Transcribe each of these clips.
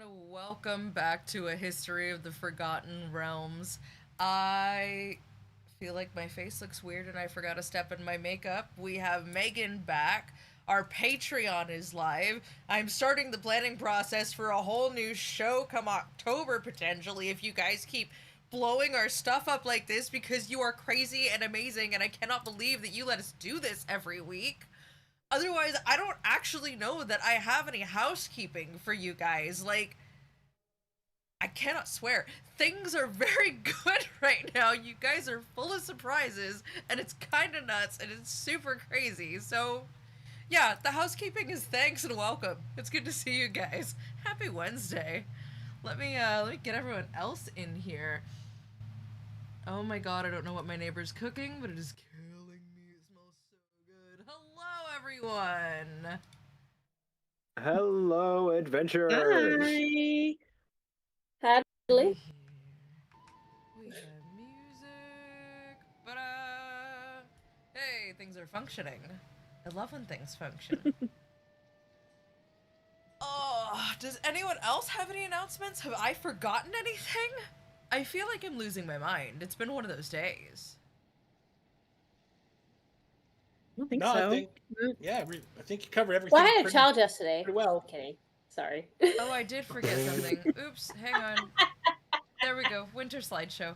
and welcome back to A History of the Forgotten Realms. I feel like my face looks weird and I forgot to step in my makeup. We have Megan back. Our Patreon is live. I'm starting the planning process for a whole new show come October, potentially, if you guys keep blowing our stuff up like this because you are crazy and amazing, and I cannot believe that you let us do this every week. Otherwise, I don't actually know that I have any housekeeping for you guys. Like, I cannot swear. Things are very good right now. You guys are full of surprises, and it's kind of nuts, and it's super crazy. So, yeah, the housekeeping is thanks and welcome. It's good to see you guys. Happy Wednesday. Let me get everyone else in here. Oh my god, I don't know what my neighbor's cooking, but it is killing me. It smells so good. Hello, everyone. Hello, adventurers! Hi. We Hadley. have music. But hey, things are functioning. I love when things function. Oh, does anyone else have any announcements? Have I forgotten anything? I feel like I'm losing my mind. It's been one of those days. I don't think No, so. I think I think you covered everything. Well, I had a pretty- child yesterday. pretty well. Kidding. Sorry. Oh, I did forget something. Oops, hang on. There we go. Winter slideshow.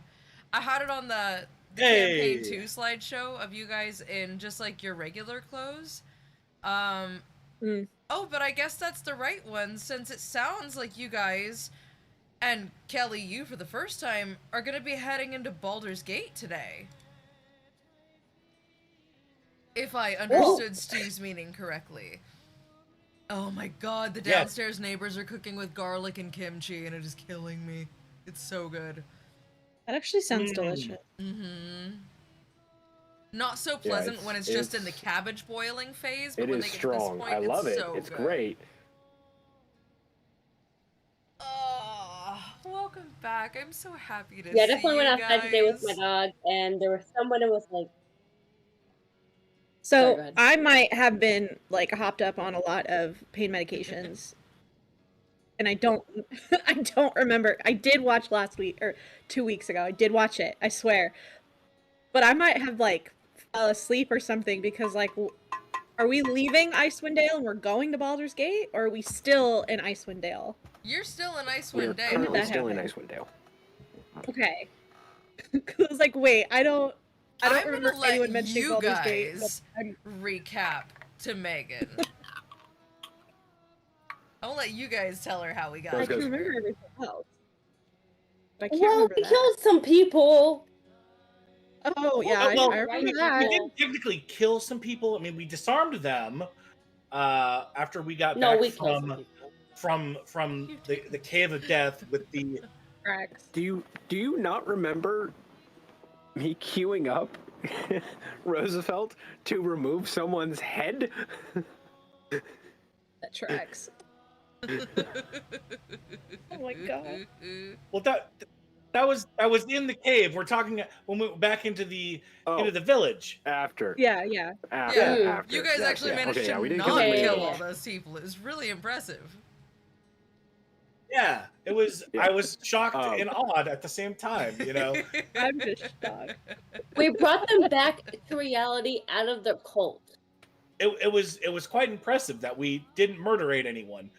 I had it on the Hey! campaign 2 slideshow of you guys in just like your regular clothes. Oh, but I guess that's the right one, since it sounds like you guys, and Kelly, you for the first time, are gonna be heading into Baldur's Gate today. If I understood Steve's meaning correctly. Oh my god, the Yeah. downstairs neighbors are cooking with garlic and kimchi, and it is killing me. It's so good. That actually sounds Mm. delicious. Mm-hmm. Not so pleasant when it's just in the cabbage boiling phase, but It when is they get strong. to this point, I love it's it. so It's good. great. Oh, welcome back. I'm so happy to Yeah, I see definitely you went outside today with my guys. dog, and there was someone who was like, So Sorry, go ahead. I might have been like hopped up on a lot of pain medications. And I don't I don't remember. I did watch last week or 2 weeks ago. I did watch it, I swear. But I might have like fell asleep or something because like are we leaving Icewind Dale and we're going to Baldur's Gate, or are we still in Icewind Dale? You're still in We're Icewind Dale. currently that still in happen? Icewind Dale. Okay. I was like, wait, I don't I'm remember gonna let anyone mentioning you Baldur's Gate. But guys recap to Megan. I'll let you guys tell her how we got I Goes, can goes. here. remember everything else. But I can't well, remember we that. killed some people. Oh yeah, Well, I right remember we that. didn't technically kill some people. I mean, we disarmed them after we got No, back we killed some people. from the cave of death with the. Tracks. Do you not remember me queuing up Roosevelt to remove someone's head? That tracks. Oh my god. Well, that was in the cave. We're talking when we went back into the Oh, village. after. Yeah. After. Yeah, After. you guys Yes, actually yeah. managed Okay, to yeah, we didn't not kill kill him. all those people. It was really impressive. Yeah, it was. Yeah. I was shocked and awed at the same time. You know. I'm just shocked. We brought them back to reality out of their cult. It was quite impressive that we didn't murderate anyone.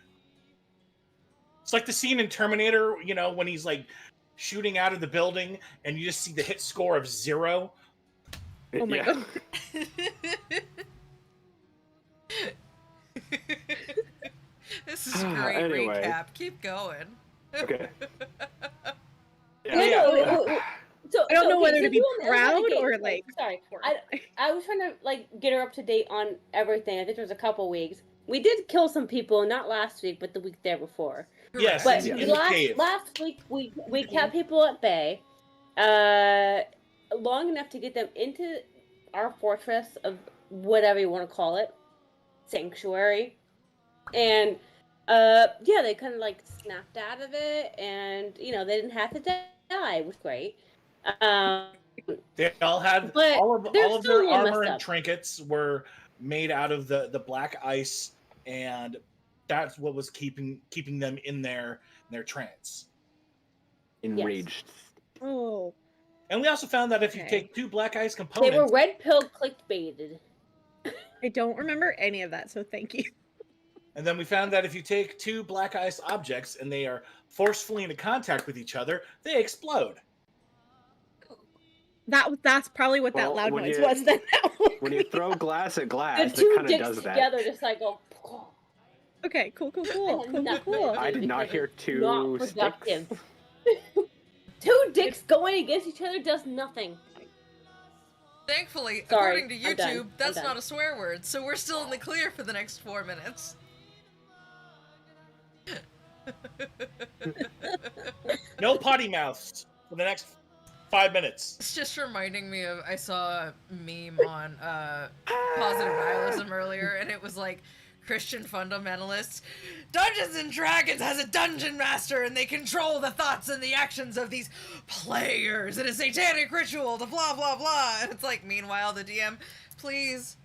It's like the scene in Terminator, you know, when he's like shooting out of the building and you just see the hit score of 0. Oh my Yeah. god. This is great Anyway. recap. Keep going. Okay. Yeah, no, so, I don't know whether so to be doing the proud Gate, or like. Sorry, I was trying to like get her up to date on everything. I think there was a couple weeks. We did kill some people, not last week, but the week there before. Yes, But in the cave. last week we kept people at bay, long enough to get them into our fortress of whatever you want to call it, sanctuary, and yeah, they kind of like snapped out of it, and you know they didn't have to die. It was great. They all had But all of they're their still a little armor messed and up. trinkets were made out of the black ice, and that's what was keeping them in their trance. Enraged. Oh. And we also found that if you Okay. take 2 black ice They components, were red pill clickbaited. I don't remember any of that, so thank you. and then we found that if you take 2 black ice objects and they are forcefully into contact with each other, they explode. That's probably what that Well, loud when noise you- was then. When you throw glass at The glass, it two kind of dicks does that. together just like go. Okay, cool. And nothing I did not because hear it's 2 not sticks. productive. 2 dicks going against each other does nothing. Thankfully, Sorry, according to I'm done. YouTube, I'm that's done. not a swear word, so we're still in the clear for the next 4 minutes. No potty mouths for the next 5 minutes. It's just reminding me of, I saw a meme on Positive Nihilism earlier, and it was like, Christian fundamentalists, Dungeons and Dragons has a dungeon master, and they control the thoughts and the actions of these players in a satanic ritual to blah blah blah. And it's like, meanwhile, the DM, please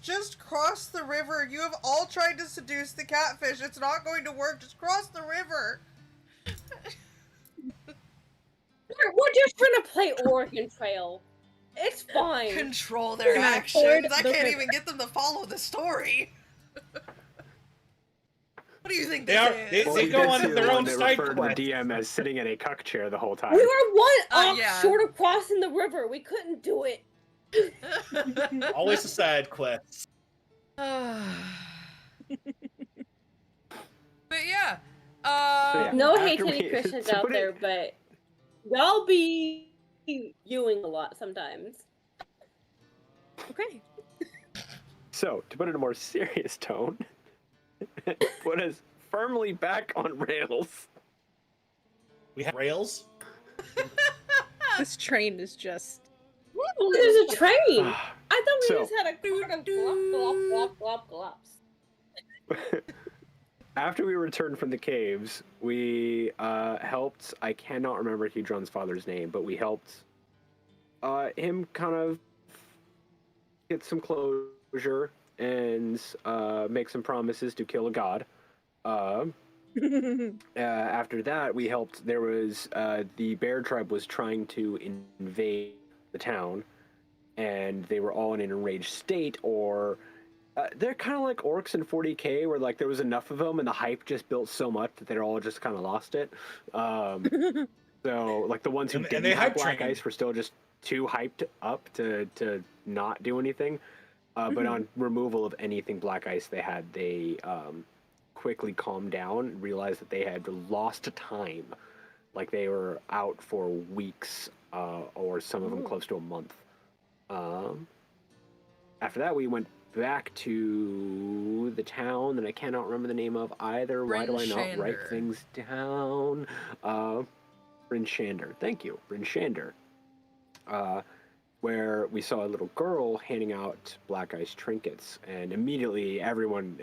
just cross the river. You have all tried to seduce the catfish. It's not going to work. Just cross the river. We're just trying to play Oregon Trail. It's fine. Control their Gonna actions. ford I the can't river. even get them to follow the story. What do you think They this are- is? Well, They we go did on see their the own one that side referred quest. to the DM as sitting in a cuck chair the whole time. We were one off yeah. short of crossing the river. We couldn't do it. Always a side quest. But yeah. So, yeah. No After hate to any we- Christians to out put it- there, but y'all be viewing a lot sometimes. Okay. So, to put it in a more serious tone, put us firmly back on rails. We have rails. This train is just There's a train. I thought we So- just had a glop, glop, glop, glop, glops. After we returned from the caves, we helped. I cannot remember Hedron's father's name, but we helped him kind of get some closure and make some promises to kill a god. After that, we helped. There was the bear tribe was trying to invade the town, and they were all in an enraged state, or they're kind of like orcs in 40K, where like there was enough of them, and the hype just built so much that they're all just kind of lost it. So like the ones who And didn't they have hype black trained. ice were still just too hyped up to not do anything. But on removal of anything black ice they had, they quickly calmed down and realized that they had lost time. Like they were out for weeks, or some of them close to a month. After that, we went back to the town that I cannot remember the name of either. Why do I not write Brinshander. things down? Brinshander. Thank you, Brinshander. Where we saw a little girl handing out black ice trinkets, and immediately everyone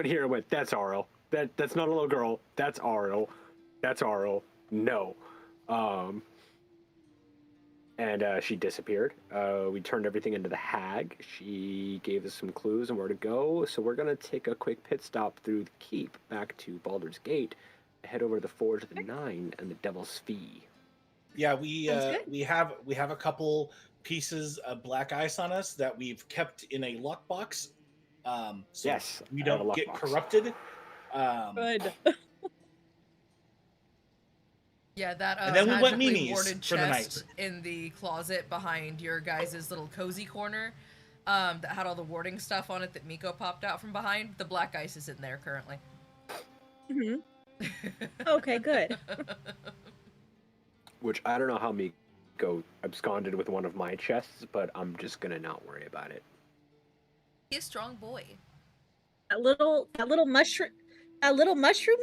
here went, "That's Arl. That's not a little girl. That's Arl. That's Arl. No." And she disappeared. We turned everything into the hag. She gave us some clues on where to go. So we're gonna take a quick pit stop through the keep back to Baldur's Gate, head over to the Forge of the Nine and the Devil's Fee. Yeah, we Sounds good. we have a couple pieces of black ice on us that we've kept in a lockbox. So Yes, we I have a don't get lockbox. corrupted. good. Yeah, that And then we went magically meanies warded for the night. chest in the closet behind your guys' little cozy corner that had all the warding stuff on it that Miko popped out from behind. The black ice is in there currently. hmm Okay, good. Which I don't know how Miko absconded with one of my chests, but I'm just gonna not worry about it. He's a strong boy. That little mushroom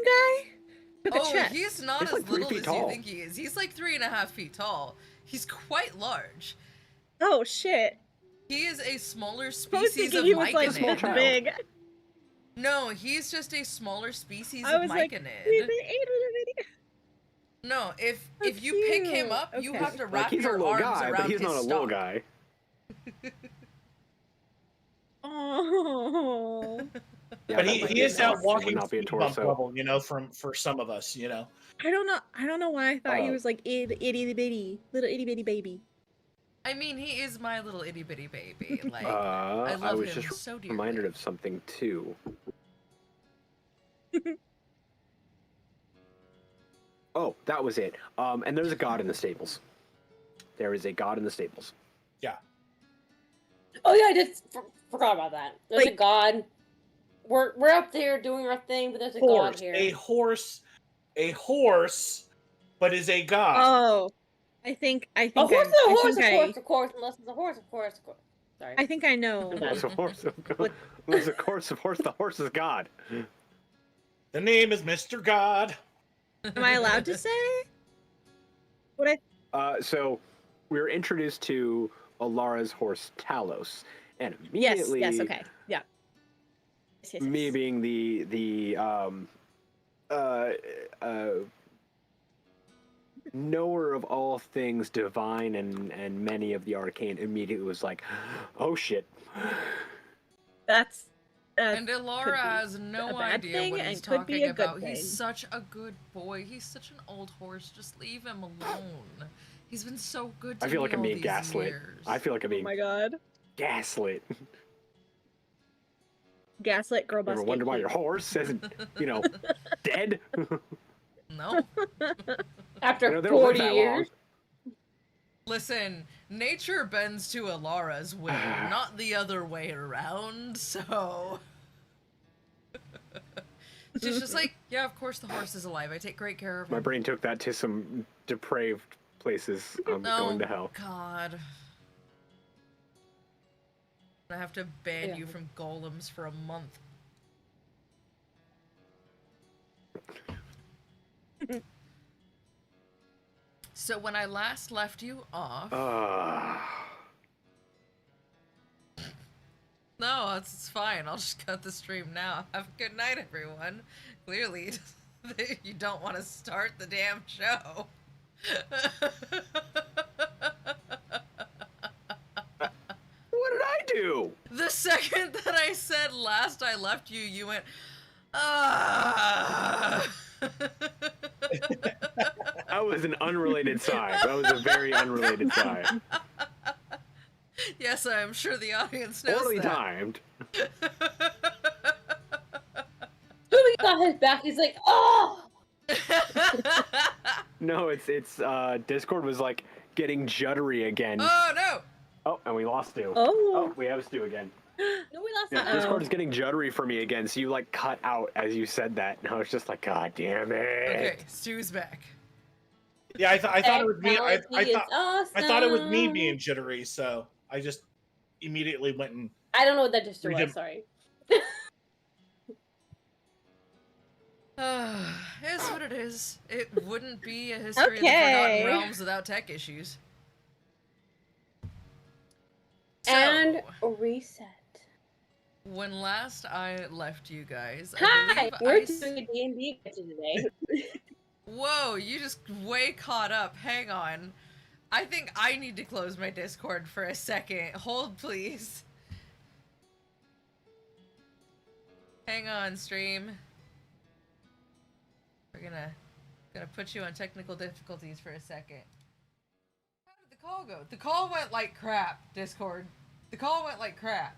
guy with the Oh, chest. he's not He's as like 3 little feet as tall. you think he is. He's like 3.5 feet tall. He's quite large. Oh shit! He is a smaller I was species thinking of he was like small myconid. child. big. No, he's just a smaller species I of was like, myconid. he's an itty bitty- No, if That's you pick him cute. up, you Okay. have to Like wrap he's a your little arms guy, around but he's his not a little stalk. guy. Oh. Yeah, But that he, might he be a is now torso. It would walking not be a speed bump torso. level, for some of us, I don't know why I thought he Oh. was like itty bitty, little itty bitty baby. I mean, he is my little itty bitty baby. Like, I love was him just so dearly. reminded of something too. Oh, that was it. And there's a god in the stables. There is a god in the stables. Yeah. Oh yeah, I just forgot about that. There's a Like- god. We're up there doing our thing, but there's a god Horse. here. A horse, but is a god. Oh, I think A horse is a horse, I of course, unless it's a horse, of course. Sorry. I think I know. Okay. There's a horse of God. What- There's a horse of horse. The horse is God. The name is Mr. God. Am I allowed to say? What I So we were introduced to Elara's horse Talos, and Yes, immediately, yes, okay. Yeah. Yes, me yes. being the knower of all things divine and many of the arcane, immediately was like, oh shit. That's And could Elara be has no a bad idea thing what and he's could be talking a good about. He's thing. such a good boy. He's such an old horse. Just leave him alone. He's been so good to I feel me like I'm all being these gaslit. years. I feel like I'm Oh being my god. gaslit. Gaslit girl Ever bus. wonder why your horse isn't, dead? No. After they don't live 40 that years. Listen, nature bends to Elara's will, not the other way around, so... She's just like, yeah, of course the horse is alive. I take great care of him. My brain took that to some depraved places. I'm going to hell. God. I have to ban Yeah. you from golems for a month. So when I last left you off... No, it's fine. I'll just cut the stream now. Have a good night, everyone. Clearly, you don't want to start the damn show. What did I do? The second that I said last I left you, you went, ah. That was an unrelated sigh. That was a very unrelated sigh. Yes, I'm sure the audience knows Poorly that. timed. Louis got his back. He's like, oh! No, it's Discord was like getting juddery again. Oh no! Oh, and we lost Stu. Oh. We have Stu again. No, we lost Yeah, him. Discord is getting juddery for me again, so you like cut out as you said that, and I was just like, God damn it. Okay, Stu's back. Yeah, I thought it was me. I Technology is thought it was me awesome. being jittery, so I just immediately went and I don't know what that just We was. did- Sorry. It's what it is. It wouldn't be a history of the Okay. Forgotten Realms without tech issues. So, And reset. when last I left you guys, I Hi, believe we're I doing a D&D today. Whoa, you just way caught up. Hang on. I think I need to close my Discord for a second. Hold, please. Hang on, stream. We're gonna put you on technical difficulties for a second. How did the call go? The call went like crap, Discord. The call went like crap.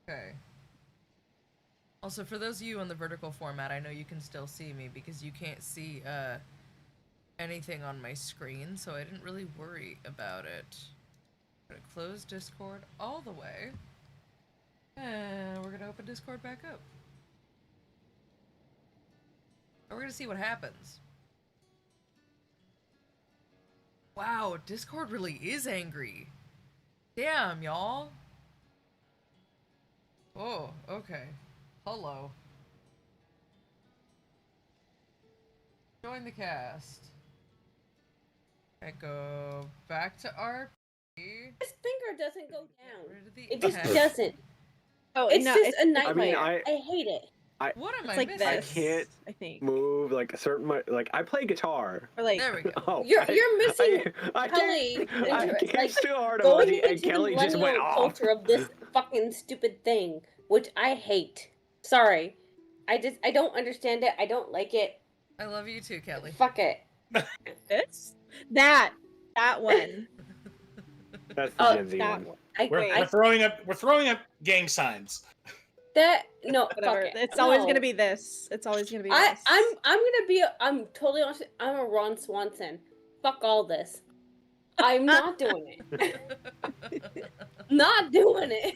Okay. Also, for those of you on the vertical format, I know you can still see me because you can't see anything on my screen, so I didn't really worry about it. I'm gonna close Discord all the way, and we're gonna open Discord back up. And we're gonna see what happens. Wow, Discord really is angry. Damn, y'all. Oh, okay. Hello. Join the cast. I go back to RP. His finger doesn't go Get down. rid of the It just F. doesn't. Oh, It's no, just a I mean, nightmare. I I hate it. What am It's I like missing? this. can't I think. move like a certain like I play guitar. Or like There we go. Oh, You're missing I Kelly. can't steal art Going emoji, and into the Kelly just went millennial off. culture of this fucking stupid thing, which I hate. Sorry. I don't understand it. I don't like it. I love you too, Kelly. Fuck it. this. That one. That's the Oh, Gen Z That one. one. We're throwing up gang signs. No, Whatever. fuck it. It's always No. gonna be this. It's always gonna be this. I'm totally honest. I'm a Ron Swanson. Fuck all this. I'm not doing it. Not doing it.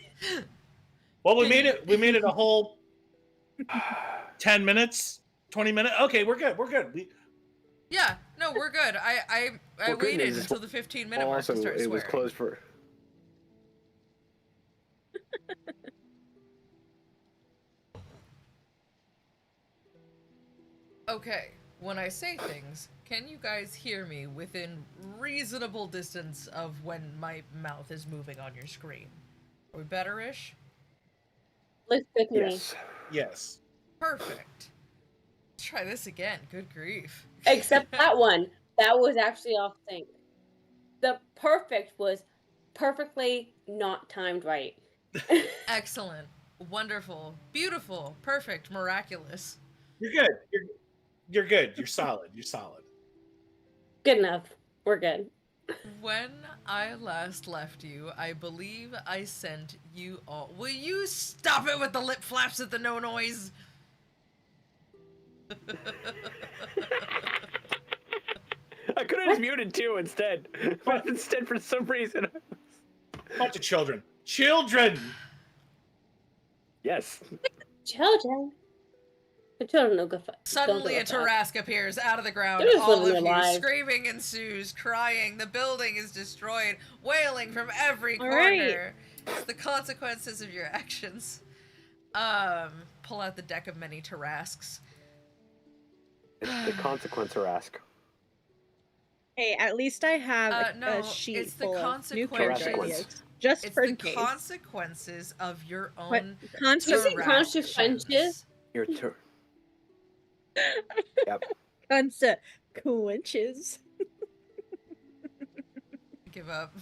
Well, we made it a whole 10 minutes, 20 minutes. Okay, we're good. Yeah, no, we're good. I Well, good waited news is until the 15-minute mark Also, to start it swearing. was closed for. Okay, when I say things, can you guys hear me within reasonable distance of when my mouth is moving on your screen? Are we better-ish? Looks good to me. Yes. Yes. Perfect. Let's try this again. Good grief. Except that one. That was actually off sync. The perfect was perfectly not timed right. Excellent. Wonderful. Beautiful. Perfect. Miraculous. You're good. You're good. You're solid. You're solid. Good enough. We're good. When I last left you, I believe I sent you all. Will you stop it with the lip flaps at the no noise? I could have muted too instead, but instead for some reason. Bunch of children. Children. Yes. Children. The children don't go Suddenly a don't go Tarrasque appears out of the ground. They're just All living of their you lives. screaming ensues, crying. The building is destroyed, wailing from every All corner. It's the consequences of your actions. Pull out the deck of many Tarrasques. It's the consequence or ask. Hey, at least I have No, a sheet it's the full of new character consequences. ideas. Just It's for the in case. consequences of your What? own You say Tarrasque consequences? actions. Your turn. Yep. Consequences. Give up.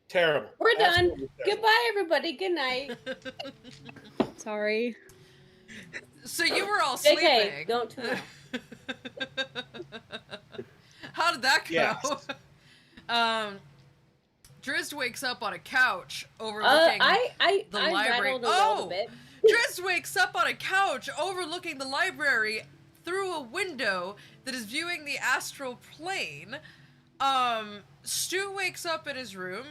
Terrible. We're done. Absolutely terrible. Goodbye, everybody. Good night. Sorry. So you were all JK, sleeping. don't tune out. How did that go? Yes. Drizzt wakes up on a couch overlooking I the library. rattled a little bit. Drizzt wakes up on a couch overlooking the library through a window that is viewing the astral plane. Stu wakes up in his room.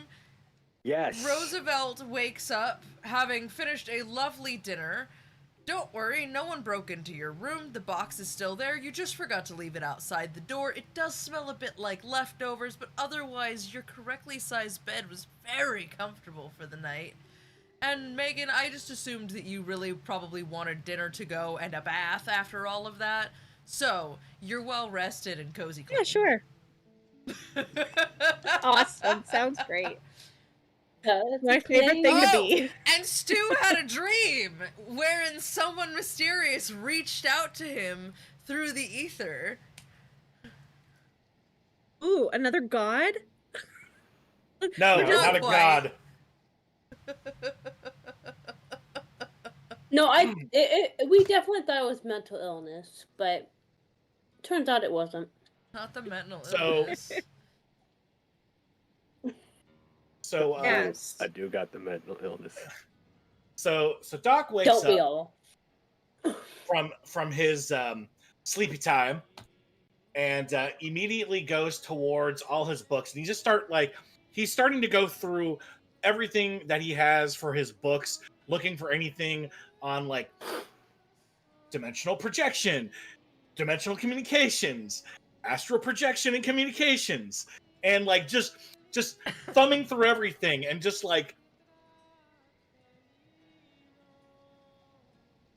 Yes. Roosevelt wakes up having finished a lovely dinner. Don't worry, no one broke into your room. The box is still there. You just forgot to leave it outside the door. It does smell a bit like leftovers, but otherwise your correctly sized bed was very comfortable for the night. And Megan, I just assumed that you really probably wanted dinner to go and a bath after all of that. So, you're well rested and cozy. Yeah, sure. Awesome. Sounds great. My favorite thing to be. And Stu had a dream wherein someone mysterious reached out to him through the ether. Ooh, another god? No, Not not a quite. god. No, we definitely thought it was mental illness, but turns out it wasn't. Not the mental So- illness. So Yes. I do got the mental illness. so Doc wakes Don't we up all? from his sleepy time and immediately goes towards all his books, and he just he's starting to go through everything that he has for his books, looking for anything on like dimensional projection, dimensional communications, astral projection and communications, and like just thumbing through everything and just like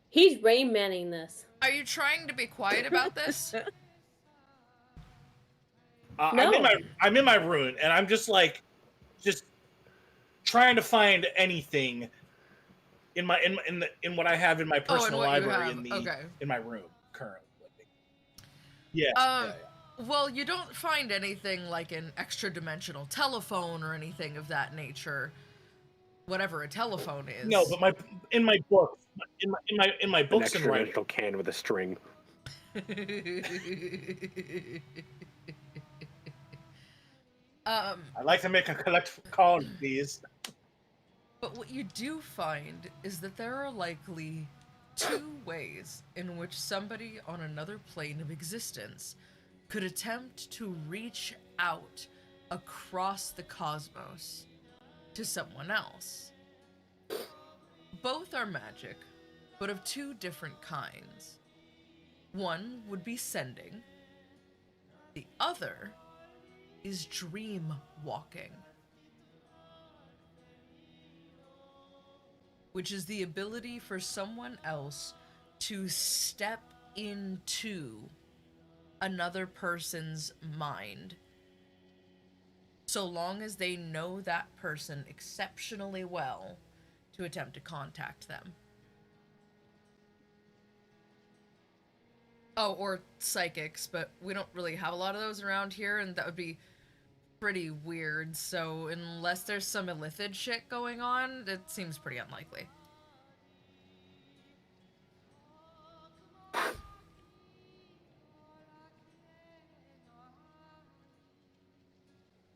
He's Rain Manning this. Are you trying to be quiet about this? No. I'm in my room and I'm just trying to find anything in what I have in my personal what you library have. in my room currently. Yeah. Well, you don't find anything like an extra-dimensional telephone or anything of that nature. Whatever a telephone is. No, but in my books, in my An books and extra writing. dimensional can with a string. I'd like to make a collect call, please. But what you do find is that there are likely two ways in which somebody on another plane of existence could attempt to reach out across the cosmos to someone else. Both are magic, but of two different kinds. One would be sending. The other is dream walking, which is the ability for someone else to step into another person's mind, so long as they know that person exceptionally well to attempt to contact them. Oh, or psychics, but we don't really have a lot of those around here, and that would be pretty weird, so unless there's some illithid shit going on, it seems pretty unlikely.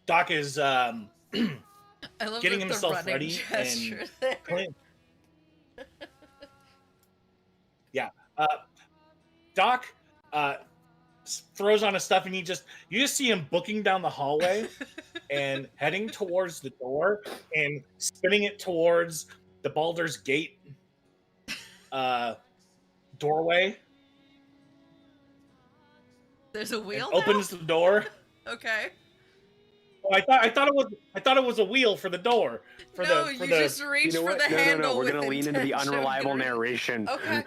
Doc is I love getting the himself running ready gesture and there. clean. Yeah. Doc throws on his stuff, and you just see him booking down the hallway and heading towards the door and spinning it towards the Baldur's Gate doorway. There's a wheel And opens the door. Okay. Oh, I thought it was a wheel for the door. You just reach for the handle. No. We're with gonna lean into the intention. unreliable narration. Okay.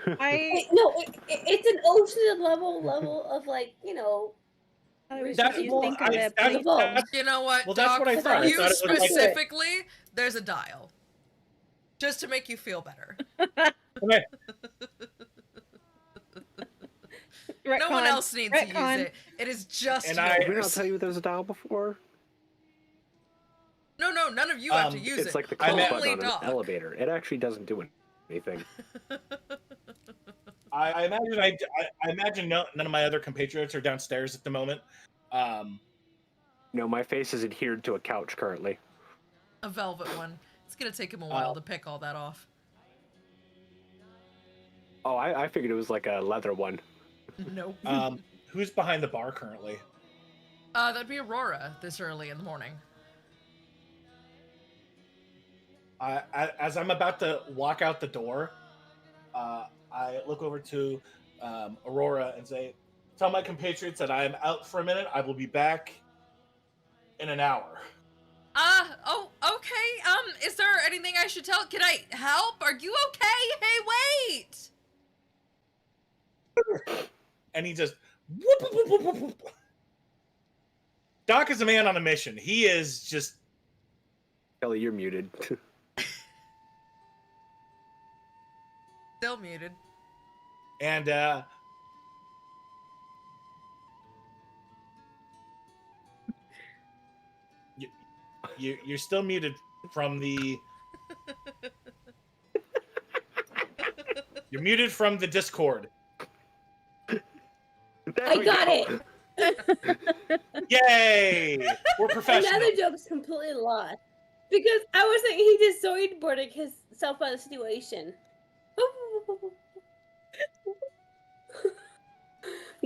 It's an ocean level of like, you know. I was That's just well, think of it. You know what, well, Doc? that's what I thought. For you I thought it was like- specifically, there's a dial. Just to make you feel better. Okay. No one else needs to use Retcon. it. It is just And yours. Did we not tell you there's a dial before? No, none of you have to use it. It's like the I close meant- button on Doc. an elevator. It actually doesn't do anything. I imagine none of my other compatriots are downstairs at the moment. No, my face is adhered to a couch currently. A velvet one. It's gonna take him a while to pick all that off. Oh, I figured it was like a leather one. Nope. Who's behind the bar currently? That'd be Aurora this early in the morning. As I'm about to walk out the door, I look over to Aurora and say, "Tell my compatriots that I am out for a minute. I will be back in an hour." Oh, okay. Is there anything I should tell? Can I help? Are you okay? Hey, wait! And he just whoop, whoop, whoop, whoop, whoop, whoop. Doc is a man on a mission. He is just Kelly, you're muted. Still muted. and you're still muted from the you're muted from the Discord. I got it. Yay! We're professional. Another joke's completely lost because I was like, he just storyboarded himself out of the situation.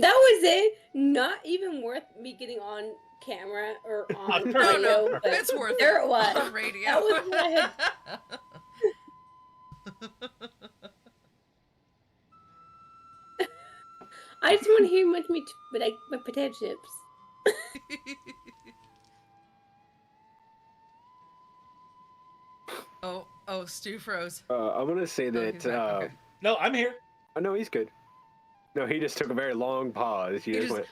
That was it. Not even worth me getting on camera or on No, radio. No, but it's worth there it. it was. On radio. That was what I had. I just want to hear much me, but like my potato chips. Oh, Stu froze. I'm gonna say Oh, that. he's back, okay. No, I'm here. Oh no, he's good. No, he just took a very long pause. He just just- went.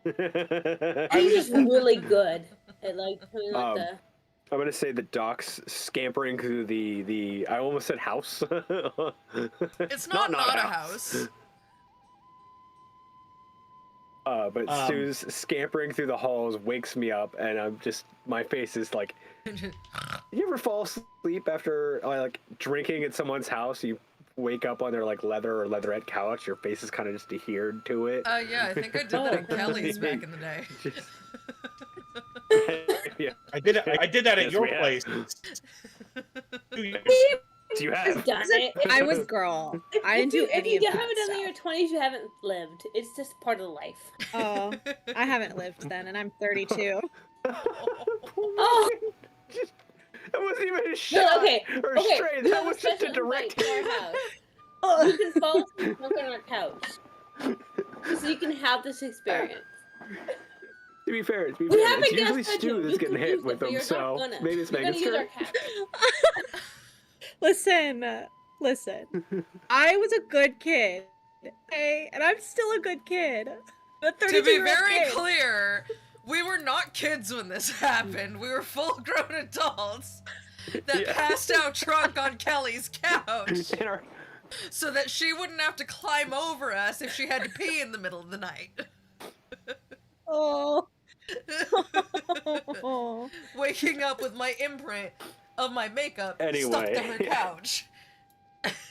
I He's was just really good at like telling like Um, the. I'm gonna say the Doc's scampering through the I almost said house. It's not a house. But Stu's scampering through the halls wakes me up, and I'm just, my face is like, you ever fall asleep after like drinking at someone's house? You wake up on their like leather or leatherette couch, your face is kind of just adhered to it. Yeah, I think I did that at Kelly's back in the day. Yeah. I did that at Yes, your we have. place. You have. Done it. I was girl. I didn't do any of If you that haven't done it in stuff. your 20s, you haven't lived. It's just part of life. Oh, I haven't lived then, and I'm 32. Oh, That wasn't even a no, shot okay. or Okay, stray. we That have was a just a special direct. invite to our house. You can fall asleep on our couch, so you can have this experience. To be fair, We have it's a usually guest Stu bedroom. that's You getting can hit use it, with but them, you're not so gonna. maybe it's You're gonna Megan's use our turn. couch. Listen. I was a good kid, okay? And I'm still a good kid. The To 32 be very clear, we were not kids when this happened. We were full-grown adults that Yeah. passed out drunk on Kelly's couch And our- so that she wouldn't have to climb over us if she had to pee in the middle of the night. Oh. Waking up with my imprint of my makeup stuck Anyway, to her yeah. couch. Because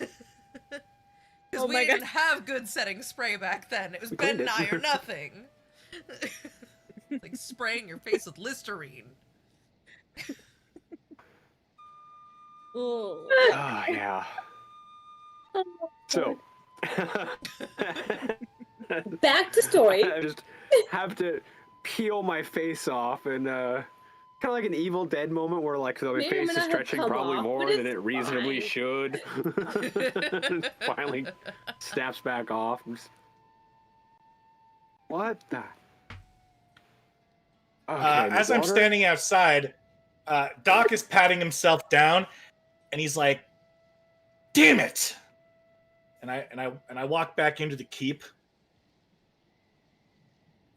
Oh we my didn't God. have good setting spray back then. It was We Ben cleaned it. Nye or nothing. Like spraying your face with Listerine. Oh. Oh, yeah. So, Back to story. I just have to peel my face off, and kind of like an Evil Dead moment where like my May or may face not is have stretching come probably off, more but than it's it reasonably fine. should. Finally snaps back off. I'm just- What the? Okay, As I'm water? standing outside, Doc is patting himself down, and he's like, "Damn it!" And I walk back into the keep,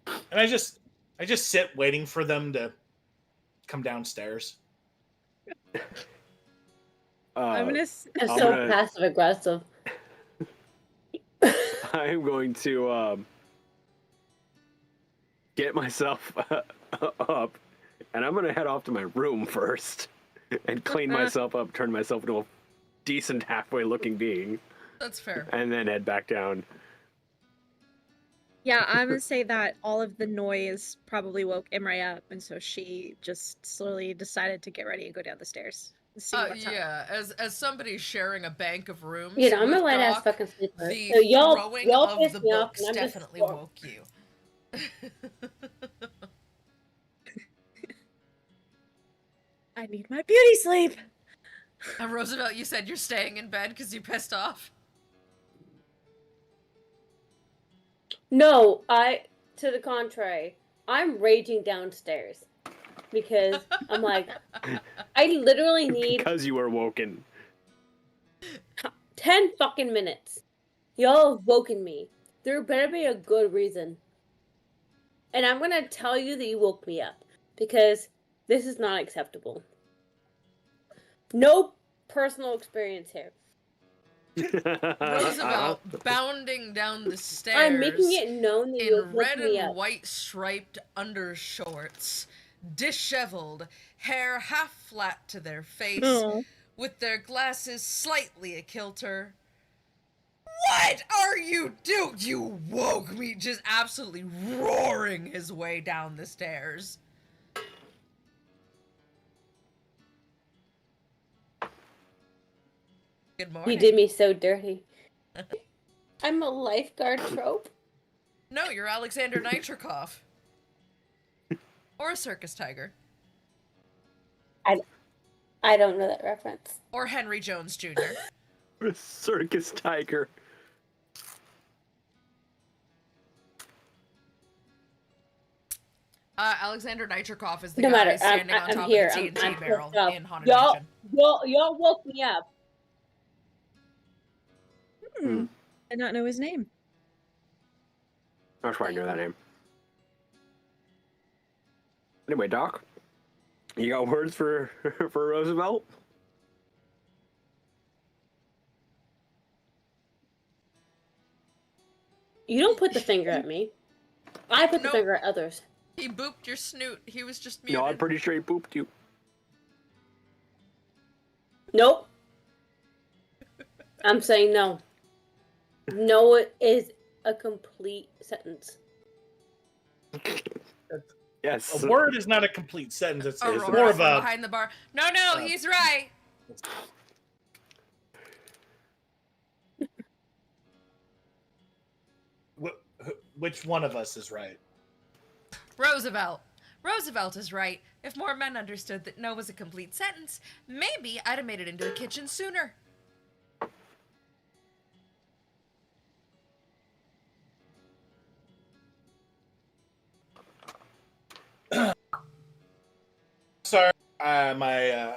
and I just sit waiting for them to come downstairs. I'm gonna. I'm I'm so gonna- passive aggressive. I'm going to get myself up, and I'm gonna head off to my room first and clean myself up, turn myself into a decent halfway-looking being, That's fair. and then head back down. Yeah, I'm gonna say that all of the noise probably woke Imre up, and so she just slowly decided to get ready and go down the stairs. And see what's up. Yeah, as somebody sharing a bank of rooms, You know, I'm a with light ass Doc, fucking sleeper. the So y'all throwing of piss the me off, books and I'm just definitely sore. woke you. I need my beauty sleep. Roosevelt, you said you're staying in bed because you pissed off? No, to the contrary, I'm raging downstairs because I'm like, I literally need Because you were woken. 10 fucking minutes. Y'all have woken me. There better be a good reason. And I'm gonna tell you that you woke me up because this is not acceptable. No personal experience here. Roosevelt bounding down the stairs I'm making it known that you in woke red me and up. white striped undershorts, disheveled, hair half flat to their face, Oh. with their glasses slightly a-kilter. What are you doing? You woke me, just absolutely roaring his way down the stairs. Good morning. You did me so dirty. I'm a lifeguard trope. No, you're Alexander Nitrikov. Or a circus tiger. I don't know that reference. Or Henry Jones Jr. Circus tiger. Alexander Nitrikov is the No guy matter. standing on I'm top here. of the TNT I'm barrel pissed off. in Haunted Y'all, Mansion. y'all woke me up. I not know his name. I was trying to know that name. Anyway, Doc, You got words for for Roosevelt? You don't put the finger at me. I put the Nope. finger at others. He booped your snoot. He was just muted. No, I'm pretty sure he pooped you. Nope. I'm saying no. No is a complete sentence. Yes. A word is not a complete sentence. It's Aurora more of from a. behind the bar. No, he's right. Which one of us is right? Roosevelt. Roosevelt is right. If more men understood that no was a complete sentence, maybe I'd have made it into a kitchen sooner. Sorry, my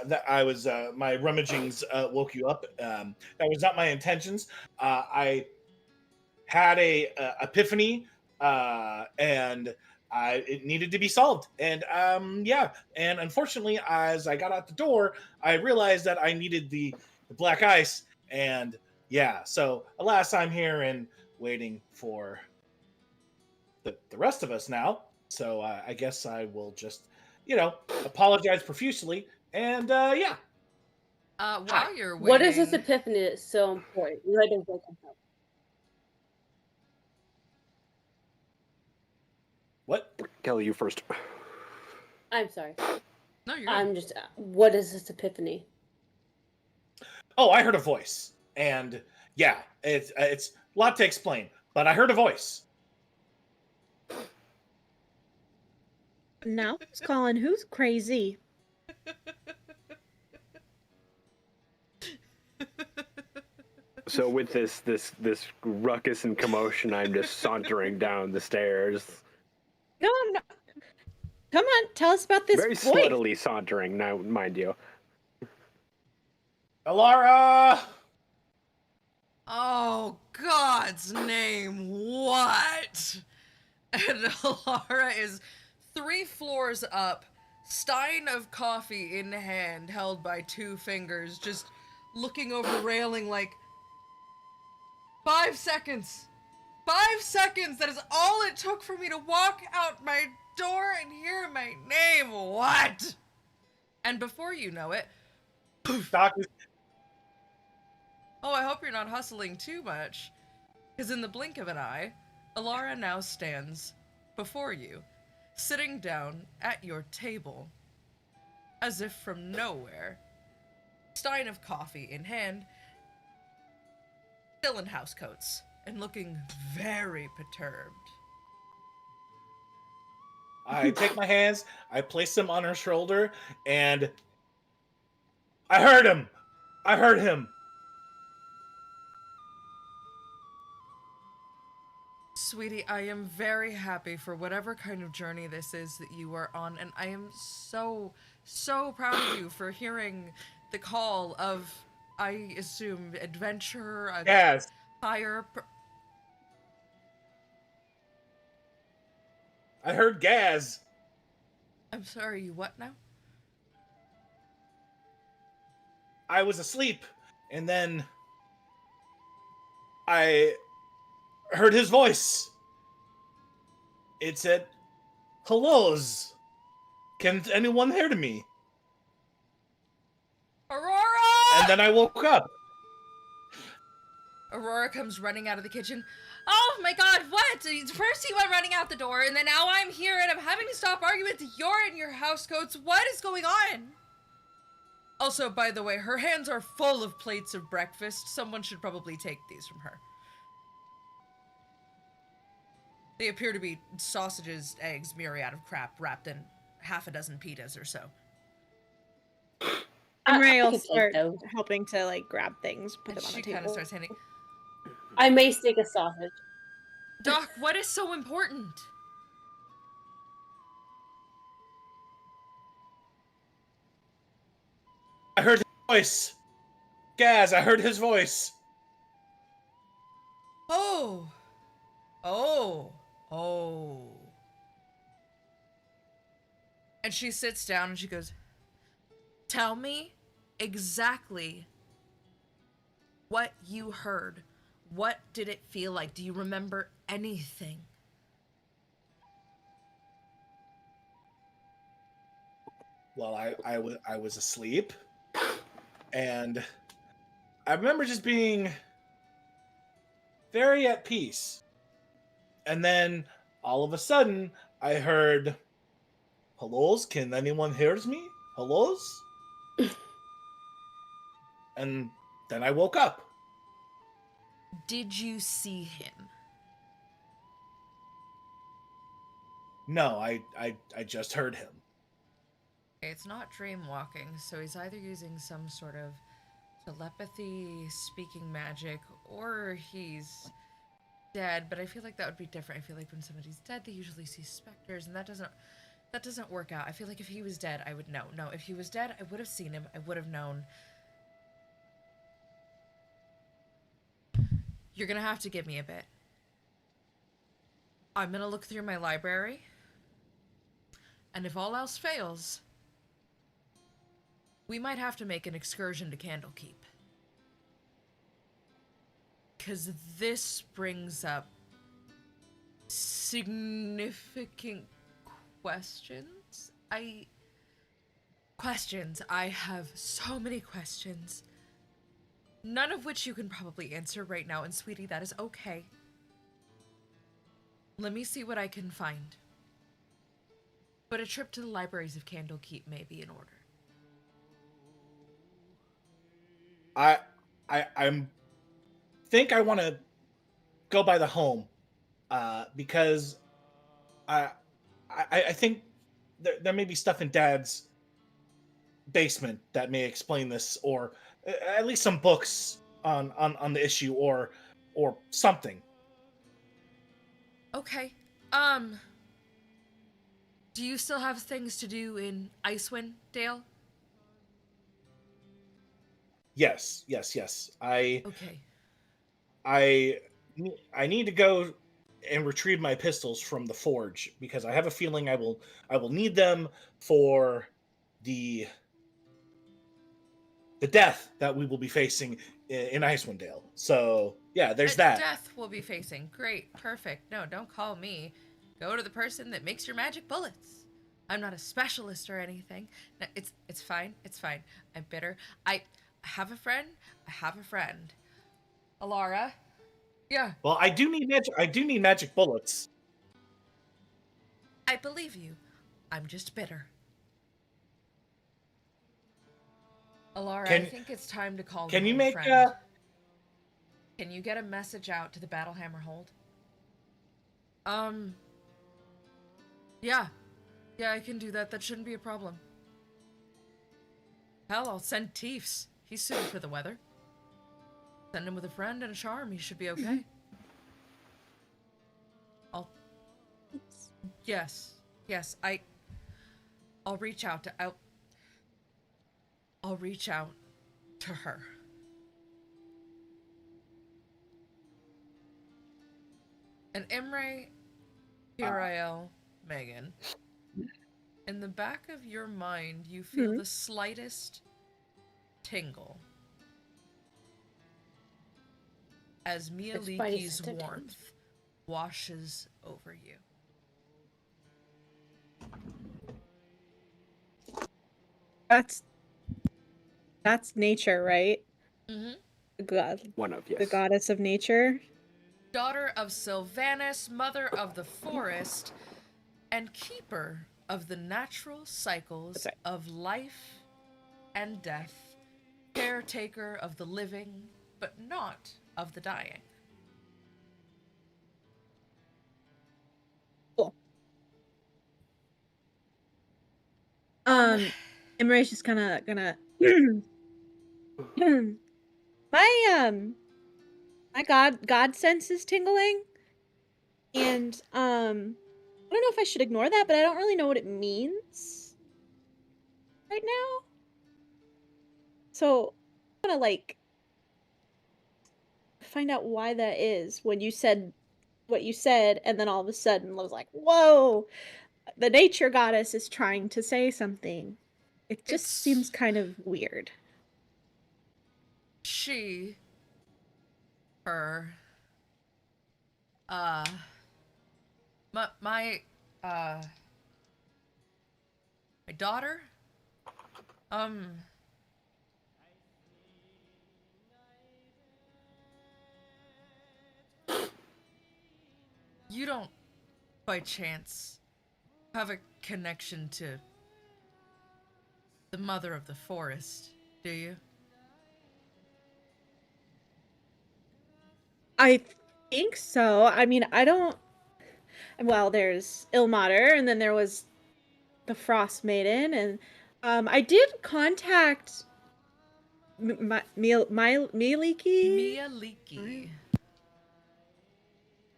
rummagings woke you up. That was not my intentions. I had a epiphany, and it needed to be solved. And yeah, and unfortunately, as I got out the door, I realized that I needed the black ice. And yeah, so alas, I'm here and waiting for the rest of us now. So I guess I will just, apologize profusely. And yeah. While you're waiting... What is this epiphany that's so important? You had to wake up. What? Kelly, you first. I'm sorry. No, you're I'm just. What is this epiphany? Oh, I heard a voice, and yeah, it's a lot to explain, but I heard a voice. Now who's calling? Who's crazy? So with this ruckus and commotion, I'm just sauntering down the stairs. No, I'm not. Come on, tell us about this Very boy. sluttily sauntering, now, mind you. Elara! Oh, God's name, what? And Elara is 3 floors up, stein of coffee in hand, held by 2 fingers, just looking over the railing like, 5 seconds. 5 seconds. That is all it took for me to walk out my door and hear my name. What? And before you know it, Doc, oh, I hope you're not hustling too much. Because in the blink of an eye, Elara now stands before you, sitting down at your table, as if from nowhere, stein of coffee in hand, still in housecoats, and looking very perturbed. I take my hands, I place them on her shoulder, and I heard him! I heard him! Sweetie, I am very happy for whatever kind of journey this is that you are on, and I am so, so proud of you for hearing the call of, I assume, adventure, a Yes. higher... I heard Gaz. I'm sorry, you what now? I was asleep, and then I heard his voice. It said, "Hellos. Can anyone hear me?" Aurora! And then I woke up. Aurora comes running out of the kitchen. Oh my god, what? First he went running out the door, and then now I'm here and I'm having to stop arguing with you're in your housecoats. What is going on? Also, by the way, her hands are full of plates of breakfast. Someone should probably take these from her. They appear to be sausages, eggs, myriad of crap wrapped in half a dozen pitas or so. And Ray I will can take start those. helping to like grab things, put And them on she the kind of table. starts handing. I may stick a sausage. Doc, what is so important? I heard his voice. Gaz, I heard his voice. Oh. Oh. Oh. And she sits down and she goes, Tell me exactly what you heard. What did it feel like? Do you remember anything? Well, I was asleep, and I remember just being very at peace. And then all of a sudden, I heard, "Hellos, can anyone hears me? Hellos?" And then I woke up. Did you see him? No, I just heard him. It's not dream walking, so he's either using some sort of telepathy, speaking magic, or he's dead. But I feel like that would be different. I feel like when somebody's dead, they usually see specters, and that doesn't work out. I feel like if he was dead, I would know. No, if he was dead, I would have seen him. I would have known. You're gonna have to give me a bit. I'm gonna look through my library, and if all else fails, we might have to make an excursion to Candlekeep. Because this brings up significant questions. I have so many questions. None of which you can probably answer right now, and sweetie, that is okay. Let me see what I can find. But a trip to the libraries of Candlekeep may be in order. I'm think I want to go by the home, because I think there may be stuff in Dad's basement that may explain this, or at least some books on the issue, or something. Okay. Do you still have things to do in Icewind Dale? Yes. Okay. I need to go and retrieve my pistols from the forge, because I have a feeling I will need them for the death that we will be facing in Icewind Dale. So yeah, there's that. Death will be facing. Great. Perfect. No, don't call me. Go to the person that makes your magic bullets. I'm not a specialist or anything. No, it's fine. It's fine. I'm bitter. I have a friend. Elara. Yeah. Well, I do need magic bullets. I believe you. I'm just bitter. Elara, I think it's time to call Can my you make friend. Can you get a message out to the Battlehammer Hold? Yeah. Yeah, I can do that. That shouldn't be a problem. Hell, I'll send Teefs. He's suited for the weather. Send him with a friend and a charm. He should be okay. Yes. I'll reach out to I'll reach out to her. And Imre, Hirael, Megan, in the back of your mind, you feel the slightest tingle as Mialiki's warmth washes over you. That's nature, right? Mm-hmm. God, One of, yes. the goddess of nature. Daughter of Sylvanus, mother of the forest, and keeper of the natural cycles of life and death, caretaker of the living, but not of the dying. Cool. Imre's just gonna my god sense is tingling, and I don't know if I should ignore that, but I don't really know what it means right now. So I'm gonna find out why that is when you said what you said, and then all of a sudden I was like, whoa, the nature goddess is trying to say something. It just It's- seems kind of weird. She, her, uh, my daughter, you don't, by chance, have a connection to the mother of the forest, do you? I think so. I mean, I don't. Well, there's Ilmater, and then there was the Frost Maiden, and I did contact Mieliki. Mia Leakey.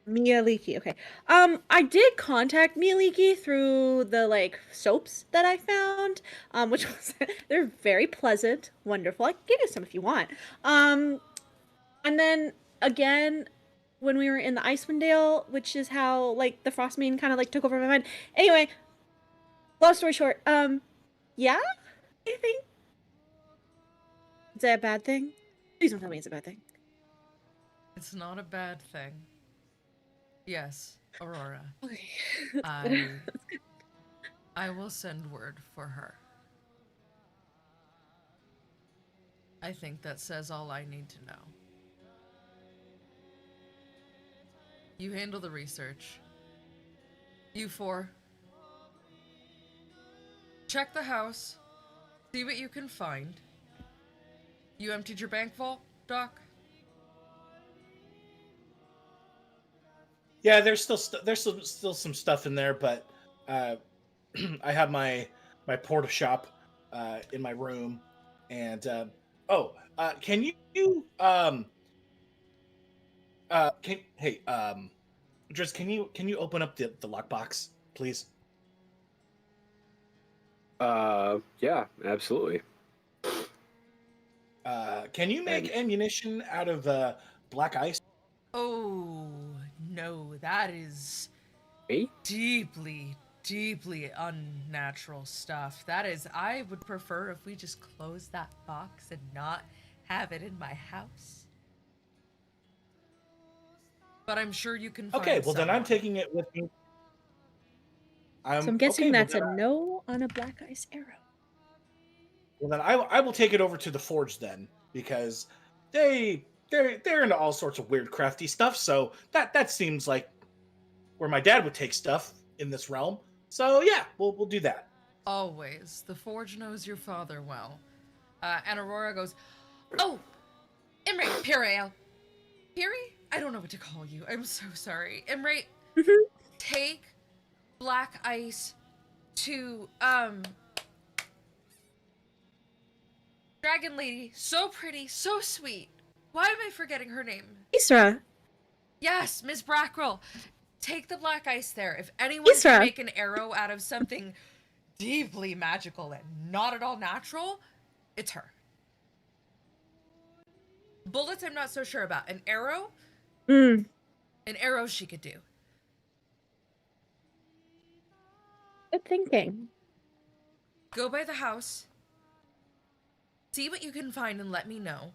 Mieliki. Okay. I did contact Mieliki through the like soaps that I found, which was they're very pleasant, wonderful. I can give you some if you want. And then again, when we were in the Icewind Dale, which is how like the Frost Maiden kind of like took over my mind. Anyway, long story short, yeah, I think. Is that a bad thing? Please don't tell me it's a bad thing. It's not a bad thing. Yes, Aurora. Okay. I will send word for her. I think that says all I need to know. You handle the research. You four. Check the house. See what you can find. You emptied your bank vault, Doc? Yeah, there's still some stuff in there, but I have my porta shop in my room, and can you Driz, can you open up the lockbox, please? Yeah, absolutely. Can you make ammunition out of black ice? Oh, no, that is Me? deeply, deeply unnatural stuff. That is, I would prefer if we just close that box and not have it in my house. But I'm sure you can find Okay, well then I'm someone. taking it with me. So I'm guessing that's a no on a black ice arrow. Well then I will take it over to the forge then, because they're into all sorts of weird crafty stuff. So that seems like where my dad would take stuff in this realm. So yeah, we'll do that. Always. The Forge knows your father well. And Aurora goes, oh, Imre, Piriel. Piri? I don't know what to call you. I'm so sorry. Imre, take black ice to, Dragon Lady. So pretty, so sweet. Why am I forgetting her name? Isra. Yes, Miss Brackrell. Take the black ice there. If anyone can make an arrow out of something deeply magical and not at all natural, it's her. Bullets, I'm not so sure about. An arrow? An arrow she could do. Good thinking. Go by the house. See what you can find and let me know.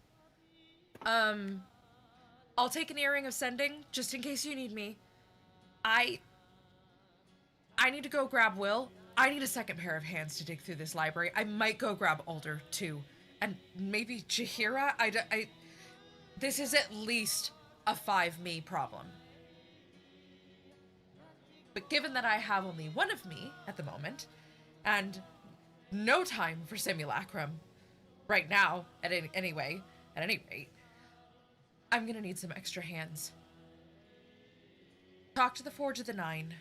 I'll take an earring of sending, just in case you need me. I need to go grab Will. I need a second pair of hands to dig through this library. I might go grab Alder, too. And maybe Jahira? This is at least a 5-me problem. But given that I have only one of me at the moment, and no time for simulacrum right now, at any rate, I'm gonna need some extra hands. Talk to the Forge of the Nine.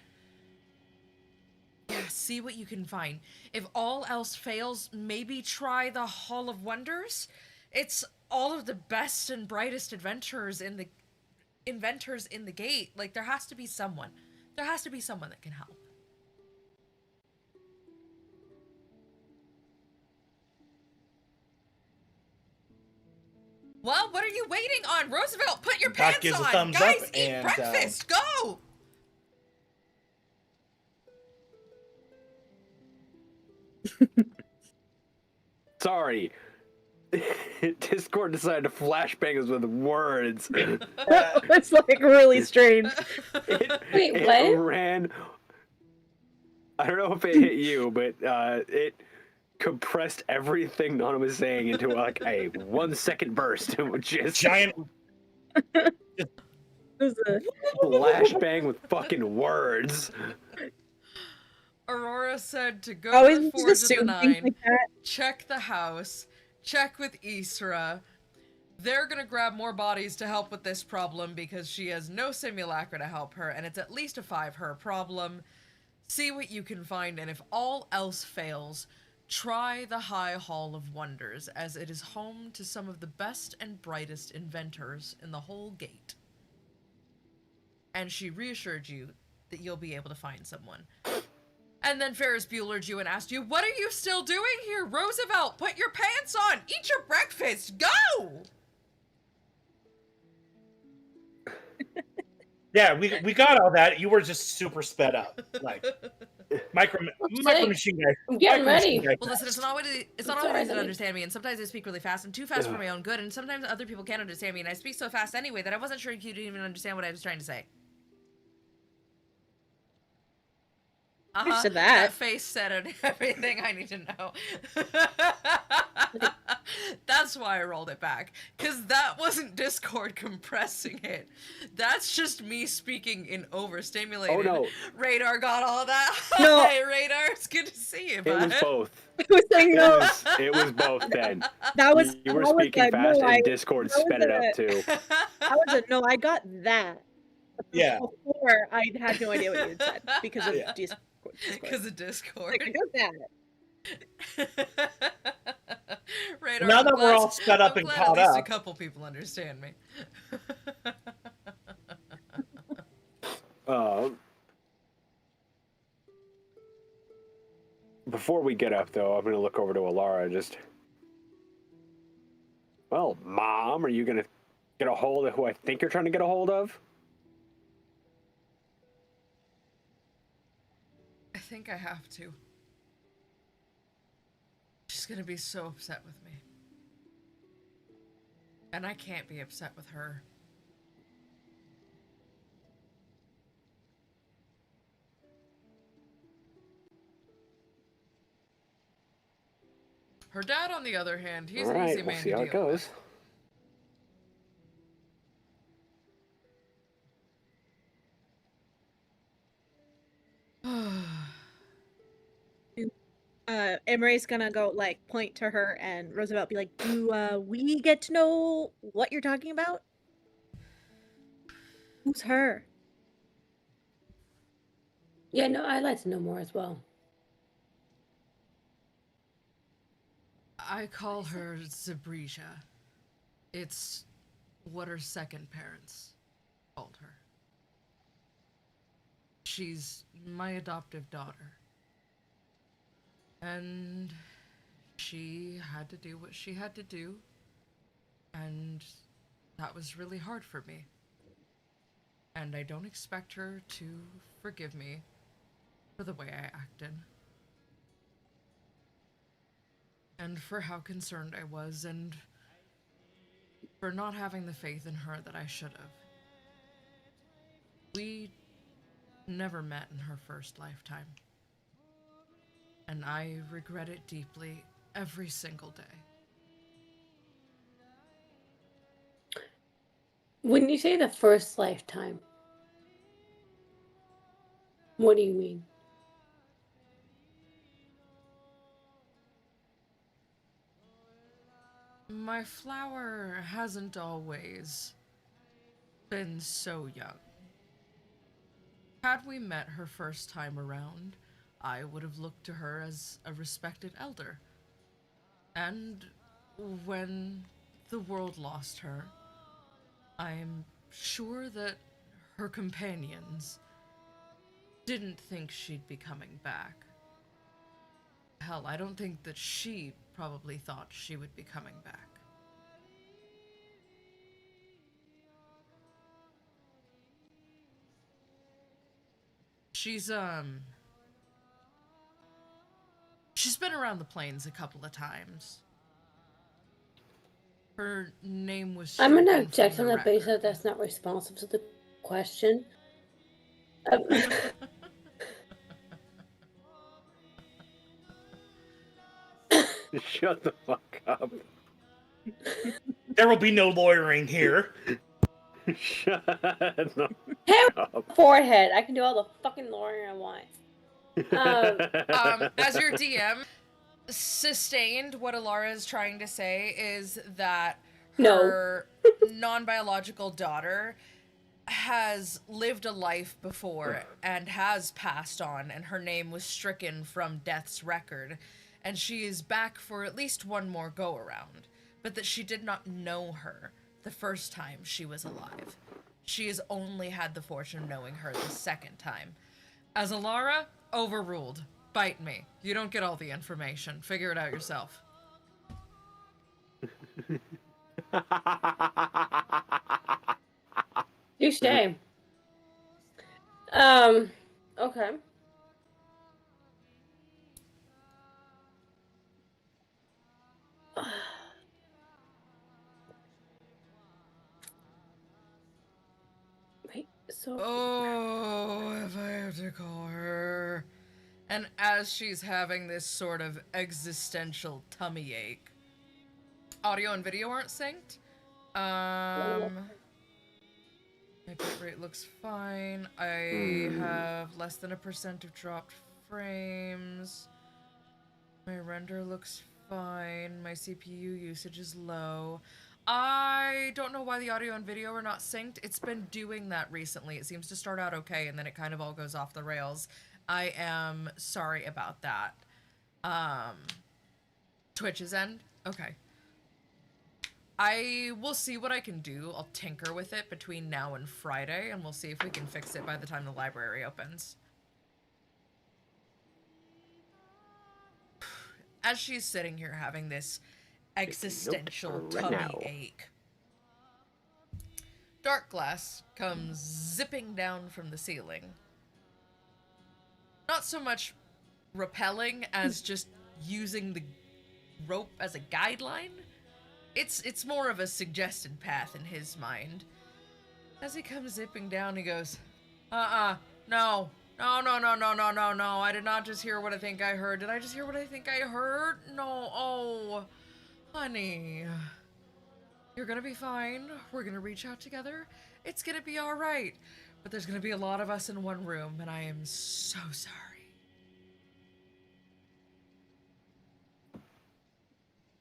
Yeah, see what you can find. If all else fails, maybe try the Hall of Wonders. It's all of the best and brightest inventors in the gate. Like, there has to be someone. There has to be someone that can help. Well, what are you waiting on? Roosevelt, put your Doc pants gives a on. thumbs Guys, up eat and, breakfast. Go! sorry. Discord decided to flashbang us with words. It's like really strange. Wait, It what? ran. I don't know if it hit you, but it compressed everything Nana was saying into like a 1 second burst. It was just Giant. It was a- flashbang with fucking words. Aurora said to go I always to the just Forge of the assume things Nine, like that. check the house, check with Isra. They're gonna grab more bodies to help with this problem because she has no simulacra to help her, and it's at least a 5 her problem. See what you can find, and if all else fails, try the High Hall of Wonders, as it is home to some of the best and brightest inventors in the whole gate. And she reassured you that you'll be able to find someone. And then Ferris Buellered you and asked you, what are you still doing here? Roosevelt, put your pants on! Eat your breakfast! Go! Yeah, we got all that. You were just super sped up, like micro machine guy. I'm getting Micro Machine ready. Guy. Well, listen, it's not always Sorry, easy to honey. understand me, and sometimes I speak really fast, and too fast for my own good, and sometimes other people can't understand me, and I speak so fast anyway that I wasn't sure if you didn't even understand what I was trying to say. Understood that. face said it, everything I need to know. That's why I rolled it back, because that wasn't Discord compressing it. That's just me speaking in overstimulated. Oh, no. Radar got all that. No. Hi, Radar. It's good to see you, It bud. was both. I was saying It no. it was both then. That was You were that was speaking a fast, no, and Discord that was sped it a- up too. That was a no. I got that. Yeah. Before I had no idea what you had said because of Yeah. Discord. Because of Discord. Like, I got that. Radar, Now I'm that we're glad- all sped up I'm and glad caught at least up. a couple people understand me. Before we get up, though, I'm going to look over to Elara. Well, Mom, are you going to get a hold of who I think you're trying to get a hold of? I think I have to. She's gonna be so upset with me. And I can't be upset with her. Her dad, on the other hand, he's All an easy right, we'll man see to how deal it goes. Emery's gonna go like point to her, and Roosevelt be like, "Do we get to know what you're talking about? Who's her?" Yeah, no, I'd like to know more as well. I call her Zabrisha. It's what her second parents called her. She's my adoptive daughter. And she had to do what she had to do. And that was really hard for me. And I don't expect her to forgive me for the way I acted. And for how concerned I was, and for not having the faith in her that I should have. We never met in her first lifetime. And I regret it deeply every single day. When you say the first lifetime, what do you mean? My flower hasn't always been so young. Had we met her first time around, I would have looked to her as a respected elder. And when the world lost her, I'm sure that her companions didn't think she'd be coming back. Hell, I don't think that she probably thought she would be coming back. She's been around the plains a couple of times. Her name was. I'm gonna stricken object from on the the basis that record. that's not responsive to the question. Shut the fuck up. There will be no lawyering here. Shut the Hey, fuck up. forehead. I can do all the fucking lawyering I want. As your DM, sustained, what Elara is trying to say is that No. her non-biological daughter has lived a life before and has passed on, and her name was stricken from death's record, and she is back for at least one more go-around, but that she did not know her the first time she was alive. She has only had the fortune of knowing her the second time. As Elara, overruled. Bite me. You don't get all the information. Figure it out yourself. Touche. Okay. Wait, so Oh, if I have to call her. And as she's having this sort of existential tummy ache, audio and video aren't synced. My bitrate looks fine. I have less than 1% of dropped frames. My render looks fine. My CPU usage is low. I don't know why the audio and video are not synced. It's been doing that recently. It seems to start out okay, and then it kind of all goes off the rails. I am sorry about that. Twitch's end? Okay. I will see what I can do. I'll tinker with it between now and Friday, and we'll see if we can fix it by the time the library opens. As she's sitting here having this existential tummy ache, dark glass comes zipping down from the ceiling. Not so much repelling as just using the rope as a guideline. It's more of a suggested path in his mind. As he comes zipping down, he goes, no. No. I did not just hear what I think I heard. Did I just hear what I think I heard? No. Oh, honey. You're gonna be fine. We're gonna reach out together. It's gonna be alright. But there's gonna be a lot of us in one room, and I am so sorry.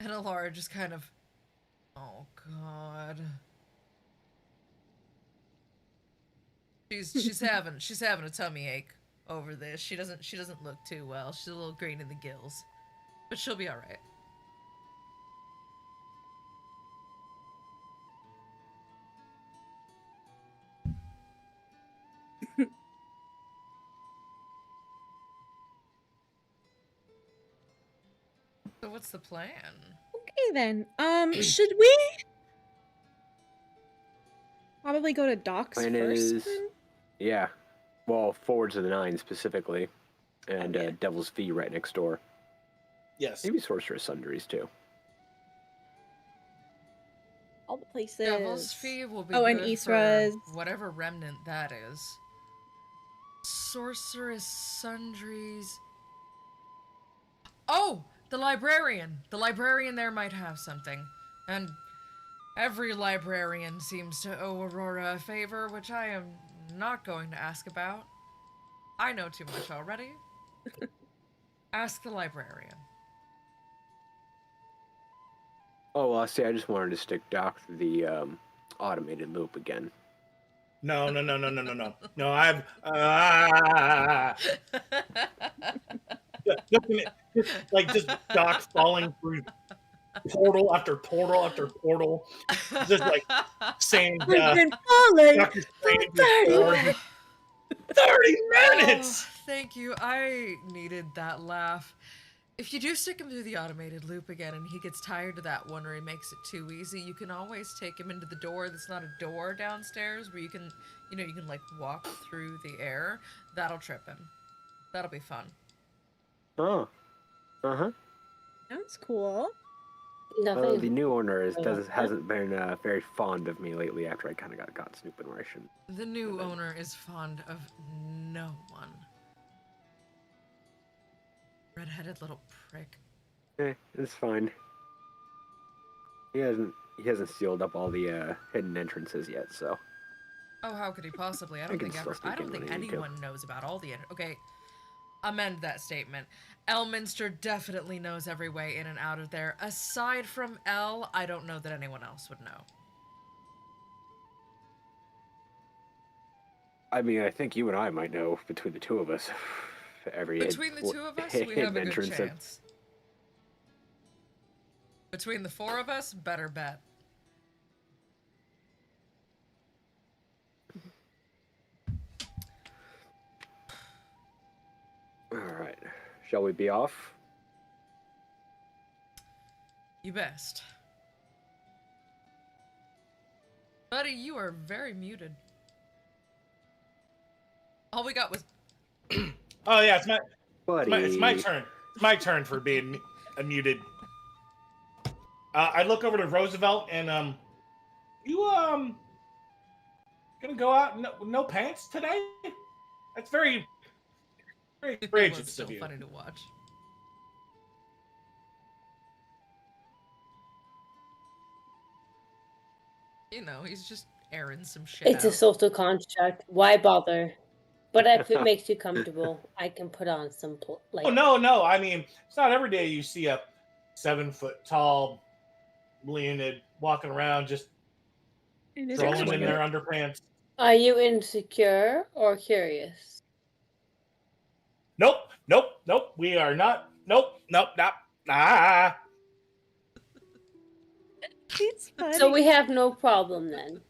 And Elara just kind of, oh God. She's having a tummy ache over this. She doesn't look too well. She's a little green in the gills, but she'll be all right. So what's the plan? Okay then. Should we probably go to docks Plan first? is, yeah. Well, forward to the 9 specifically, and Yeah. Devil's Fee right next door. Yes. Maybe Sorceress Sundries too. All the places. Devil's Fee will be Oh, good and East for Res. whatever remnant that is. Sorceress Sundries. Oh, the librarian. The librarian there might have something. And every librarian seems to owe Aurora a favor, which I am not going to ask about. I know too much already. Ask the librarian. Oh, well, see, I just wanted to stick Doc through the automated loop again. No. No, I've just Doc falling through portal after portal after portal, just like saying, I've been falling Dr. for Strange 30 is minutes. 30 minutes. Oh, thank you. I needed that laugh. If you do stick him through the automated loop again and he gets tired of that one or he makes it too easy, you can always take him into the door that's not a door downstairs where you can like walk through the air. That'll trip him. That'll be fun. Oh. Uh-huh. Sounds cool. Nothing. The new owner Oh, hasn't been very fond of me lately after I kind of got caught snooping where I shouldn't. The new owner is fond of no one. Red-headed little prick. It's fine. He hasn't sealed up all the hidden entrances yet, so. Oh, how could he possibly? I can don't still sneak in think when I need to. anyone knows about all the. Okay, amend that statement. Elminster definitely knows every way in and out of there. Aside from El, I don't know that anyone else would know. I mean, I think you and I might know between the two of us. Between the two of us, we have a good entrance chance. Between the four of us, better bet. All right, shall we be off? You best. Buddy, you are very muted. All we got was... Oh yeah, it's Buddy. my turn. It's my turn for being muted. I look over to Roosevelt and you gonna go out no pants today? That's very It was courageous still of you. funny to watch. You know, he's just airing some shit It's a out. social construct. Why bother? But if it makes you comfortable, I can put on some like. Oh no! I mean, it's not every day you see a 7-foot tall Leonid walking around just It is throwing actually in good. their underpants. Are you insecure or curious? Nope. We are not. Nope. Ah. It's funny. So we have no problem then.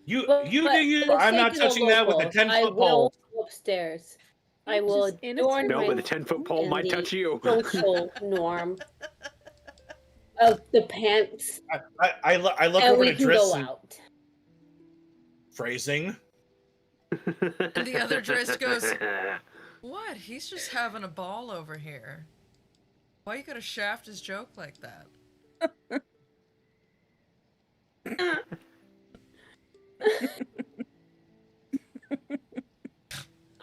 You But do you. let's I'm take not it touching that with a local. 10-foot I pole. will go upstairs. I will Just in a adorn No, my but the 10-foot pole in might the touch you. social norm of the pants, I look and over we to can Driss go and out. phrasing. And the other Driss goes, what? He's just having a ball over here. Why you gotta shaft his joke like that?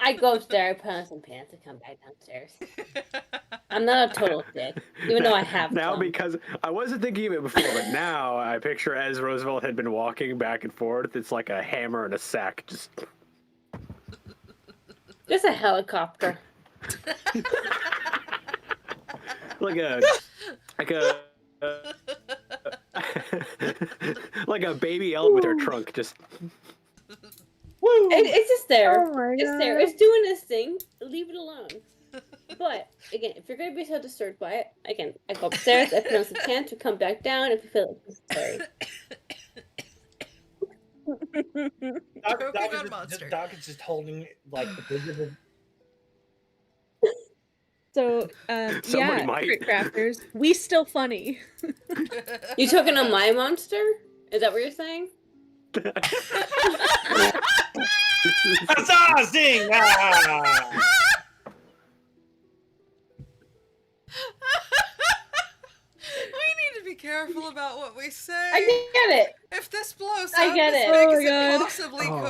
I go upstairs, I put on some pants, and come back downstairs. I'm not a total dick, even though I have now some. because I wasn't thinking of it before, but now I picture as Roosevelt had been walking back and forth. It's like a hammer and a sack, just Just a helicopter. like a like a baby elephant with her trunk. Just Woo! It's just there. Oh my It's there. God. It's doing its thing. Leave it alone. But again, if you're gonna be so disturbed by it, again, I go upstairs, I put on some pants, we come back down if you feel like necessary. Choking on monster. Doc is just holding like the bigger. So, Somebody yeah, might. Crit Crafters, we still funny. You talking on my monster? Is that what you're saying? Huzzah! Zing! Ah! We need to be careful about what we say. I get it. If this blows I up get as it. big Oh as my it God. possibly Oh.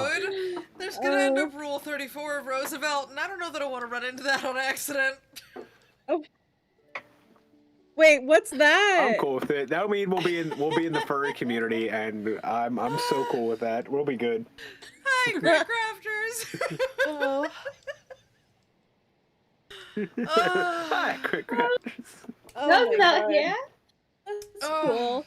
could, there's gonna end up Rule 34 of Roosevelt, and I don't know that I want to run into that on accident. Wait, what's that? I'm cool with it. That would mean we'll be in the furry community, and I'm so cool with that. We'll be good. Hi, Crit Crafters! Oh. Hi, quick crafters. Oh No, my not God. yeah. That's Oh.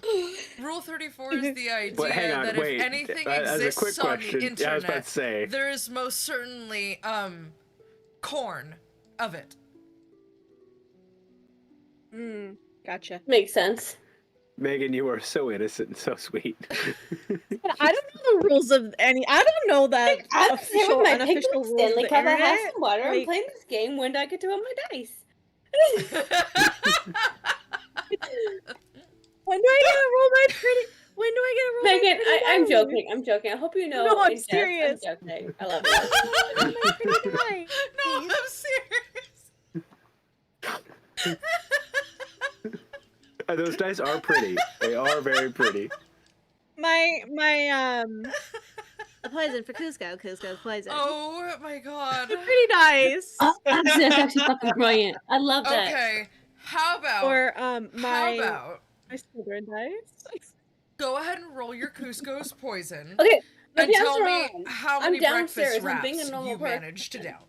cool. Rule 34 is the idea But hang on, that wait. if anything As a exists quick on question, the I was about internet, to say. there is most certainly, corn of it. Gotcha. Makes sense. Megan, you are so innocent and so sweet. I don't know the rules of any. I don't know that I'm here official, with my unofficial picnic rules Stanley of the Cup. I have internet. some water. I'm Like, playing this game. When do I get to roll my dice? when do I get to roll my pretty? When do I get a roll? Megan, my pretty I'm dice? joking. I'm joking. I hope you know. No, I'm in jest, serious. I'm joking. I love you. Oh, I got my pretty dice. No, I'm serious. Those dice are pretty. They are very pretty. My the poison for Cusco. Cusco's poison. Oh my god. The pretty dice. Oh, that's actually fucking brilliant. I love that. Okay, how about Or how my about Slytherin dice. go ahead and roll your Cusco's poison Okay, my and pants tell are me on. how I'm many breakfast downstairs. I'm wraps being a normal you person. managed to down.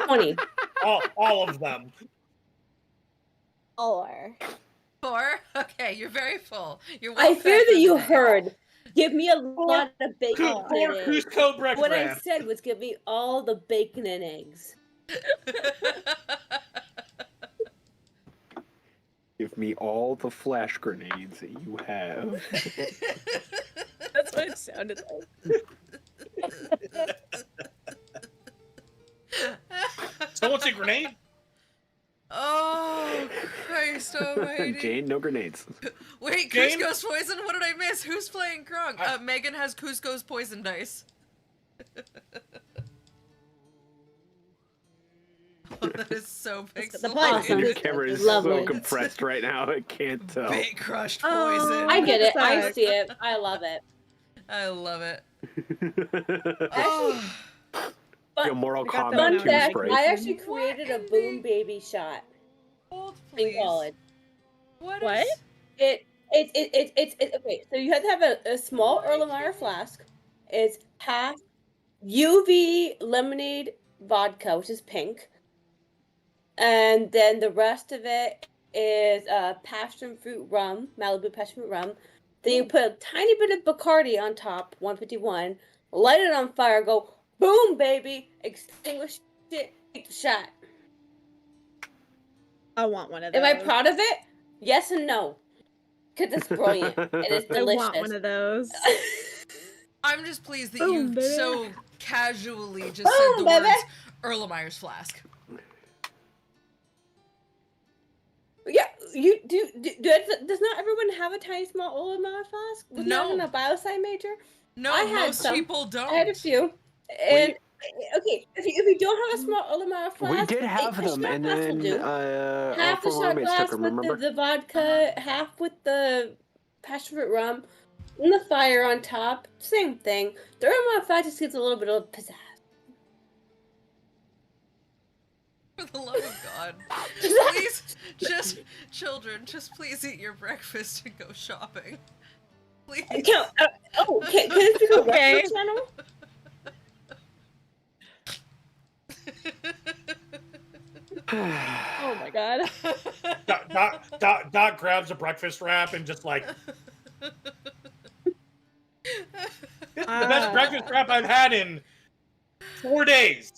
20. All of them. Or 4? Okay, you're very full. You're I well fear fed that for you the day. heard. Give me a lot of bacon. More and eggs. Cusco breakfast What I wrap. said was give me all the bacon and eggs. Give me all the flash grenades that you have. that's what it sounded like. Someone say grenade? Oh, Christ almighty. Jane, no grenades. Wait, Jane? Cusco's poison? What did I miss? Who's playing Krunk? Megan has Cusco's poison dice. Oh, that is so The pixelated. Awesome. Your camera is Lovely. so compressed right now, I can't tell. Bait crushed Oh. poison. I get it. I Sucks. see it. I love it. I love it. Actually, Oh, But Yo, Mortal I got that Kombat one 2 fact, spray. I actually created a boom baby shot hold, in please. college. What? It's okay. So you have to have a small Erlenmeyer flask. It's half UV lemonade vodka, which is pink, and then the rest of it is passion fruit rum, Malibu passion fruit rum. Then you put a tiny bit of Bacardi on top, 151. Light it on fire. Go boom, baby! Extinguish it. Take the shot. I want one of those. Am I proud of it? Yes and no. Because it's brilliant. It is I delicious. want one of those. I'm just pleased that Boom, you baby. so casually just Boom, said the baby. words Erlenmeyer's flask. Yeah, you do. Does not everyone have a tiny small Olimar flask? Was No. not in a biosci major. No, I had most some. people don't. I had a few. And okay, if you don't have a small Olimar flask, We did have a them, shot and glass will then do. Half the former shot roommates glass took them, with remember? the vodka, half with the passion fruit rum, and the fire on top. Same thing. The Olimar flask just gives a little bit of pizzazz. For the love of God. Please, just, children, just please eat your breakfast and go shopping. Please. Can this become a Okay. breakfast channel? Oh my god. Doc grabs a breakfast wrap and just like, this is the best breakfast wrap I've had in 4 days.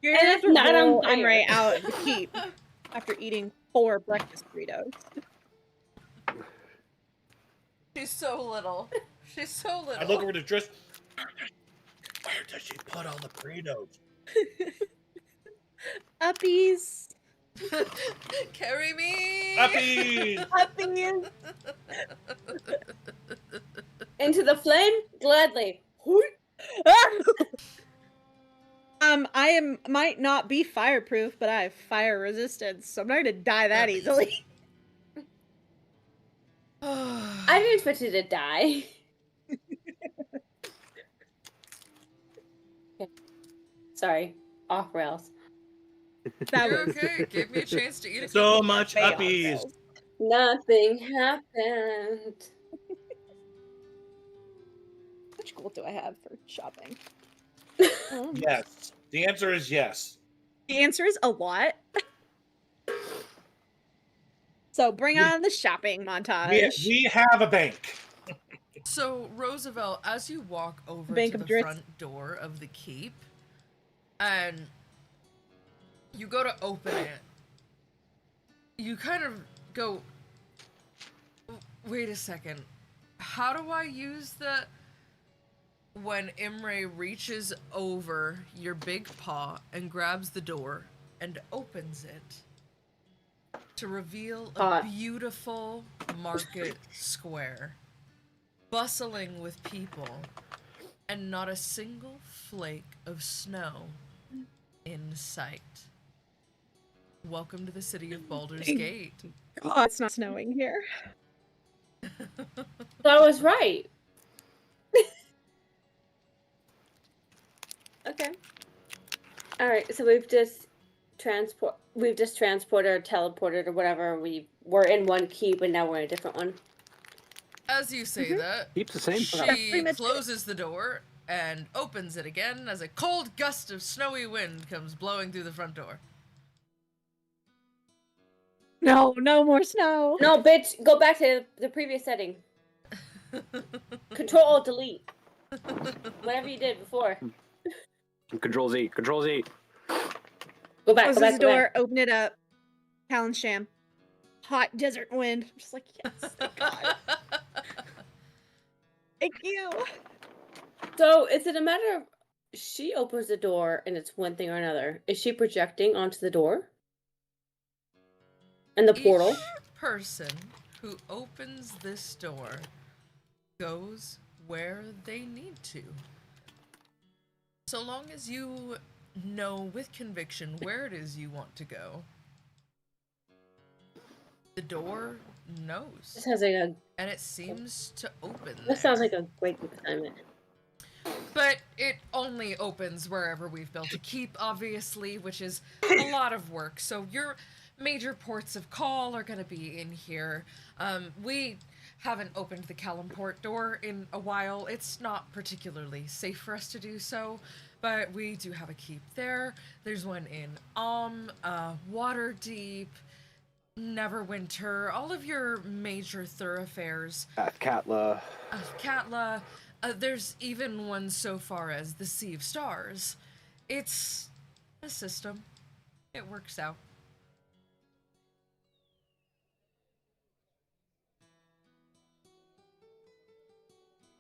You're And gonna it's have to not on roll fire. Emre out to keep after eating 4 breakfast burritos. She's so little. She's so little. I look over the dress. Where does she put all the burritos? Uppies. Carry me. Puppies! Uppies. Into the flame? Gladly. Might not be fireproof, but I have fire resistance, so I'm not gonna die that easily. I didn't expect you to die. Okay. Sorry. Off rails. That You're was okay. Give me a chance to eat a So couple much way on puppies. rails. Nothing happened. Which goal do I have for shopping? Yes. The answer is yes. The answer is a lot. So bring on the shopping montage. We have a bank. So, Roosevelt, as you walk over Bank to of the Dritz. front door of the keep, and you go to open it, you kind of go, wait a second, how do I use the... When Imre reaches over your big paw and grabs the door and opens it to reveal a Hot. beautiful market square, bustling with people, and not a single flake of snow in sight. Welcome to the city of Baldur's Gate. Oh, it's not snowing here. So I was right. Okay. All right. So we've just transported or teleported or whatever. We're in one keep and now we're in a different one. As you say that, Keeps the same. she pretty much it. closes the door and opens it again as a cold gust of snowy wind comes blowing through the front door. No, no more snow. No, bitch, go back to the previous setting. Control Alt Delete. Whatever you did before. Control Z. Control Z. Go back. Closes Go back. the Go door, back. open it up. Talon Sham. Hot desert wind. I'm just like, yes, thank God. Thank you. So is it a matter of she opens the door and it's one thing or another? Is she projecting onto the door? And the portal? Each person who opens this door goes where they need to. So long as you know with conviction where it is you want to go, the door knows. This sounds like a. And it seems to open This there. sounds like a great assignment. But it only opens wherever we've built a keep, obviously, which is a lot of work. So your major ports of call are going to be in here. We haven't opened the Calimport door in a while. It's not particularly safe for us to do so, but we do have a keep there. There's one in Waterdeep, Neverwinter, all of your major thoroughfares. Catla. Catla. There's even one so far as the Sea of Stars. It's a system. It works out.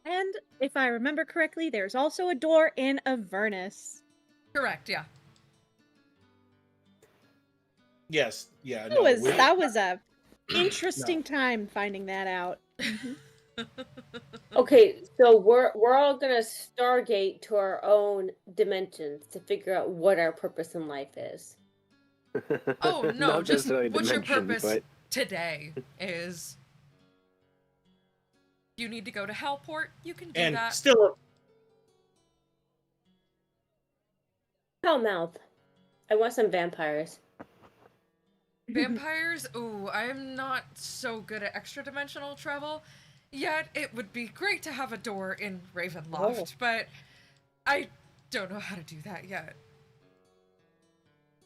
And if I remember correctly, there's also a door in Avernus. Correct, yeah. Yes, yeah. That was a interesting time finding that out. Okay, so we're all gonna stargate to our own dimensions to figure out what our purpose in life is. Oh, no, Not just necessarily what's your dimension, purpose but- today is you need to go to Hellport, you can do And that. still, Hellmouth. I want some vampires. Vampires? Ooh, I'm not so good at extra-dimensional travel. Yet it would be great to have a door in Ravenloft, but I don't know how to do that yet.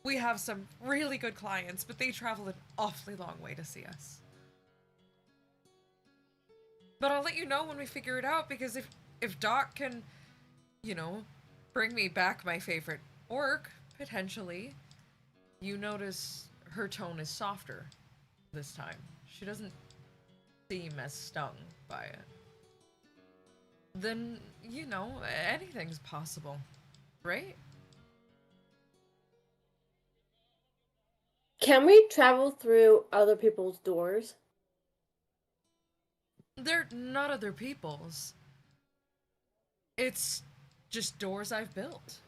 We have some really good clients, but they travel an awfully long way to see us. But I'll let you know when we figure it out, because if Doc can, you know, bring me back my favorite orc, potentially, you notice her tone is softer this time. She doesn't seem as stung by it. Then, you know, anything's possible, right? Can we travel through other people's doors? They're not other people's. It's just doors I've built.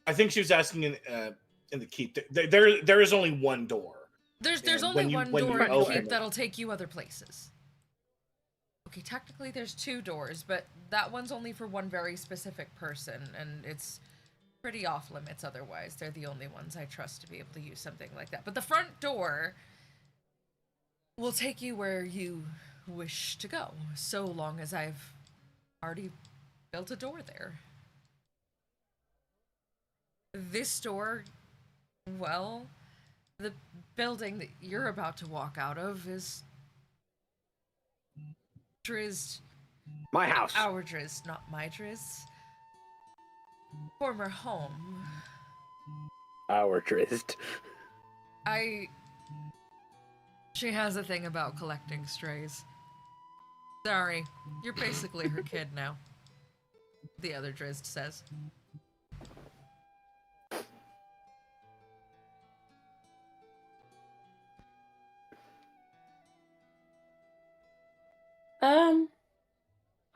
I think she was asking in the keep. There is only one door. There's And only when you- one when you door in the open keep it- that'll take you other places. Okay, technically there's two doors, but that one's only for one very specific person, and it's pretty off limits otherwise. They're the only ones I trust to be able to use something like that. But the front door will take you where you wish to go, so long as I've already built a door there. This door, well, the building that you're about to walk out of is Driz. My house. Our Driz, not my Driz. Former home. Our Trist. She has a thing about collecting strays. Sorry, you're basically her kid now. The other Drizzt says.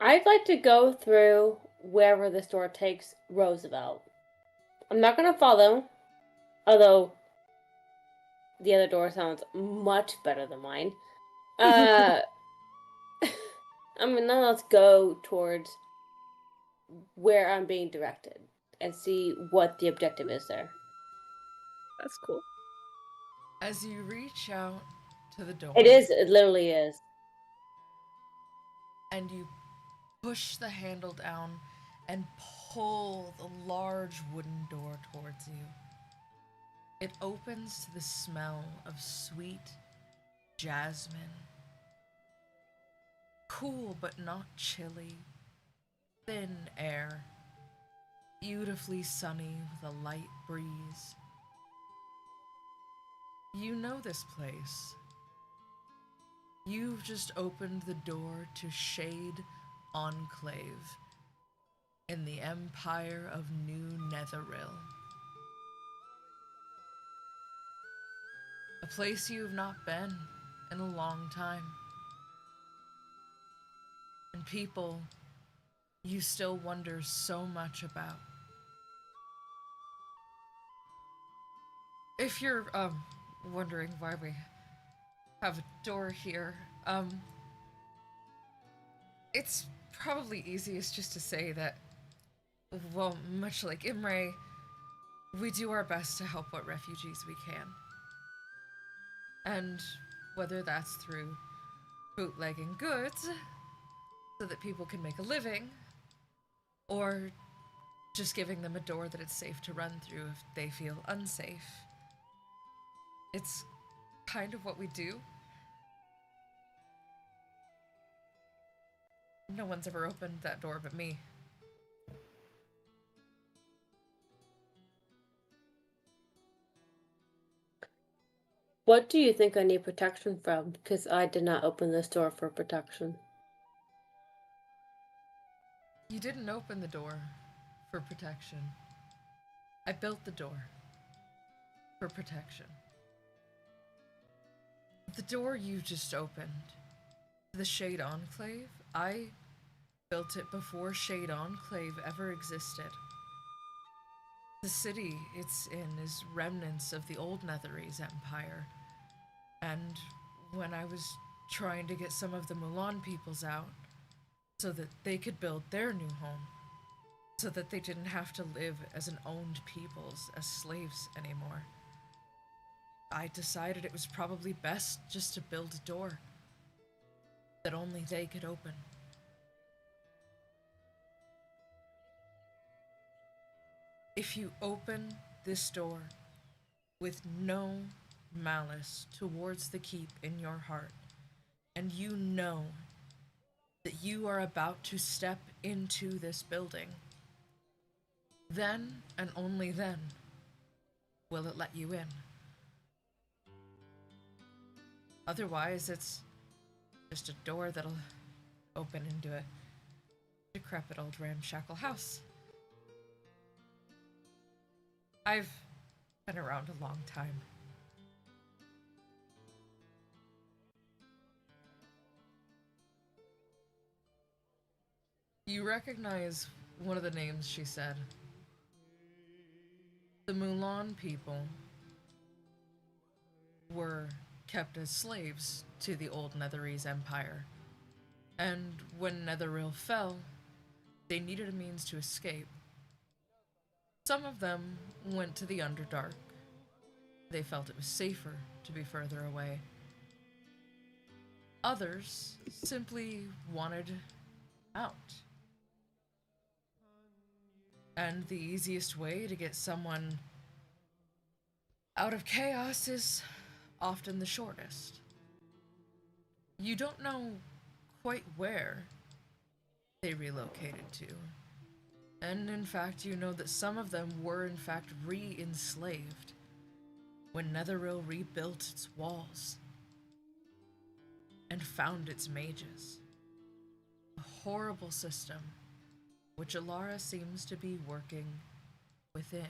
I'd like to go through wherever this door takes Roosevelt. I'm not gonna follow, although the other door sounds much better than mine. I mean, now let's go towards where I'm being directed and see what the objective is there. That's cool. As you reach out to the door, It literally is. and you push the handle down and pull the large wooden door towards you. It opens to the smell of sweet jasmine. Cool but not chilly. Thin air. Beautifully sunny with a light breeze. You know this place. You've just opened the door to Shade Enclave in the Empire of New Netheril. A place you've not been in a long time. And people you still wonder so much about. If you're wondering why we have a door here, it's probably easiest just to say that, well, much like Imre, we do our best to help what refugees we can. And whether that's through bootlegging goods so that people can make a living, or just giving them a door that it's safe to run through if they feel unsafe. It's kind of what we do. No one's ever opened that door but me. What do you think I need protection from? Because I did not open this door for protection. You didn't open the door for protection. I built the door for protection. The door you just opened, the Shade Enclave, I built it before Shade Enclave ever existed. The city it's in is remnants of the old Netherese Empire. And when I was trying to get some of the Mulan peoples out so that they could build their new home, so that they didn't have to live as an owned peoples, as slaves anymore, I decided it was probably best just to build a door that only they could open. If you open this door with no malice towards the keep in your heart, and you know that you are about to step into this building, then and only then will it let you in. Otherwise, it's just a door that'll open into a decrepit old ramshackle house. I've been around a long time. You recognize one of the names she said. The Mulan people were kept as slaves to the old Netherese Empire. And when Netheril fell, they needed a means to escape. Some of them went to the Underdark. They felt it was safer to be further away. Others simply wanted out. And the easiest way to get someone out of chaos is often the shortest. You don't know quite where they relocated to. And in fact, you know that some of them were in fact re-enslaved when Netheril rebuilt its walls and found its mages. A horrible system which Elara seems to be working within.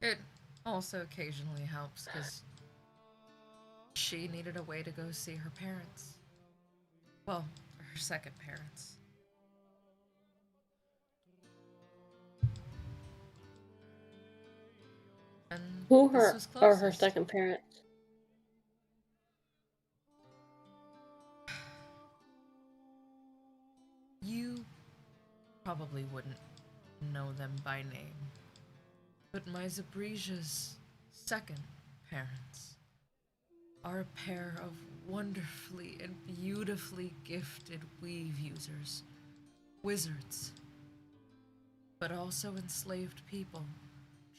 It Also occasionally helps because she needed a way to go see her parents. Well, her second parents. And Who this her was or her closest. second parents? You probably wouldn't know them by name, but my Zabrisia's second parents are a pair of wonderfully and beautifully gifted weave users, wizards, but also enslaved people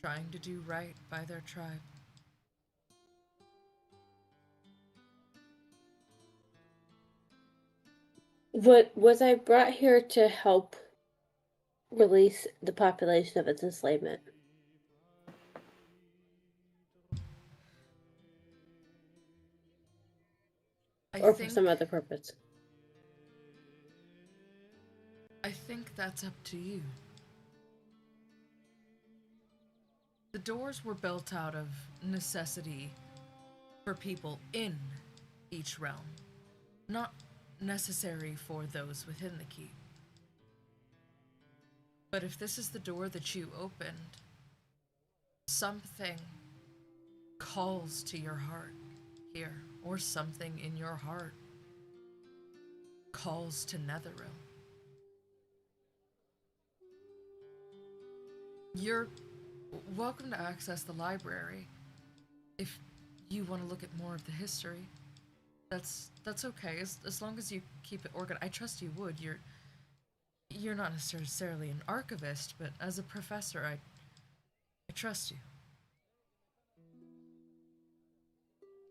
trying to do right by their tribe. What was I brought here to help release the population of its enslavement? Or for some other purpose? I think that's up to you. The doors were built out of necessity for people in each realm, not necessary for those within the keep. But if this is the door that you opened, something calls to your heart here, or something in your heart calls to Netherrealm. You're welcome to access the library if you want to look at more of the history. That's okay, as long as you keep it organized. I trust you would. You're not necessarily an archivist, but as a professor, I trust you.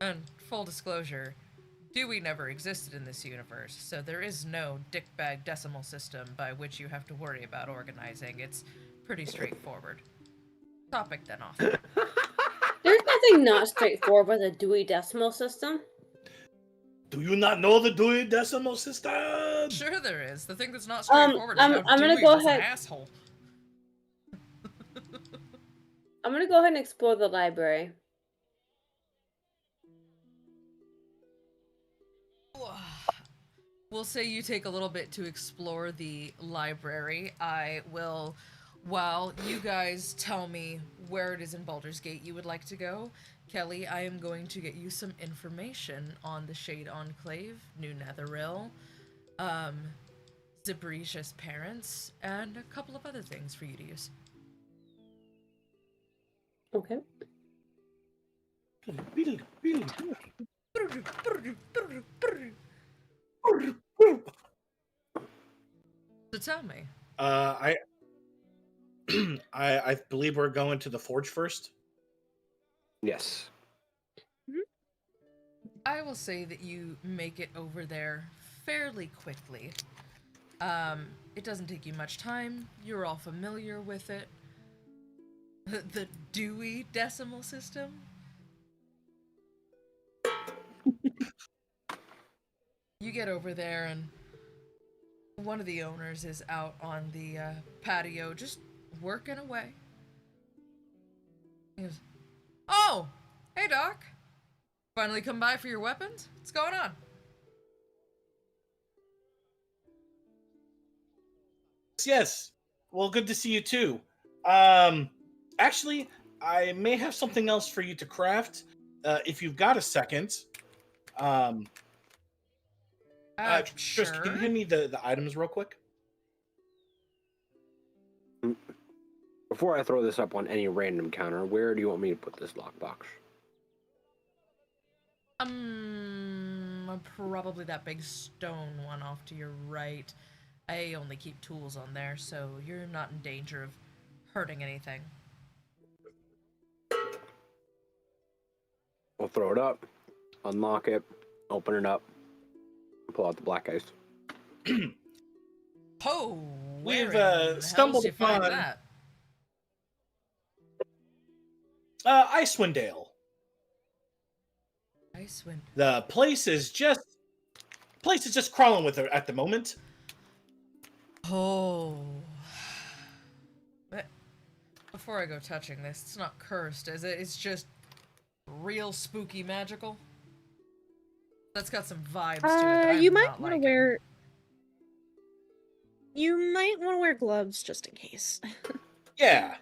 And full disclosure, Dewey never existed in this universe, so there is no dickbag decimal system by which you have to worry about organizing. It's pretty straightforward. Topic then off. There's nothing not straightforward with a Dewey Decimal System. Do you not know the Dewey Decimal System? Sure there is. The thing that's not straightforward is I'm how gonna Dewey go was an ahead. asshole. I'm gonna go ahead and explore the library. We'll say you take a little bit to explore the library. I will, while you guys tell me where it is in Baldur's Gate you would like to go, Kelly, I am going to get you some information on the Shade Enclave, New Netheril, Zabrisia's parents, and a couple of other things for you to use. Okay. So tell me. I believe we're going to the forge first. Yes. I will say that you make it over there fairly quickly. It doesn't take you much time. You're all familiar with it. The Dewey Decimal System? You get over there and one of the owners is out on the patio just working away. He goes, "Oh! Hey, Doc! Finally come by for your weapons? What's going on?" Yes. Well, good to see you too. Actually, I may have something else for you to craft. If you've got a second. Sure. Can you give me the items real quick? Before I throw this up on any random counter, where do you want me to put this lockbox? Probably that big stone one off to your right. I only keep tools on there, so you're not in danger of hurting anything. We'll throw it up, unlock it, open it up, pull out the black ice. Oh, We've where stumbled you find upon that? Icewind Dale. Icewind. The place is just crawling with her at the moment. Oh. But Before I go touching this, it's not cursed, is it? It's just real spooky magical. That's got some vibes to it that I'm You might not want to liking. wear. You might want to wear gloves just in case. Yeah.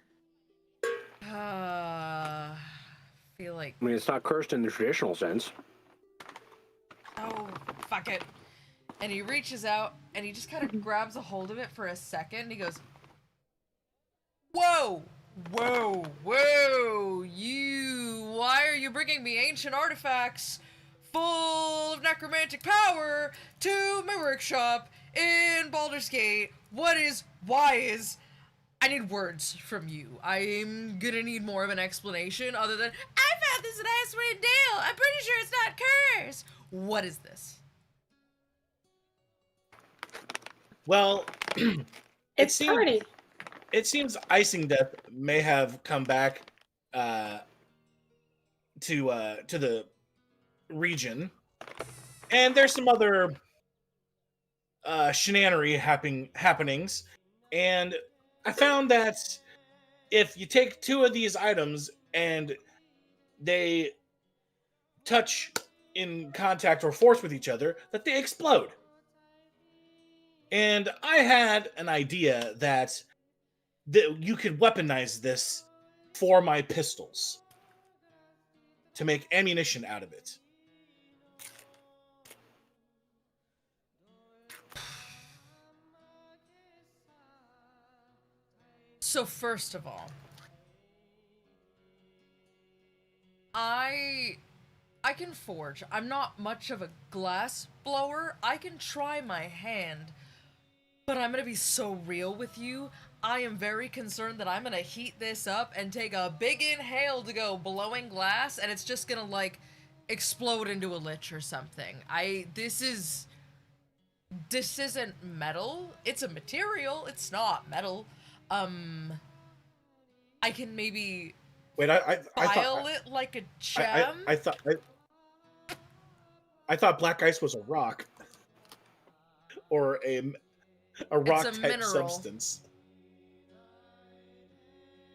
Feel like, I mean, it's not cursed in the traditional sense. oh, fuck it. And he reaches out and he just kind of grabs a hold of it for a second. He goes, "Whoa, whoa, whoa! Why are you bringing me ancient artifacts full of necromantic power to my workshop in Baldur's Gate? I need words from you. I'm gonna need more of an explanation other than, I found this in Icewind Dale. I'm pretty sure it's not cursed. What is this?" Well, It's party. it seems Icing Death may have come back to the region, and there's some other shenanery happenings, and I found that if you take two of these items and they touch in contact or force with each other, that they explode. And I had an idea that you could weaponize this for my pistols to make ammunition out of it. So first of all, I can forge. I'm not much of a glass blower. I can try my hand, but I'm gonna be so real with you. I am very concerned that I'm gonna heat this up and take a big inhale to go blowing glass, and it's just gonna like explode into a lich or something. This isn't metal. It's a material. It's not metal. I can maybe Wait, I file thought it like a gem. I thought black ice was a rock or a rock type mineral. substance.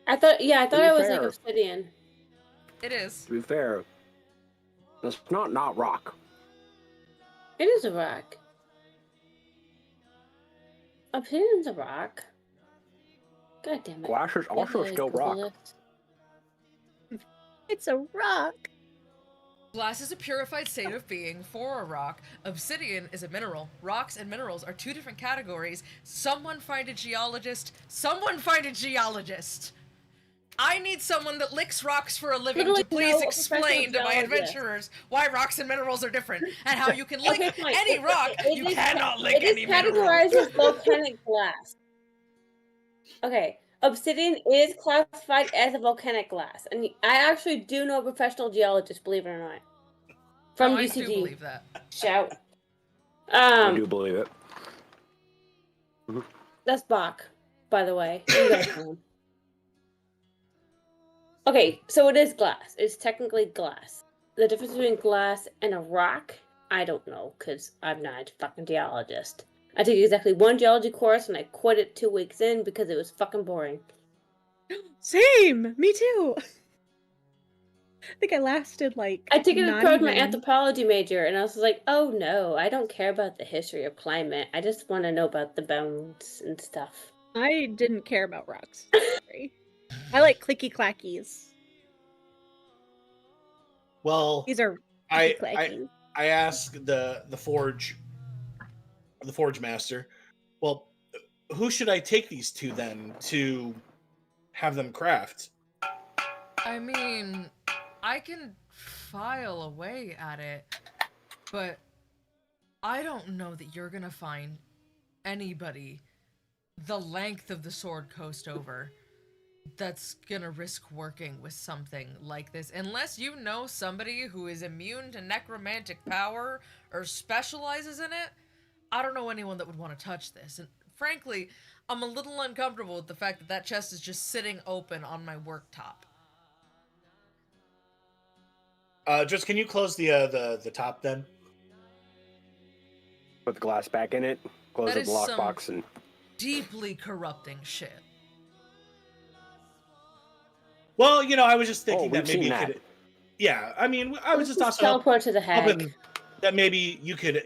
I thought be it was like fair. obsidian. It is. To be fair, that's not rock. It is a rock. Obsidian's a rock. God damn it. Glass is also Maybe I still Google rock. this. It's a rock. Glass is a purified state of being for a rock. Obsidian is a mineral. Rocks and minerals are two different categories. Someone find a geologist. Someone find a geologist. I need someone that licks rocks for a living Literally to please no explain to my professional geologist. adventurers why rocks and minerals are different and how you can lick Okay, fine. any rock. You cannot lick any It is mineral. categorized as volcanic glass. Okay, obsidian is classified as a volcanic glass, and I actually do know a professional geologist, believe it or not, from No, I UCG. do believe that. Shout. I do believe it. That's Bach, by the way. You guys know him. Okay, so it is glass. It's technically glass. The difference between glass and a rock, I don't know, because I'm not a fucking geologist. I took exactly one geology course and I quit it 2 weeks in because it was fucking boring. Same. Me too. I think I lasted like. I took it as not part of my even- anthropology major, and I was like, oh no, I don't care about the history of climate. I just want to know about the bones and stuff. I didn't care about rocks. Sorry. I like clicky clackies. Well, These are I clackies. I asked the forge master, well, who should I take these to then to have them craft? I mean, I can file away at it, but I don't know that you're gonna find anybody the length of the Sword Coast over that's gonna risk working with something like this unless you know somebody who is immune to necromantic power or specializes in it. I don't know anyone that would want to touch this, and frankly, I'm a little uncomfortable with the fact that that chest is just sitting open on my worktop. Just can you close the top then? Put the glass back in it, close That up the is some lockbox, and deeply corrupting shit. Well, I was just thinking that we've maybe seen you that. could. Yeah, I mean, I was just also teleport to the hag. hoping that maybe you could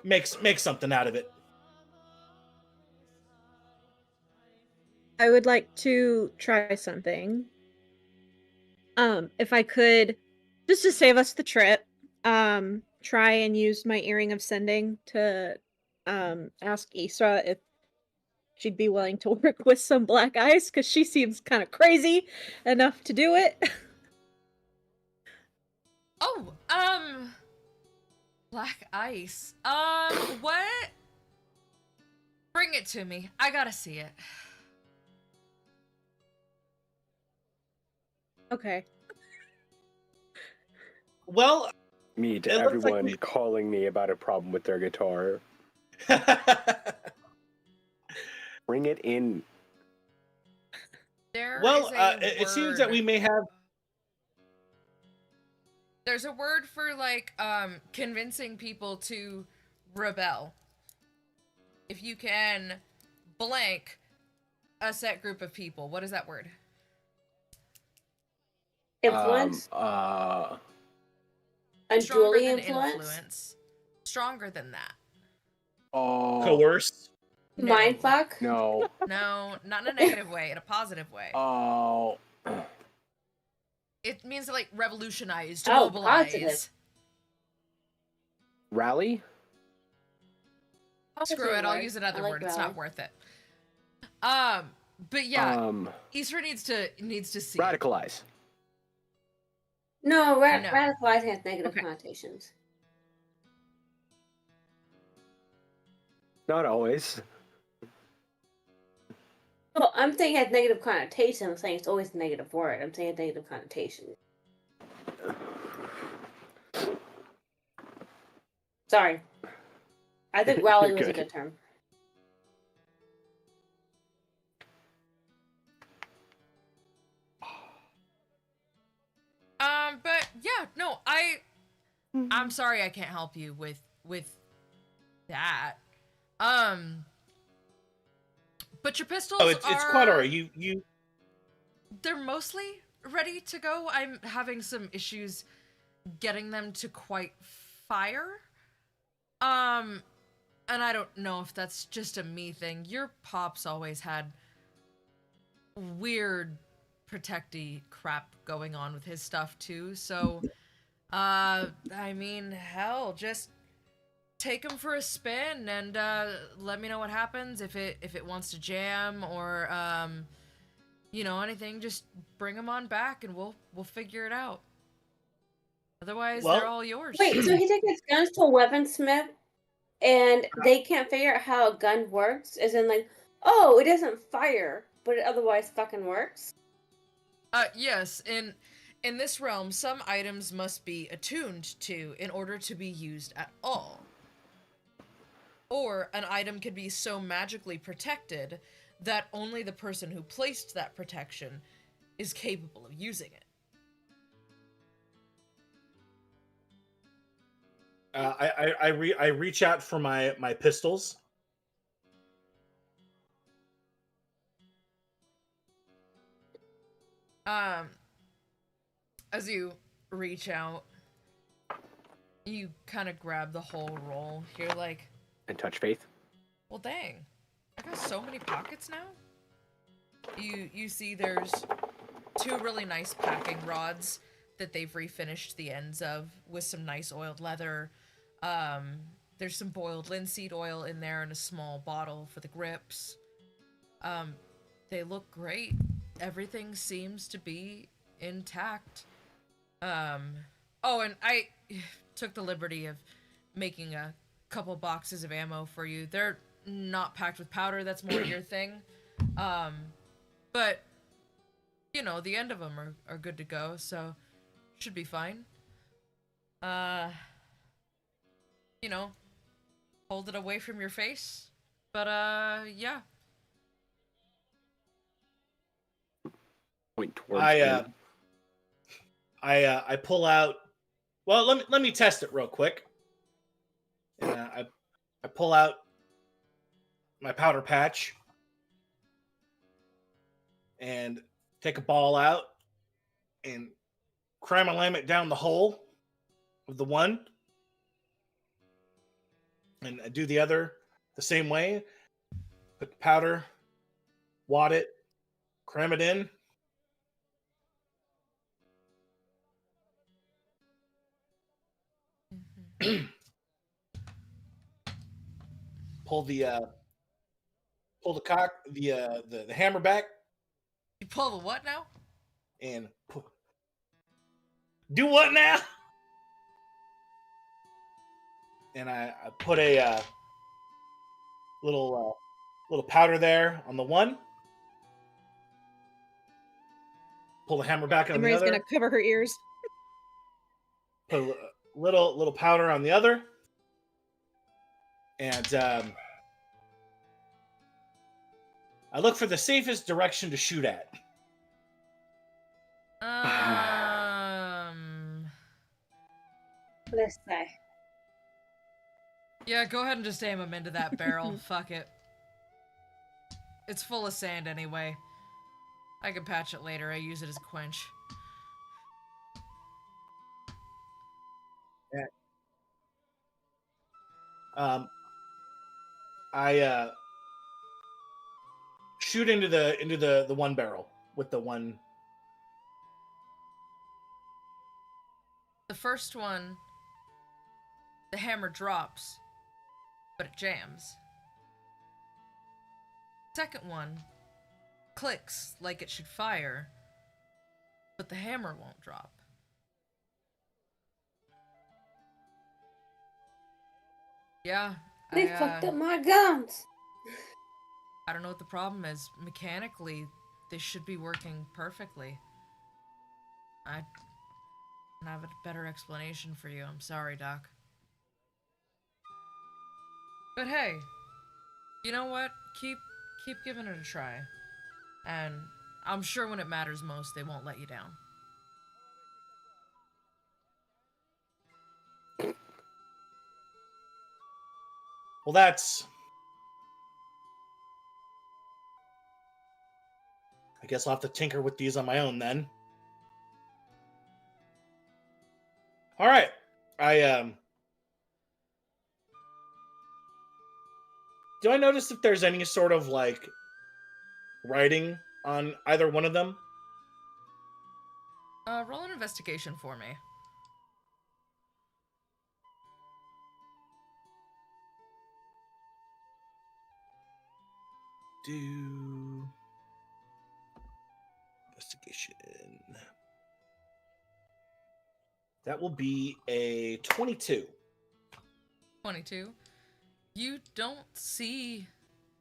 make something out of it. I would like to try something. If I could, just to save us the trip, try and use my earring of sending to ask Isra if she'd be willing to work with some black ice, because she seems kind of crazy enough to do it. Oh, black ice. What? Bring it to me. I gotta see it. Okay. Well, Me to It looks like everyone we- calling me about a problem with their guitar. Bring it in. There well, is a it seems that word- we may have. There's a word for like convincing people to rebel. If you can blank a set group of people, what is that word? Influence? Stronger Unduly than influence? Stronger than that. Oh. Coerce. No. Mindfuck? No. No, not in a negative way, in a positive way. Oh. It means to like revolutionize, to Oh, mobilize. positive. Rally? Screw Positive it, I'll word. use another I like word. It's rally. not worth it. But yeah, Isra needs to see. Radicalize. No, No. radicalizing has negative Okay. connotations. Not always. Well, I'm saying it has negative connotations. I'm saying it's always a negative word. I'm saying it's negative connotation. Sorry. I think rally You're was a good. good term. But yeah, no, I'm sorry I can't help you with that. But your pistols Oh, it's quite alright. You. They're mostly ready to go. I'm having some issues getting them to quite fire. And I don't know if that's just a me thing. Your pop's always had weird protecty crap going on with his stuff too. So, I mean, hell, just take him for a spin and let me know what happens if it wants to jam or anything. Just bring him on back and we'll figure it out. Otherwise, Well- they're all yours. Wait, so he takes his guns to a weaponsmith and they can't figure out how a gun works? As in, like, oh, it doesn't fire, but it otherwise fucking works? Yes, in this realm, some items must be attuned to in order to be used at all. Or an item can be so magically protected that only the person who placed that protection is capable of using it. I reach out for my pistols. As you reach out, you kind of grab the whole roll. You're like, And touch faith. well, dang, I got so many pockets now. You see there's two really nice packing rods that they've refinished the ends of with some nice oiled leather. There's some boiled linseed oil in there and a small bottle for the grips. They look great. Everything seems to be intact. Oh, and I took the liberty of making a couple boxes of ammo for you. They're not packed with powder, that's more your thing. But, the end of them are good to go, so should be fine. Hold it away from your face. But, yeah. Point towards I pull out. Well, let me test it real quick. And I pull out my powder patch. and take a ball out and cram a lam it down the hole of the one, and do the other the same way. Put the powder, wad it, cram it in. Pull the the hammer back You pull the what now? and do what now? And I put a little powder there on the one. Pull the hammer back on the Emery's other. gonna cover her ears. Put a little powder on the other, and I look for the safest direction to shoot at. Let's say. Yeah, go ahead and just aim him into that barrel. Fuck it. It's full of sand anyway. I can patch it later. I use it as a quench. I shoot into the one barrel with the one. The first one, the hammer drops, but it jams. Second one clicks like it should fire, but the hammer won't drop. Yeah, They fucked up my guns. I don't know what the problem is. Mechanically, they should be working perfectly. I don't have a better explanation for you. I'm sorry, Doc. But hey, you know what? Keep giving it a try. And I'm sure when it matters most, they won't let you down. Well, that's. I guess I'll have to tinker with these on my own then. All right, do I notice if there's any sort of like writing on either one of them? Roll an investigation for me. Do investigation. That will be a 22. 22. You don't see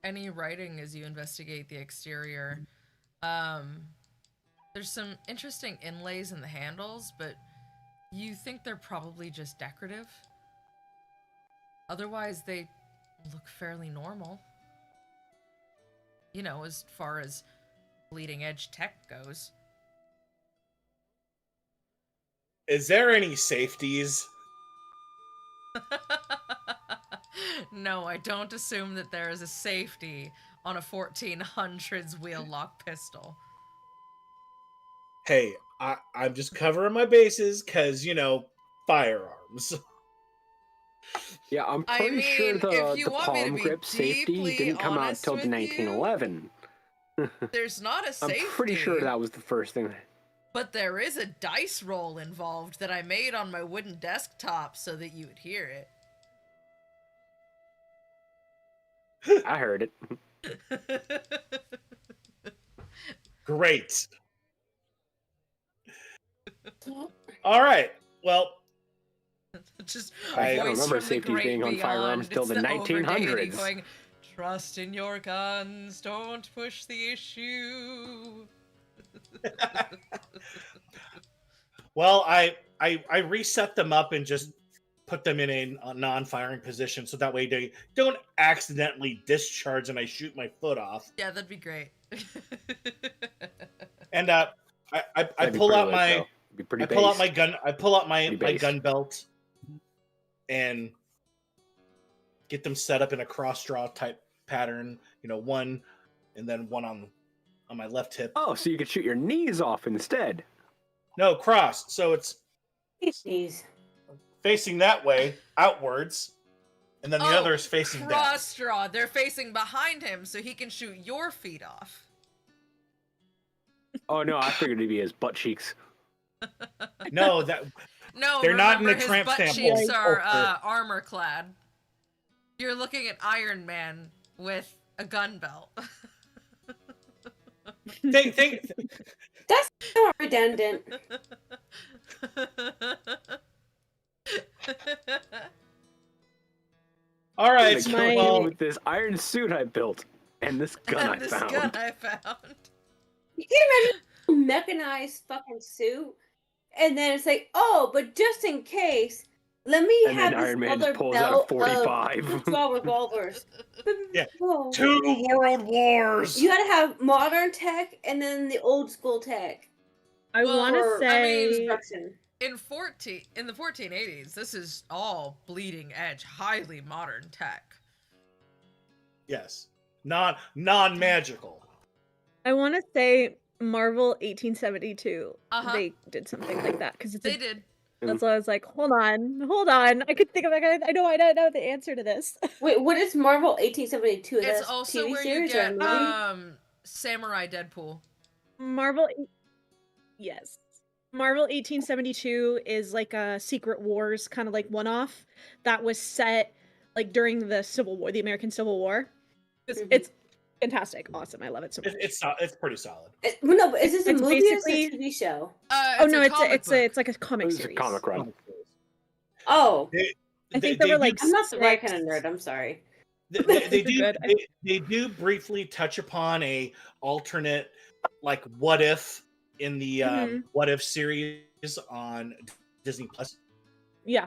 any writing as you investigate the exterior. There's some interesting inlays in the handles, but you think they're probably just decorative. Otherwise, they look fairly normal. You know, as far as bleeding edge tech goes. Is there any safeties? No, I don't assume that there is a safety on a 1400s wheel lock pistol. Hey, I'm just covering my bases because, you know, firearms. Yeah, I'm I pretty sure mean, if you the want me to palm be grip safety deeply didn't come out honest till the with 1911. There's not a I'm safety. pretty sure that was the first thing. But there is a dice roll involved that I made on my wooden desktop so that you would hear it. I heard it. Great. All right. Well, Just I voice don't remember from the safety great being on beyond. firearms till It's the Overday 1900s. Going, trust in your guns, don't push the issue. well, I reset them up and just put them in a non-firing position so that way they don't accidentally discharge and I shoot my foot off. Yeah, that'd be great. And I pull out my gun. I pull out my gun belt and get them set up in a cross draw type pattern. You know, one and then one on on my left hip. Oh, so you could shoot your knees off instead. No, crossed. So it's Jeez. facing that way, outwards, and then the other is facing down. Cross draw. They're facing behind him, so he can shoot your feet off. Oh no, I figured it'd be his butt cheeks. No, they're not in remember, the his tramp butt stamp cheeks hole. are armor clad. You're looking at Iron Man with a gun belt. That's so redundant. All right, Gonna kill my- him well, with this iron suit I built and this gun and I this found. gun I found. You can't imagine a mechanized fucking suit, and then it's like, oh, but just in case, let me And have then this Iron Man other just pulls out a belt of 45. 12 revolvers. Yeah. Oh. 2 world wars. You gotta have modern tech and then the old school tech. I Well, want to Or, say Construction. In the 1480s, this is all bleeding edge, highly modern tech. Yes, non-magical. I want to say Marvel 1872. Uh-huh. They did something like that because it's They did. that's why I was like, hold on. I could think of I know the answer to this. Wait, what is Marvel 1872? Is It's that a also TV where you series or a get movie? Samurai Deadpool. Yes. Marvel 1872 is like a Secret Wars kind of like one-off that was set like during the Civil War, the American Civil War. It's fantastic, awesome. I love it so much. It's pretty solid. Well, no, but is this a It's movie or is basically- this a TV show? Oh no, comic book. it's like a comic It's a series. comic run. Oh, I think there were like I'm not the right kind of six- nerd. I'm sorry. They do Good. they do briefly touch upon a alternate like what if in the Mhm. what if series on Disney Plus. Yeah.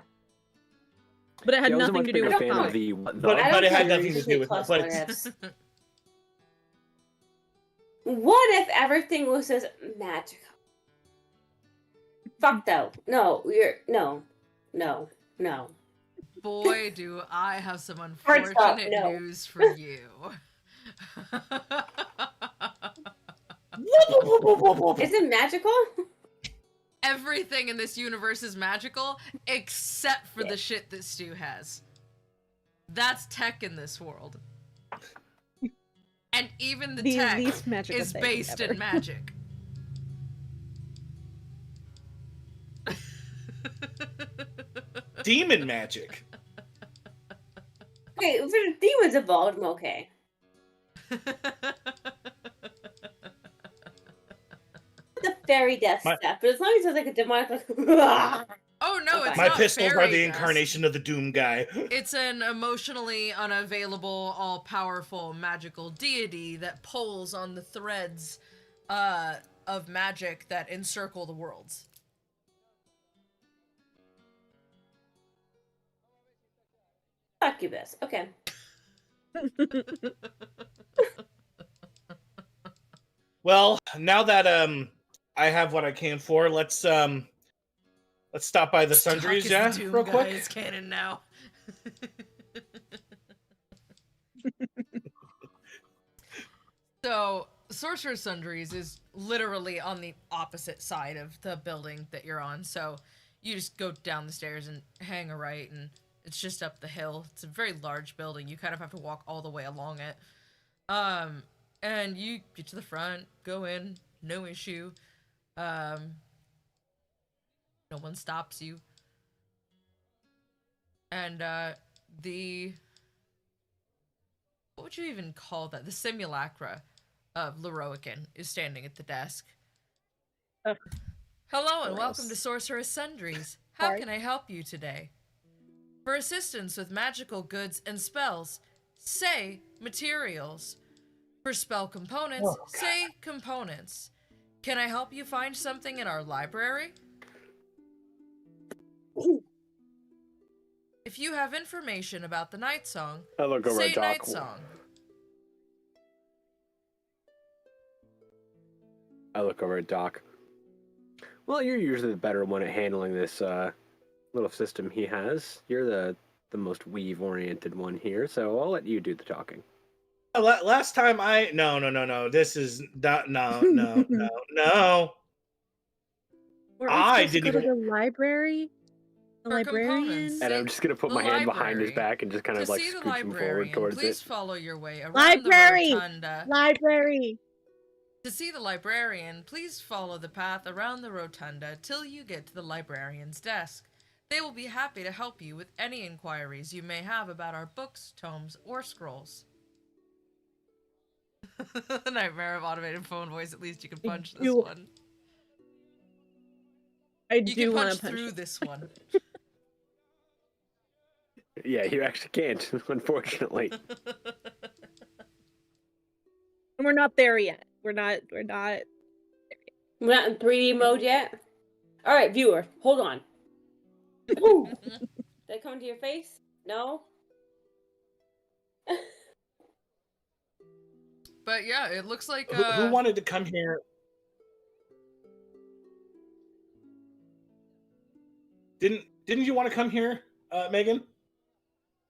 But it had Yeah, I was a nothing much to do bigger with fan of comics. the But I don't it had care nothing to Disney do with Plus but what it's- ifs. What if everything was just magical? Fuck though. No. Boy, do I have some Hard stop, unfortunate no. news for you. Is it magical? Everything in this universe is magical except for the shit that Stu has. That's tech in this world. And even the tech least magical is thing based ever. in magic. Demon magic. Okay, if the demons evolved, I'm okay. The fairy death My- stuff, but as long as it's like a demonic, Oh no, Okay. it's My not pistols are fairy the dust. incarnation of the Doom guy. It's an emotionally unavailable, all-powerful magical deity that pulls on the threads of magic that encircle the worlds. succubus. Okay. Well, now that I have what I came for, let's stop by the Stuck sundries, is yeah, the Doom real guy quick. is canon now. So, Sorcerer's Sundries is literally on the opposite side of the building that you're on. So, you just go down the stairs and hang a right, and it's just up the hill. It's a very large building. You kind of have to walk all the way along it. And you get to the front, go in, no issue. No one stops you. And what would you even call that? The simulacra of Leroican is standing at the desk. Ugh. Hello and Gross. welcome to Sorcerer's Sundries. How Sorry. can I help you today? For assistance with magical goods and spells, say materials. For spell components, Oh, God. say components. Can I help you find something in our library? If you have information about the night song, I look over say at Doc. night song. I look over at Doc. Well, you're usually the better one at handling this little system he has. You're the most weave-oriented one here, so I'll let you do the talking. Last time no. This is not no. We're I supposed to go didn't to the library. The For librarian. components. And I'm just gonna put The my hand behind his library. back and just kind To of like see the scooch him forward librarian, towards please it. follow your way around Library! the rotunda. Library. To see the librarian, please follow the path around the rotunda till you get to the librarian's desk. They will be happy to help you with any inquiries you may have about our books, tomes, or scrolls. Nightmare of automated phone voice. At least you can punch this one. I You do can want punch to punch through it. this one. Yeah, you actually can't, unfortunately. And we're not there yet. We're not. We're not in 3D mode yet. All right, viewer, hold on. Ooh. Did I come to your face? No. But yeah, it looks like who wanted to come here? Didn't you want to come here, Megan?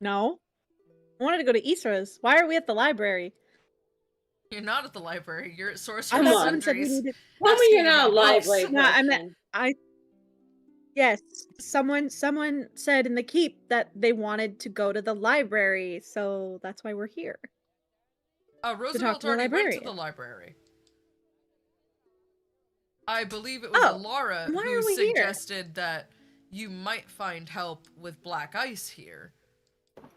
No. I wanted to go to Isra's. Why are we at the library? You're not at the library. You're at I Sorcerer's thought someone said we Sundries. needed. Tell me Asking you're not a about books. library No, I person. meant Yes, someone said in the keep that they wanted to go to the library, so that's why we're here. Roosevelt to the already went to the librarian. library. I believe it was Oh, Elara why who are we here? suggested that you might find help with black ice here.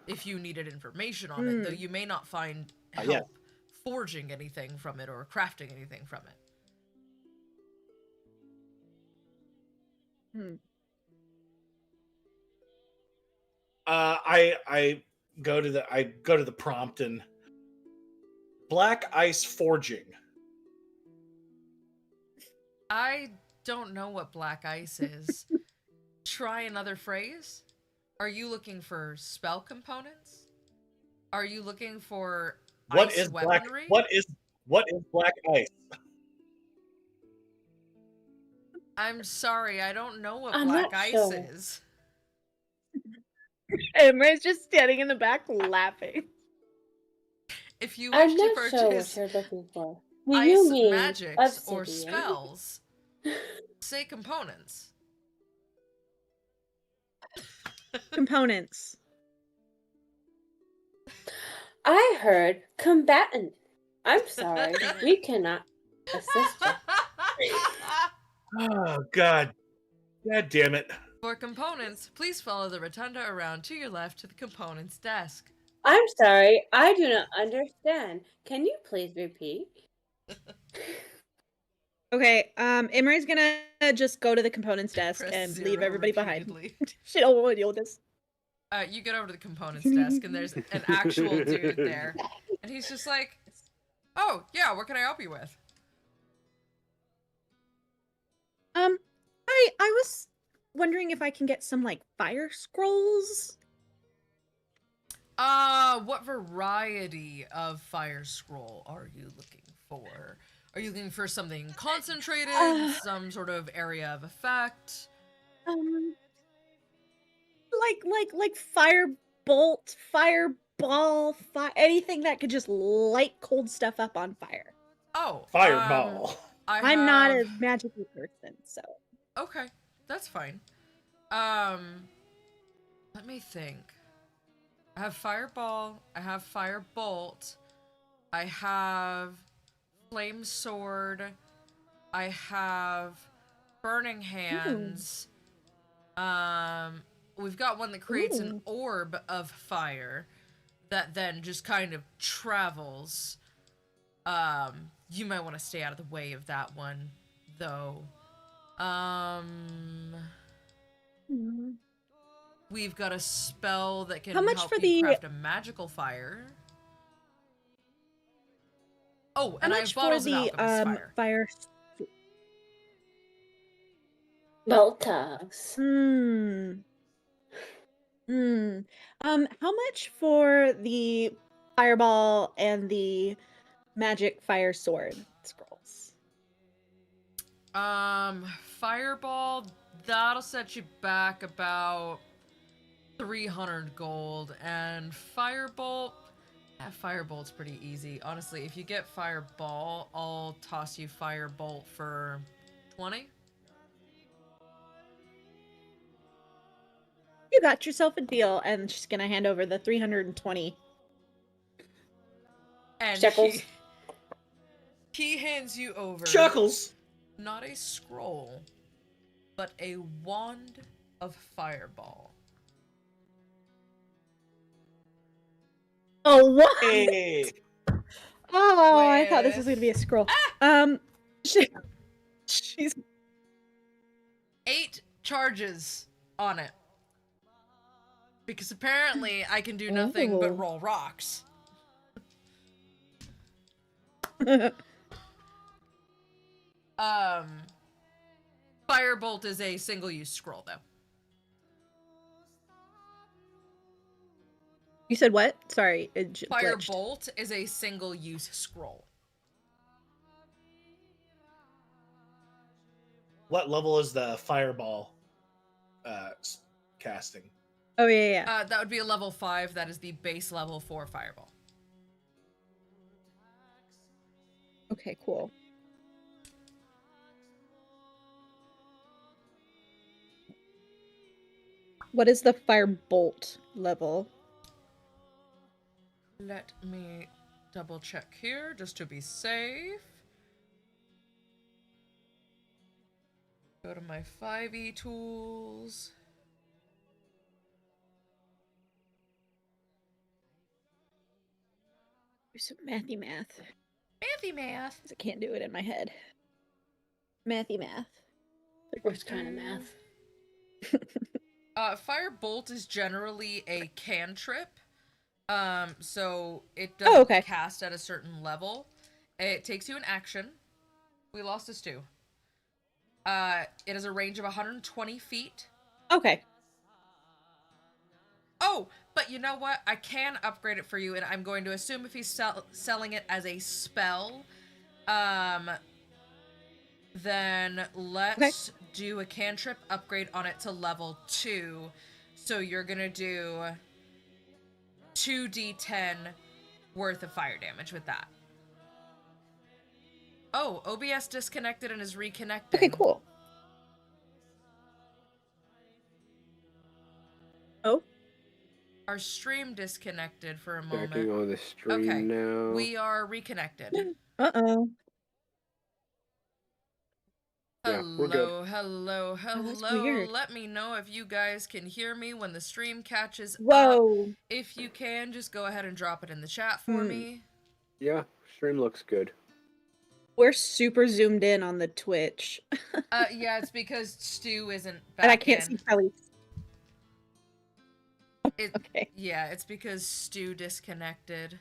If you needed information on it, though you may not find help Yeah. forging anything from it or crafting anything from it. I go to the prompt and black ice forging. I don't know what black ice is. Try another phrase. Are you looking for spell components? Are you looking for What ice is weaponry? black? What is black ice? I'm sorry, I don't know what I'm black not ice sure. is. Emra's just standing in the back laughing. If you wish I'm to not sure what purchase you're looking for. Do ice you mean magics or obsidian? spells, say components. Components. I heard combatant. I'm sorry, we cannot assist you. Oh God damn it! For components, please follow the rotunda around to your left to the components desk. I'm sorry, I do not understand. Can you please repeat? Okay, Imri's gonna just go to the components desk Press and 0 leave everybody behind. repeatedly. She don't want to deal with this. You get over to the components desk and there's an actual dude there. And he's just like, oh, yeah, what can I help you with? I was wondering if I can get some, like, fire scrolls? What variety of fire scroll are you looking for? Are you looking for something concentrated, some sort of area of effect? Like fire bolt, fireball, anything that could just light cold stuff up on fire. Oh, Fireball. I'm not a magical person, so. Okay, that's fine. Let me think. I have fireball, I have firebolt, I have flame sword, I have burning hands. We've got one that creates an orb of fire that then just kind of travels. You might want to stay out of the way of that one, though. We've got a spell that can How much help for you the- craft a magical fire. Oh, and I have How bottles much of for the alchemist fire. fire? Boltogs. How much for the fireball and the magic fire sword scrolls? Fireball, that'll set you back about 300 gold, and Firebolt, Yeah, Firebolt's pretty easy. Honestly, if you get Fireball, I'll toss you Firebolt for 20. You got yourself a deal, and she's gonna hand over the 320. And Shekels. he hands you over Chuckles. not a scroll, but a wand of Fireball. Oh, what? Hey. Oh, I thought this was gonna be a scroll. She's 8 charges on it. Because apparently I can do nothing Oh. but roll rocks. Firebolt is a single-use scroll, though. You said what? Sorry, it glitched. Firebolt is a single-use scroll. What level is the fireball casting? Oh yeah. That would be a level 5. That is the base level for Fireball. Okay, cool. What is the firebolt level? Let me double check here just to be safe. Go to my 5e tools. Do some mathy math. Mathy math. 'Cause I can't do it in my head. Mathy math. The worst kind of math. Firebolt is generally a cantrip. So it Oh, doesn't okay. cast at a certain level. It takes you an action. We lost a stew. It has a range of 120 feet. Okay. Oh, but you know what? I can upgrade it for you, and I'm going to assume if he's selling it as a spell, then let's do a cantrip upgrade on it to level 2. So you're gonna do 2d10 worth of fire damage with that. Oh, OBS disconnected and is reconnecting. Okay, cool. Oh? Our stream disconnected for a moment. Checking on the stream Okay, now. we are reconnected. Uh-oh. Yeah, we're good. Hello. Oh, that's weird. Let me know if you guys can hear me when the stream catches up. Whoa. If you can, just go ahead and drop it in the chat for me. Yeah, stream looks good. We're super zoomed in on the Twitch. Yeah, it's because Stu isn't back And I can't in. see Kelly. Okay. Yeah, it's because Stu disconnected.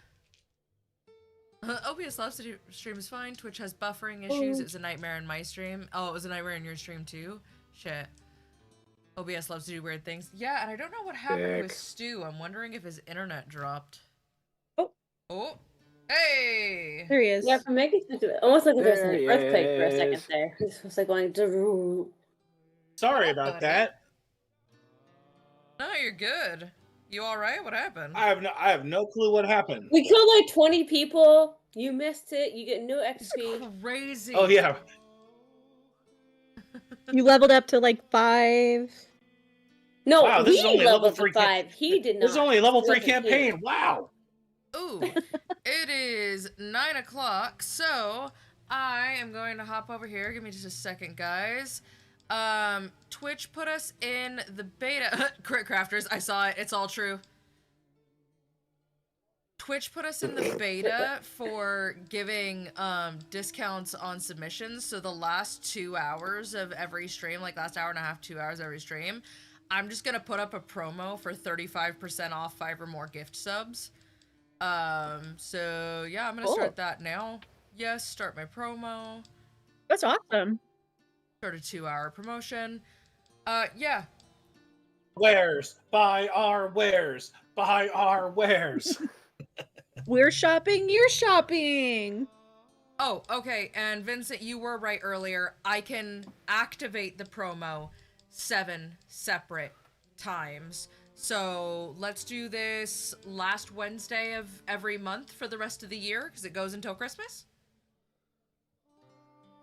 OBS live stream is fine. Twitch has buffering issues. Oh. It was a nightmare in my stream. Oh, it was a nightmare in your stream too? Shit. OBS loves to do weird things. Yeah, and I don't know what happened with Stu. I'm wondering if his internet dropped. Oh. Oh. Hey! There he is. Yeah, for making it almost like there was There an he earthquake for a second is. there. It was like going. "Doo-doo." Sorry What up, about buddy? that. No, you're good. You alright? What happened? I have no clue what happened. We killed like 20 people. You missed it. You get no XP. Crazy. Oh yeah. You leveled up to like 5. No, Wow, this we is only a level leveled 3 to 5. He did not. This is only a level He 3 wasn't here. campaign. Wow. Ooh, it is 9 o'clock, so I am going to hop over here. Give me just a second, guys. Twitch put us in the beta. Crit Crafters, I saw it. It's all true. Twitch put us in the beta for giving discounts on submissions. So the last 2 hours of every stream, like last hour and a half, 2 hours every stream, I'm just gonna put up a promo for 35% off 5 or more gift subs. So yeah, I'm gonna start that now. Yes, start my promo. That's awesome. Start a 2-hour promotion. Yeah. Wares. Buy our wares. Buy our wares. We're shopping, you're shopping. Oh, okay. And Vincent, you were right earlier. I can activate the promo 7 separate times. So let's do this last Wednesday of every month for the rest of the year, because it goes until Christmas.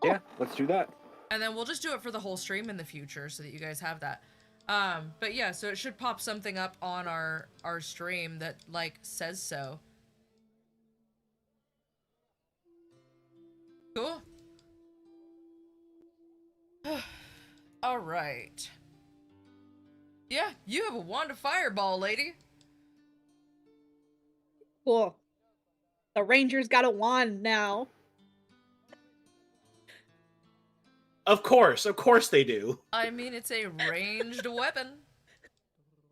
Yeah, let's do that. And then we'll just do it for the whole stream in the future so that you guys have that. But yeah, so it should pop something up on our stream that, like, says so. Cool. All right. Yeah, you have a wand of fireball, lady. Cool. The Rangers got a wand now. Of course they do. I mean, it's a ranged weapon.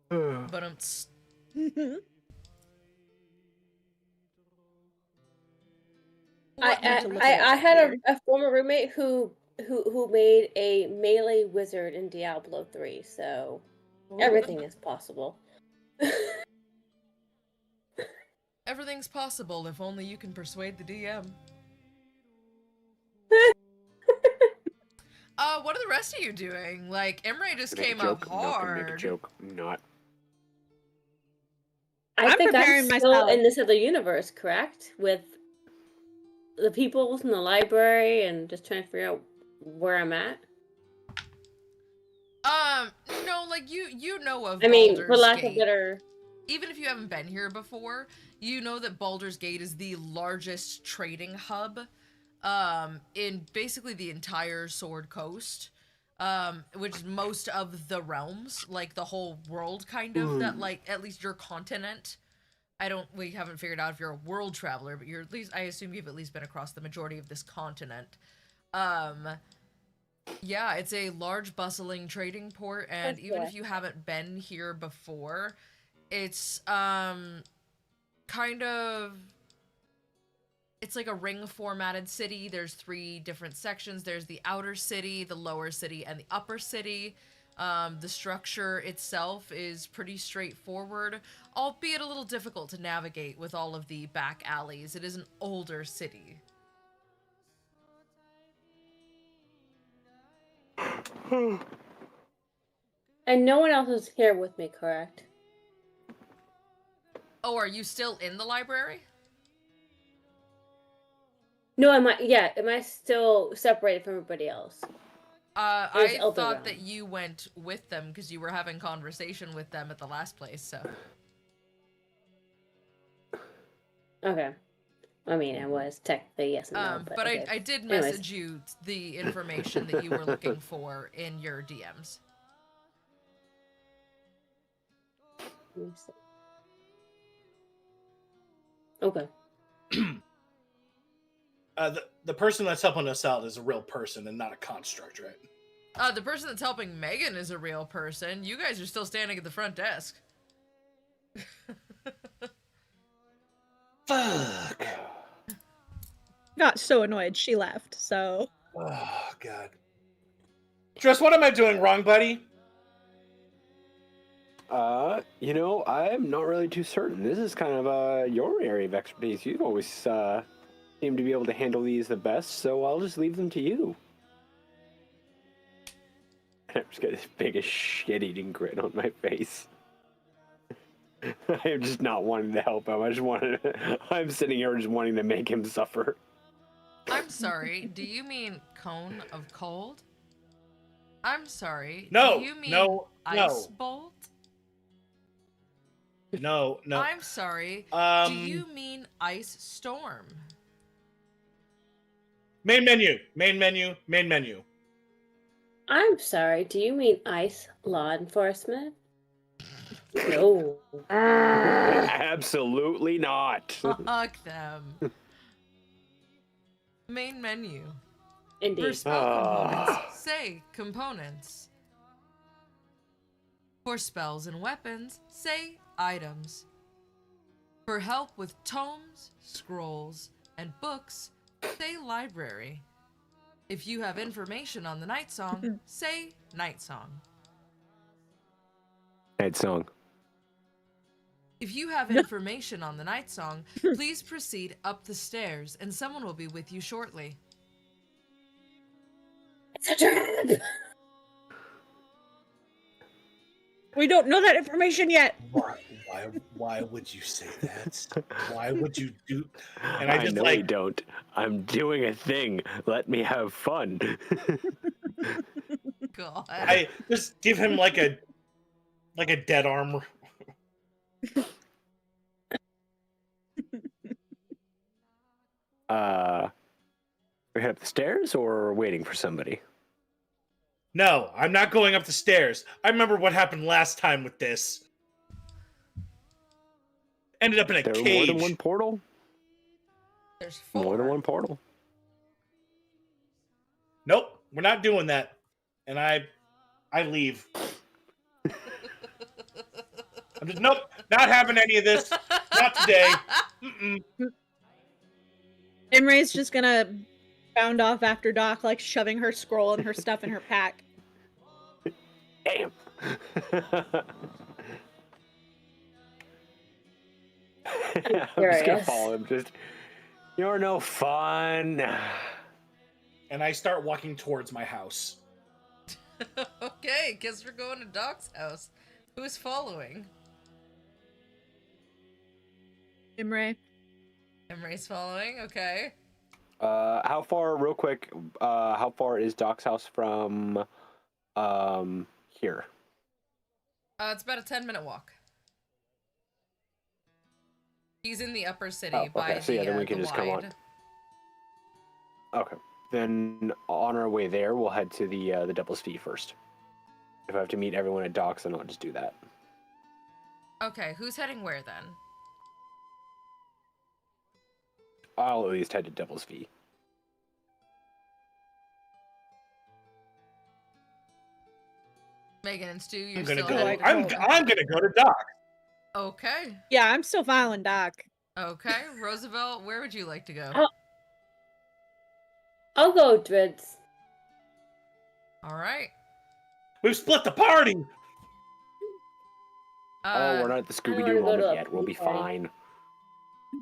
But I had a former roommate who made a melee wizard in Diablo 3, so everything is possible. Everything's possible if only you can persuade the DM. What are the rest of you doing? Like, Imre just came up hard. Not gonna make a joke. Not. I think I'm preparing still myself. in this other universe, correct? With the people in the library and just trying to figure out where I'm at. No, like you know of. I mean, Baldur's for lack Gate. of better. Even if you haven't been here before, you know that Baldur's Gate is the largest trading hub, in basically the entire Sword Coast, which is most of the realms, like the whole world, kind of. That, like, at least your continent. We haven't figured out if you're a world traveler, but you're at least, I assume you've at least been across the majority of this continent. Yeah, it's a large, bustling trading port, and even if you haven't been here before, it's, kind of, it's like a ring-formatted city. There's 3 different sections. There's the outer city, the lower city, and the upper city. The structure itself is pretty straightforward, albeit a little difficult to navigate with all of the back alleys. It is an older city. And no one else is here with me, correct? Oh, are you still in the library? No, am I still separated from everybody else? I thought that you went with them because you were having conversation with them at the last place, so. Okay. I mean, I was technically yes and no, but okay. I did message you the information that you were looking for in your DMs. Let me see. Okay. The person that's helping us out is a real person and not a construct, right? The person that's helping Megan is a real person. You guys are still standing at the front desk. Fuck. Got so annoyed she left, so. Oh, God. Dress, what am I doing wrong, buddy? You know, I'm not really too certain. This is kind of your area of expertise. You've always seem to be able to handle these the best, so I'll just leave them to you. I've just got this biggest shit-eating grin on my face. I'm just not wanting to help him. I'm sitting here just wanting to make him suffer. I'm sorry, do you mean cone of cold? I'm sorry, No, do you mean no. ice bolt? No. I'm sorry, do you mean ice storm? Main menu. I'm sorry, do you mean ICE law enforcement? No. Absolutely not. Fuck them. Main menu. Indeed. For spell components, say components. For spells and weapons, say items. For help with tomes, scrolls, and books, say library. If you have information on the night song, say night song. Night song. If you have information on the night song, please proceed up the stairs and someone will be with you shortly. It's a trap! We don't know that information yet. Why would you say that? Why would you do? And I I just know like we don't. I'm doing a thing. Let me have fun. God. I just give him like a dead arm. We head up the stairs or waiting for somebody? No, I'm not going up the stairs. I remember what happened last time with this. Ended up in a There were cage. more than one portal? There's 4. More than one portal. Nope, we're not doing that. And I leave. I'm just nope, not having any of this. Not today. Mm-mm. Imre's just gonna bound off after Doc, like shoving her scroll and her stuff in her pack. Damn. I'm just gonna Curious. follow him. Just, you're no fun. And I start walking towards my house. Okay, guess we're going to Doc's house. Who's following? Imre. Emre's following, okay. How far, real quick, how far is Doc's house from here? It's about a 10-minute walk. He's in the upper city Oh, by okay. So yeah, then we the can just come on. wide. Okay. Then on our way there, we'll head to the Devil's Fee first. If I have to meet everyone at Doc's, then I'll just do that. Okay, who's heading where then? I'll at least head to Devil's Fee. Megan and Stu, you're I'm gonna still go. heading. I'm gonna go to Doc. Okay. Yeah, I'm still following Doc. Okay, Roosevelt, where would you like to go? I'll go Drids. All right. We've split the party. We're not at the Scooby Doo wanna go to moment a yet. We'll be pee party. fine.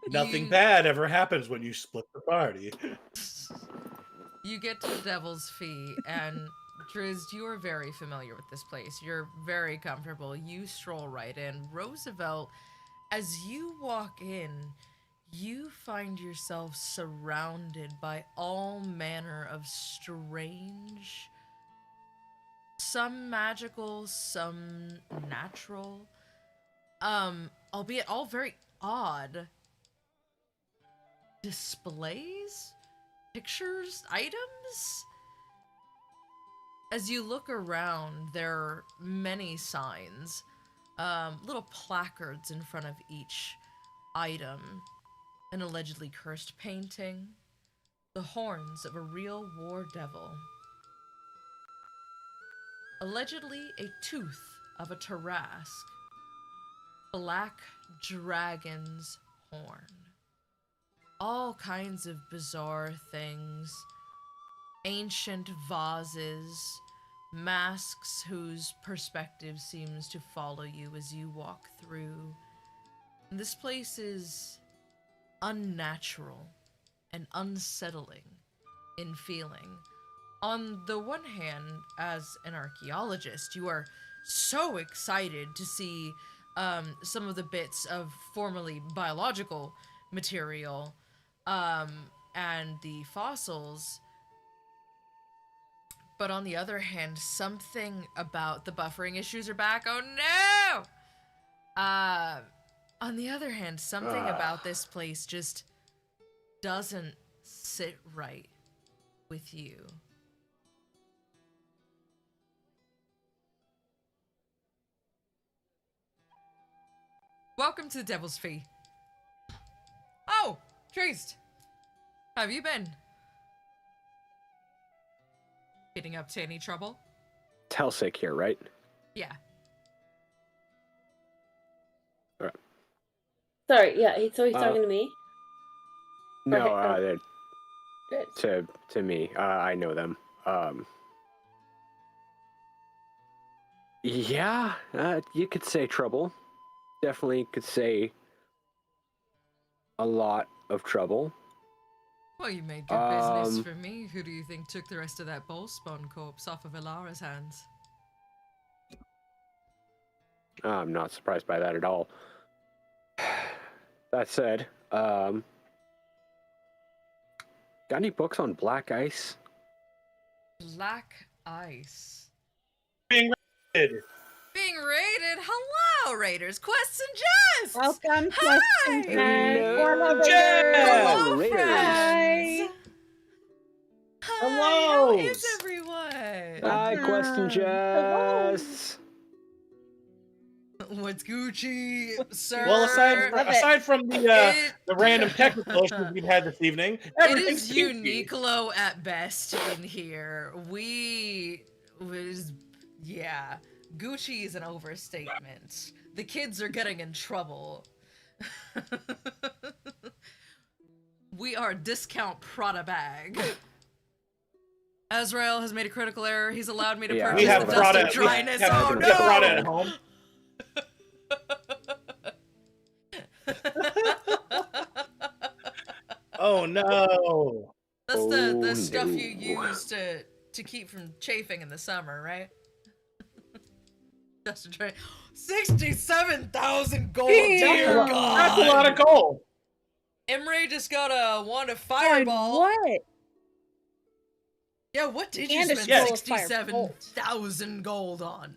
Nothing You- bad ever happens when you split the party. You get to the Devil's Fee, and Driz, you are very familiar with this place. You're very comfortable. You stroll right in. Roosevelt, as you walk in, you find yourself surrounded by all manner of strange, some magical, some natural, albeit all very odd displays, pictures, items. As you look around, there are many signs, little placards in front of each item, an allegedly cursed painting, the horns of a real war devil, allegedly a tooth of a Tarask, black dragon's horn, all kinds of bizarre things, ancient vases, masks whose perspective seems to follow you as you walk through. This place is unnatural and unsettling in feeling. On the one hand, as an archaeologist, you are so excited to see some of the bits of formerly biological material and the fossils. But on the other hand, something about the buffering issues are back. Oh no! On the other hand, something about this place just doesn't sit right with you. Welcome to the Devil's Fee. Oh, Traced. How have you been? Getting up to any trouble? Telsic here, right? Yeah. Sorry, yeah, so he's talking to me? No, Okay, Good. to me. I know them. Yeah, you could say trouble. Definitely could say a lot of trouble. Well, you made good business for me. Who do you think took the rest of that bowl spawn corpse off of Elara's hands? I'm not surprised by that at all. That said, got any books on black ice? Black ice. Being rated. Being raided. Hello, raiders. Quests and Jess. Welcome, Hi! Question Jess. Hello, Former Jess. Hello, Raiders. friends. Hi. How Hello. is everyone? Hi, Question Hello. Jess. What's Gucci, sir? Well, Love it. aside from the random technical issues we've had this evening, It everything's is peachy. Uniqlo at best in here. Yeah. Gucci is an overstatement. The kids are getting in trouble. We are discount Prada bag. Azrael has made a critical error. He's allowed me to Yeah, purchase We have the Prada. dust of We dryness. have Oh we no! Prada at home. Oh no! That's the Oh, stuff no. you use to keep from chafing in the summer, right? Just to try 67,000 gold, dear Damn. God! That's a lot of gold. Emre just got a wand of On fireball. what? Yeah, what did you And a spend scroll of fire 67,000 gold on?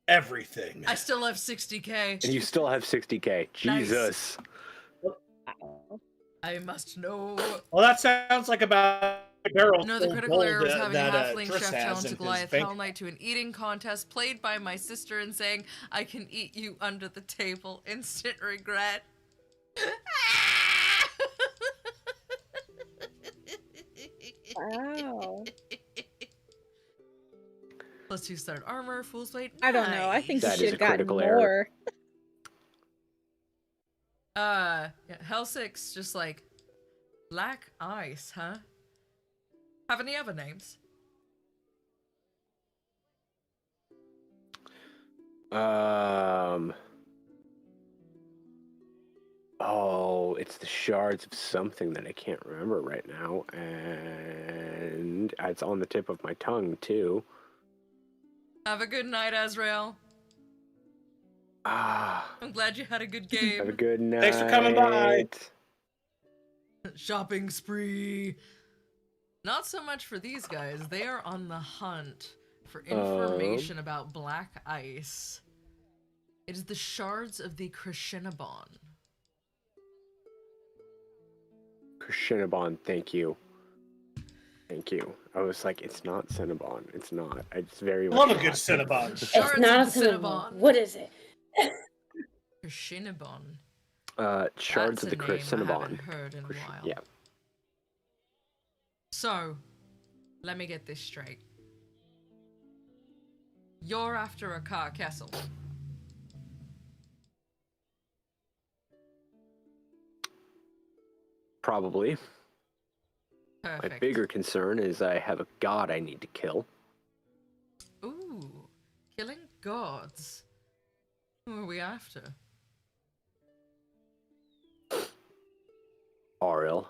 Everything. I still have 60k. And you still have 60k. Nice. Jesus. I must know. Well, that sounds like about a barrel No, the full of critical gold error was having a that halfling Triss chef has challenge in a his Goliath bank. Hell Knight to an eating contest played by my sister and saying, I can eat you under the table. Instant regret. Wow. Plus 2 started armor, fool's blade. I don't know. I think That you is should a have gotten critical error. more. Yeah, Hell 6 just like black ice, huh? Have any other names? Oh, it's the shards of something that I can't remember right now, and it's on the tip of my tongue too. Have a good night, Azrael. Ah, I'm glad you had a good have a game. good night. Thanks for coming by. Shopping spree. Not so much for these guys. They are on the hunt for information about black ice. It is the shards of the Krishinabon. Krishinabon, thank you. Thank you. I was like, it's not Cinnabon. It's not. It's very I love much a good not. Cinnabon. It's Shards not a of the Cinnabon. Cinnabon. What is it? Krishinabon. Shards That's of the a name I Cinnabon. haven't heard in a while. Yeah. So, let me get this straight. You're after a car castle. Probably. Perfect. My bigger concern is I have a god I need to kill. Ooh, killing gods. Who are we after? Auril.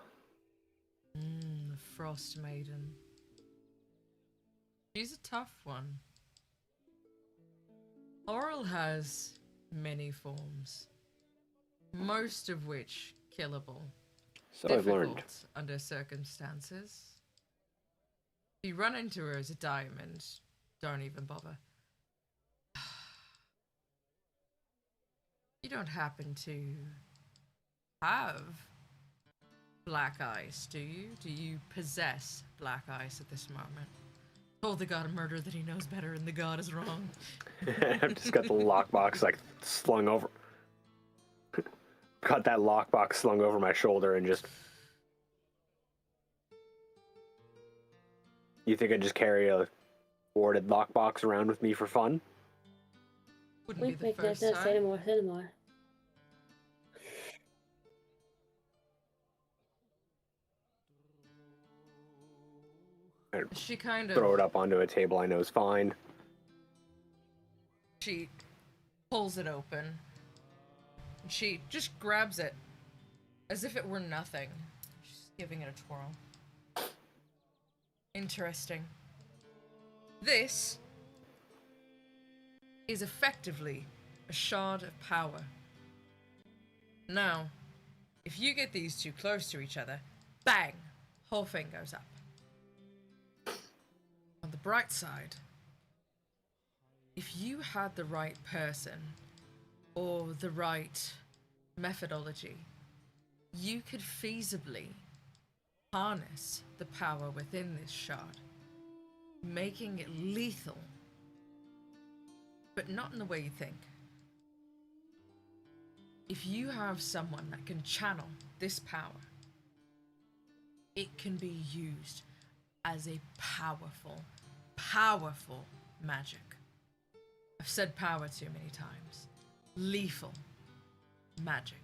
The Frost Maiden. She's a tough one. Auril has many forms, most of which killable. So I've learned. Difficult under circumstances. If you run into her as a diamond, don't even bother. You don't happen to have black ice, do you? Do you possess black ice at this moment? Told the god of murder that he knows better and the god is wrong. I've just got the lockbox like slung over. Got that lockbox slung over my shoulder and just. You think I just carry a warded lockbox around with me for fun? Wouldn't be Wink, the wink, first no, say no time. more, say no more. She kind of Throw it up onto a table I know is fine. She pulls it open. She just grabs it as if it were nothing. She's giving it a twirl. Interesting. This is effectively a shard of power. Now, if you get these two close to each other, bang, whole thing goes up. On the bright side, if you had the right person or the right methodology, you could feasibly harness the power within this shard, making it lethal, but not in the way you think. If you have someone that can channel this power, it can be used as a powerful, powerful magic. I've said power too many times. Lethal magic.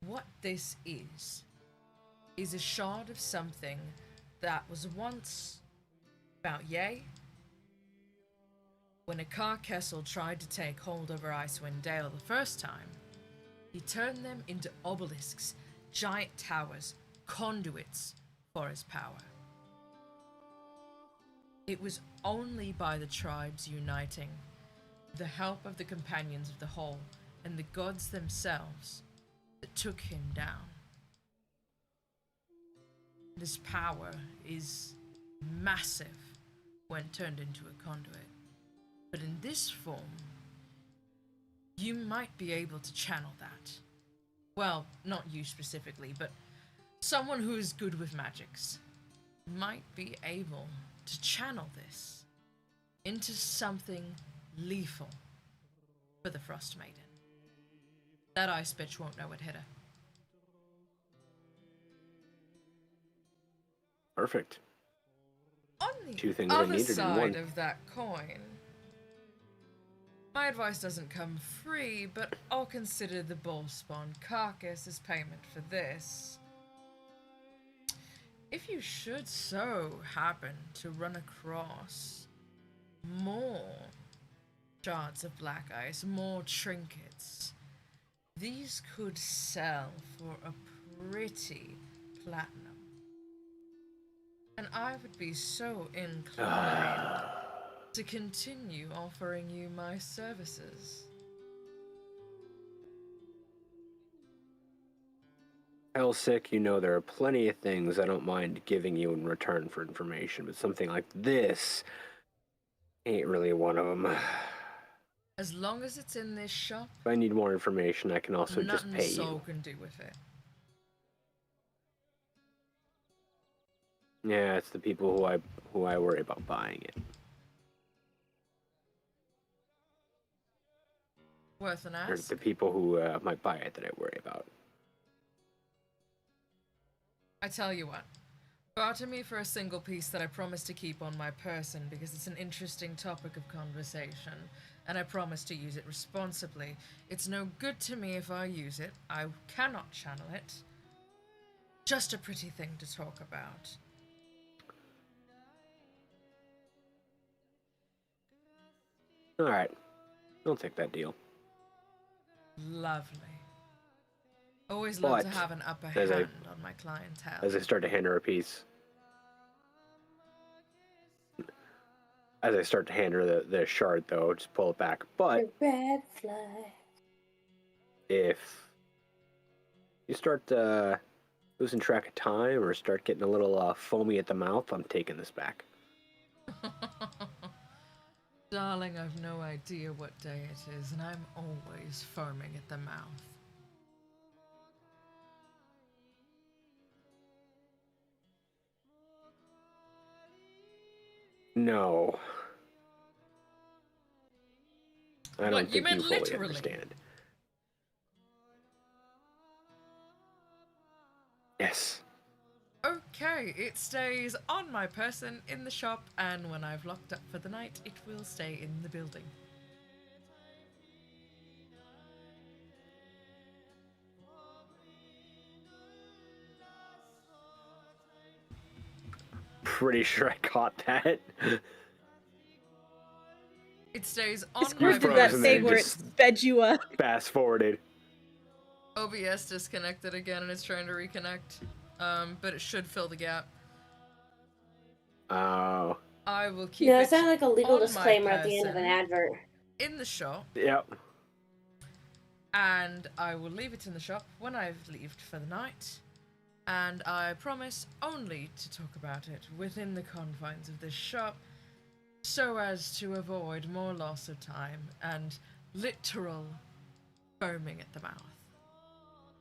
What this is a shard of something that was once about yay. When a Kessel tried to take hold over Icewind Dale the first time, he turned them into obelisks, giant towers, conduits for his power. It was only by the tribes uniting, the help of the companions of the whole, and the gods themselves that took him down. This power is massive when turned into a conduit. But in this form, you might be able to channel that. Well, not you specifically, but someone who is good with magics might be able to channel this into something lethal for the Frost Maiden. That ice bitch won't know it hit her. Perfect. On the Two things I other needed in side one. of that coin, my advice doesn't come free, but I'll consider the bull spawn carcass as payment for this. If you should so happen to run across more shards of black ice, more trinkets, these could sell for a pretty platinum. And I would be so inclined to continue offering you my services. Elsick, you know there are plenty of things I don't mind giving you in return for information, but something like this ain't really one of them. As long as it's in this shop, If I need more information, I can also just nothing pay Soul you. can do with it. Yeah, it's the people who I worry about buying it. Worth an Or ask. the people who might buy it that I worry about. I tell you what, barter me for a single piece that I promise to keep on my person because it's an interesting topic of conversation, and I promise to use it responsibly. It's no good to me if I use it. I cannot channel it. Just a pretty thing to talk about. Alright. I'll take that deal. Lovely. Always love to But, have an upper as hand on my clientele. As I start to hand her a piece. As I start to hand her the shard, though, just pull it back. But The red flag. if you start losing track of time or start getting a little foamy at the mouth, I'm taking this back. Darling, I've no idea what day it is, and I'm always foaming at the mouth. No. I don't What, you think you meant fully literally? understand. Yes. Okay, it stays on my person in the shop, and when I've locked up for the night, it will stay in the building. Pretty sure I caught that. It stays on Discord my did frozen that person. there, thing where it just- sped you up. Fast forwarded. OBS disconnected again, and it's trying to reconnect. But it should fill the gap. Oh. I will keep No, it it sounded like a legal on my disclaimer at the end of an person advert. in the shop, Yep. and I will leave it in the shop when I've left for the night. And I promise only to talk about it within the confines of this shop, so as to avoid more loss of time and literal foaming at the mouth.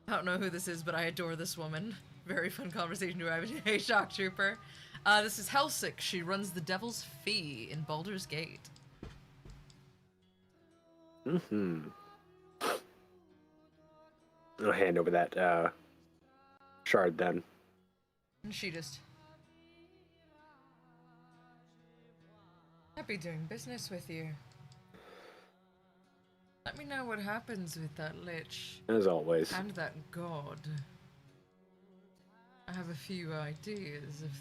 I don't know who this is, but I adore this woman. Very fun conversation to have. Hey, Shock Trooper. This is Helsick. She runs the Devil's Fee in Baldur's Gate. Mm-hmm. I'll hand over that shard then. And she just... Happy doing business with you. Let me know what happens with that lich. As always. And that god. I have a few ideas of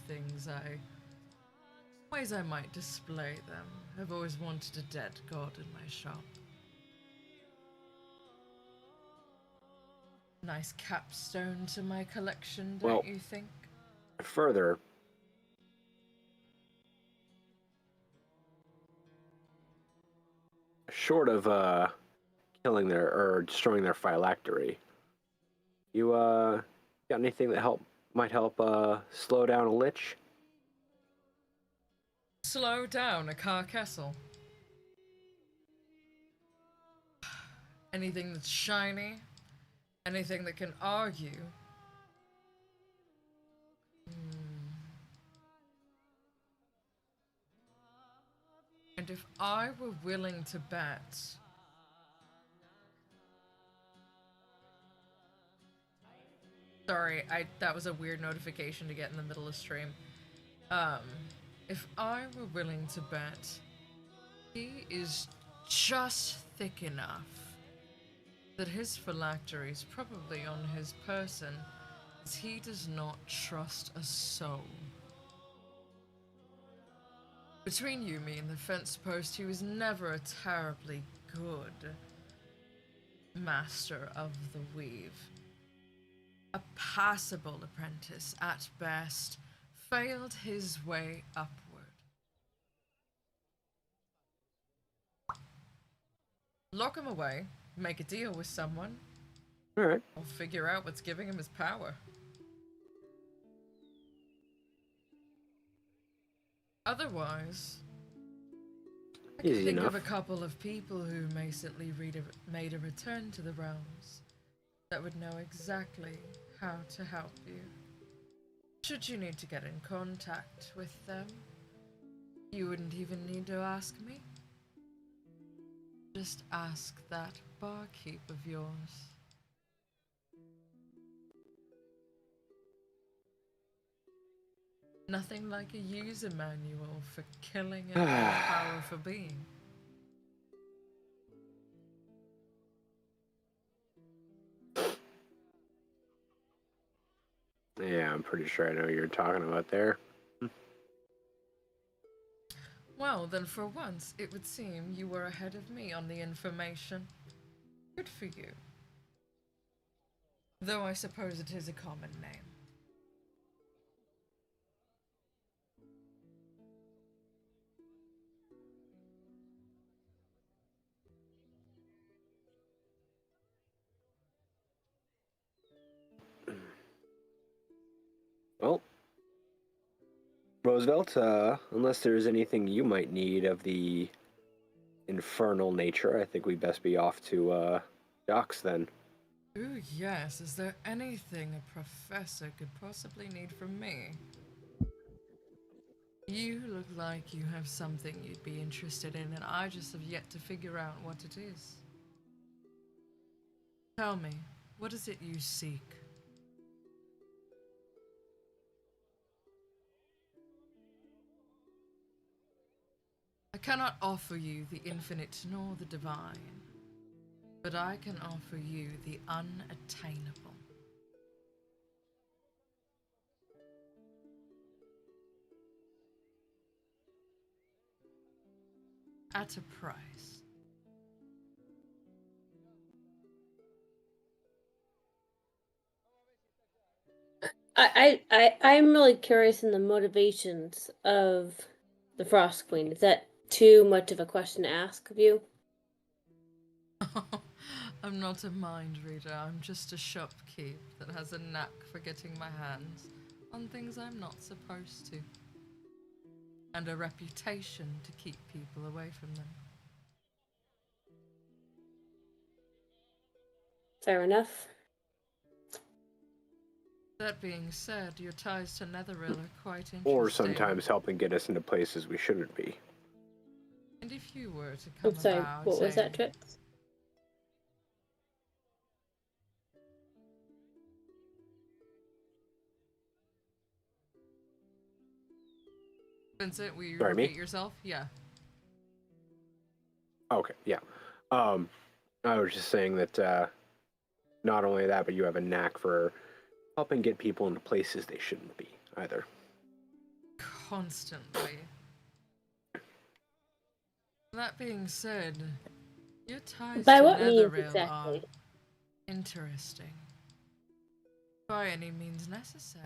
ways I might display them. I've always wanted a dead god in my shop. Nice capstone to my collection, don't you think? Further, short of killing their or destroying their phylactery, you got anything that might help slow down a lich? Slow down a Carcassel. Anything that's shiny, anything that can argue. And if I were willing to bet, sorry, that was a weird notification to get in the middle of stream. If I were willing to bet, he is just thick enough that his phylactery is probably on his person, as he does not trust a soul. Between you, me, and the fence post, he was never a terribly good master of the weave. A passable apprentice at best, failed his way upward. Lock him away, make a deal with someone. Alright. I'll figure out what's giving him his power. Otherwise, I can Easy think enough. of a couple of people who recently made a return to the realms that would know exactly how to help you. Should you need to get in contact with them, you wouldn't even need to ask me. Just ask that barkeep of yours. Nothing like a user manual for killing an all-powerful being. Yeah, I'm pretty sure I know what you're talking about there. Well, then for once, it would seem you were ahead of me on the information. Good for you. Though I suppose it is a common name. Well, Roosevelt, unless there's anything you might need of the infernal nature, I think we'd best be off to docks then. Ooh, yes. Is there anything a professor could possibly need from me? You look like you have something you'd be interested in, and I just have yet to figure out what it is. Tell me, what is it you seek? I cannot offer you the infinite nor the divine, but I can offer you the unattainable. At a price. I'm really curious in the motivations of the Frost Queen. Is that too much of a question to ask of you? I'm not a mind reader, I'm just a shopkeep that has a knack for getting my hands on things I'm not supposed to. And a reputation to keep people away from them. Fair enough. That being said, your ties to Netheril are quite interesting. Or sometimes helping get us into places we shouldn't be. And if you were to come I'm sorry, about what was that, Trix? Vincent, will you Sorry, me? repeat yourself? Yeah. Okay, yeah. I was just saying that not only that, but you have a knack for helping get people into places they shouldn't be either. Constantly. That being said, your ties By to what means Netheril exactly? are interesting. By any means necessary.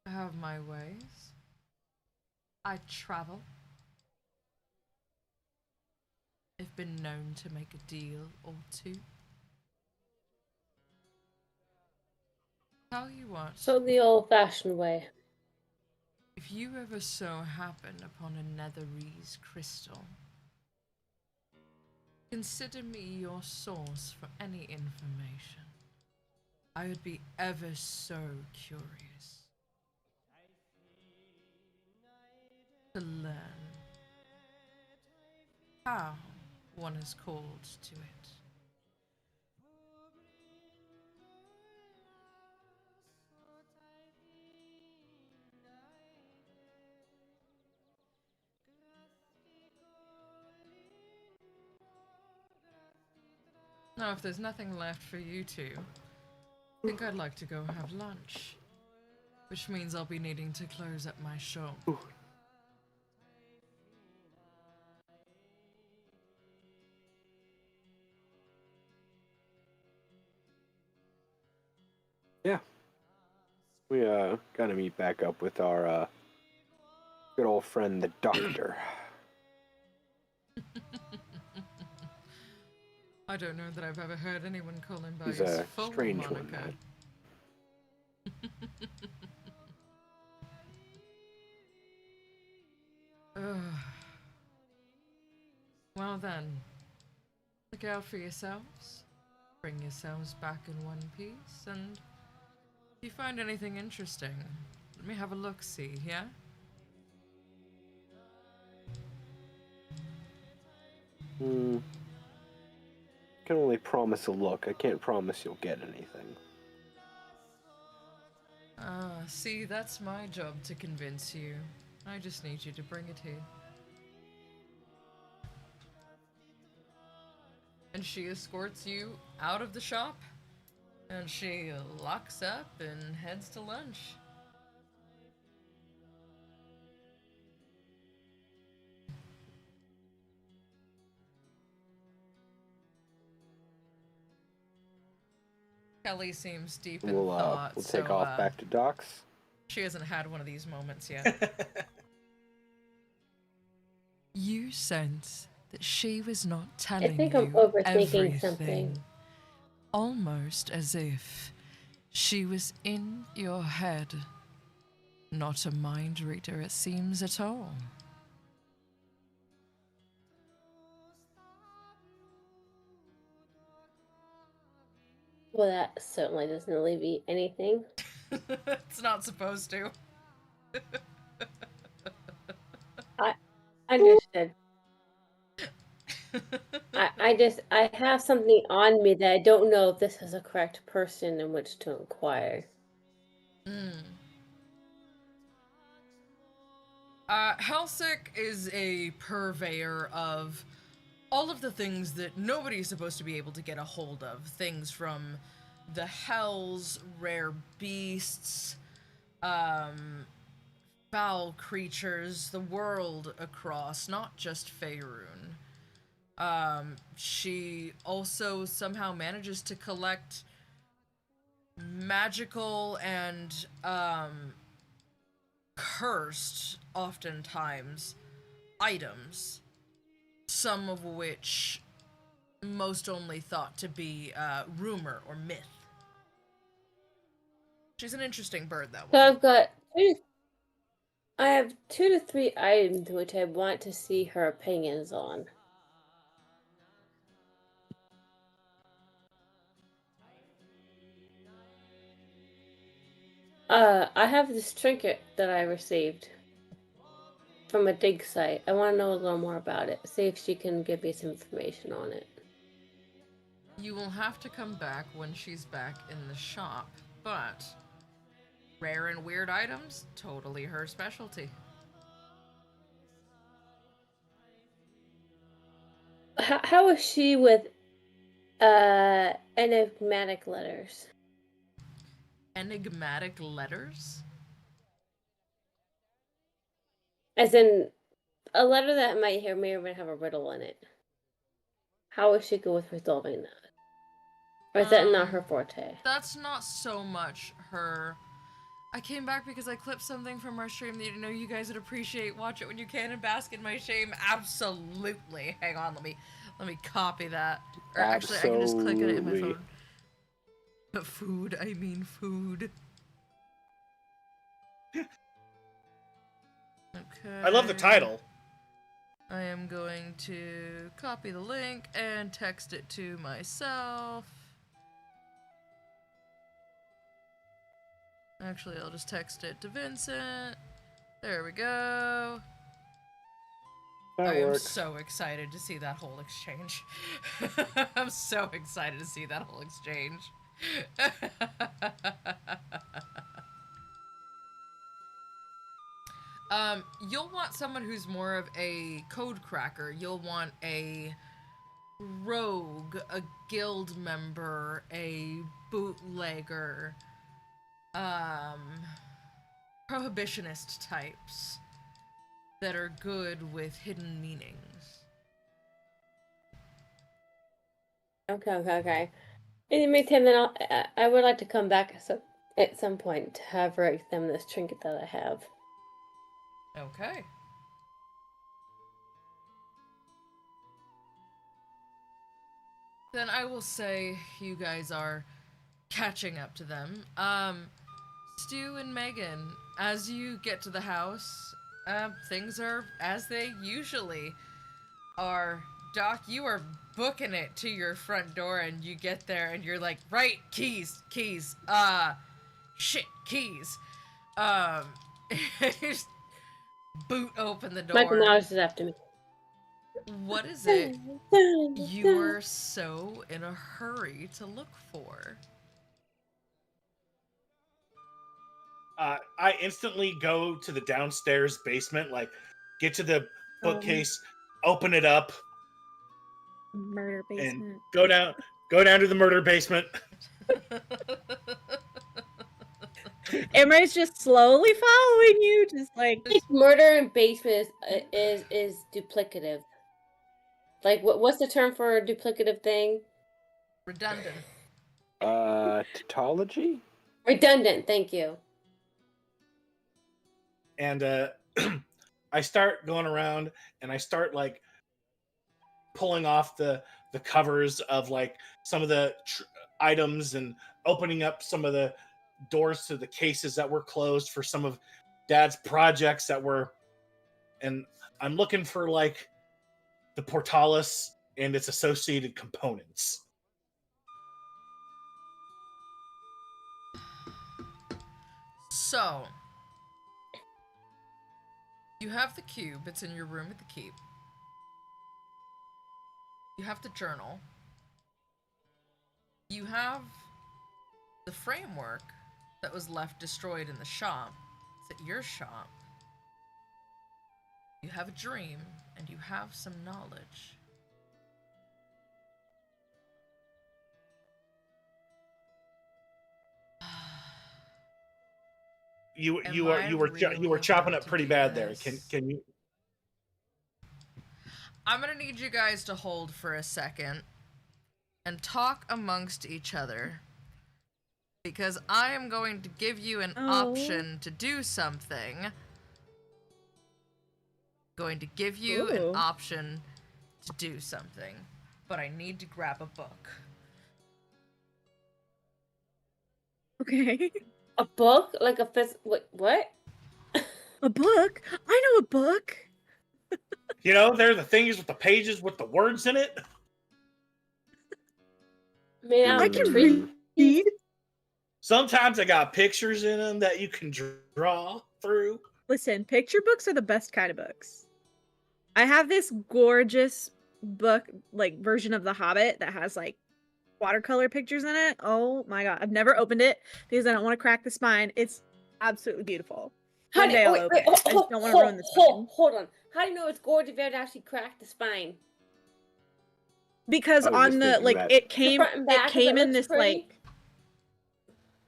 I have my ways. I travel. I've been known to make a deal or two. Tell you what. So the old-fashioned way. If you ever so happen upon a Netherese crystal, consider me your source for any information. I would be ever so curious to learn how one is called to it. Now, if there's nothing left for you two, I think I'd like to go have lunch. Which means I'll be needing to close up my shop. Yeah. We gotta meet back up with our good old friend the doctor. I don't know that I've ever heard anyone call him by He's his a full strange moniker. one, Matt. Well then, look out for yourselves. Bring yourselves back in one piece, and if you find anything interesting, let me have a look-see, yeah? Can only promise a look. I can't promise you'll get anything. See, that's my job to convince you. I just need you to bring it here. And she escorts you out of the shop, and she locks up and heads to lunch. Kelly seems deep in thought, We'll take off back to docks. she hasn't had one of these moments yet. You sense that she was not telling think I'm you overthinking everything. something. Almost as if she was in your head. Not a mind reader, it seems, at all. Well, that certainly doesn't alleviate anything. It's not supposed to. I understood. I have something on me that I don't know if this is a correct person in which to inquire. Helsik is a purveyor of all of the things that nobody's supposed to be able to get a hold of. Things from the hells, rare beasts, foul creatures, the world across, not just Faerun. She also somehow manages to collect magical and cursed, oftentimes, items, some of which most only thought to be rumor or myth. She's an interesting bird, that So one. I have 2 to 3 items which I want to see her opinions on. I have this trinket that I received from a dig site. I want to know a little more about it. See if she can give me some information on it. You will have to come back when she's back in the shop, but rare and weird items, totally her specialty. How is she with enigmatic letters? Enigmatic letters? As in a letter that may or may have a riddle in it. How is she good with resolving that? Or is that not her forte? That's not so much her. I came back because I clipped something from our stream that you know you guys would appreciate. Watch it when you can and bask in my shame. Absolutely. Hang on, let me copy that. Or actually, I can just click it in my Absolutely. phone. But food, I mean food. Okay. I love the title. I am going to copy the link and text it to myself. Actually, I'll just text it to Vincent. There we go. That I am works. so excited to see that whole exchange. I'm so excited to see that whole exchange. You'll want someone who's more of a code cracker. You'll want a rogue, a guild member, a bootlegger, prohibitionist types that are good with hidden meanings. Okay. In the meantime, then I would like to come back at some point to have her examine this trinket that I have. Okay. Then I will say you guys are catching up to them. Stu and Megan, as you get to the house, things are as they usually are. Doc, you are booking it to your front door and you get there and you're like, right, keys, shit, keys. Just boot open the Michael door. Myers is after me. What is it you are so in a hurry to look for? I instantly go to the downstairs basement, like get to the bookcase, open it up, Murder and basement. go down to the murder basement. Emery's just slowly following you, just like I think murder in basement is duplicative. Like what's the term for a duplicative thing? Redundant. Tautology? Redundant. Thank you. And I start going around and I start like pulling off the covers of like some of the items and opening up some of the doors to the cases that were closed for some of Dad's projects that were, and I'm looking for like the portalis and its associated components. So, you have the cube, it's in your room at the keep. You have the journal. You have the framework that was left destroyed in the shop. It's at your shop. You have a dream, and you have some knowledge. You were chopping up pretty bad there. Can you? I'm gonna need you guys to hold for a second and talk amongst each other. because I am going to give you an option to do something. Going to give you an Ooh. option to do something, but I need to grab a book. Okay. A book? Like a what? A book? I know a book. You know, they're the things with the pages with the words in it. Man, I I'm can intrigued. read. Sometimes I got pictures in them that you can draw through. Listen, picture books are the best kind of books. I have this gorgeous book, like version of The Hobbit that has like watercolor pictures in it. Oh my god. I've never opened it because I don't want to crack the spine. It's absolutely beautiful. One day I'll open it. I just don't want to ruin the spine. Hold on. How do you know it's gorgeous if it actually cracked the spine? Because I was on just the thinking like that. it The came front and back, it came if it in looks this pretty? like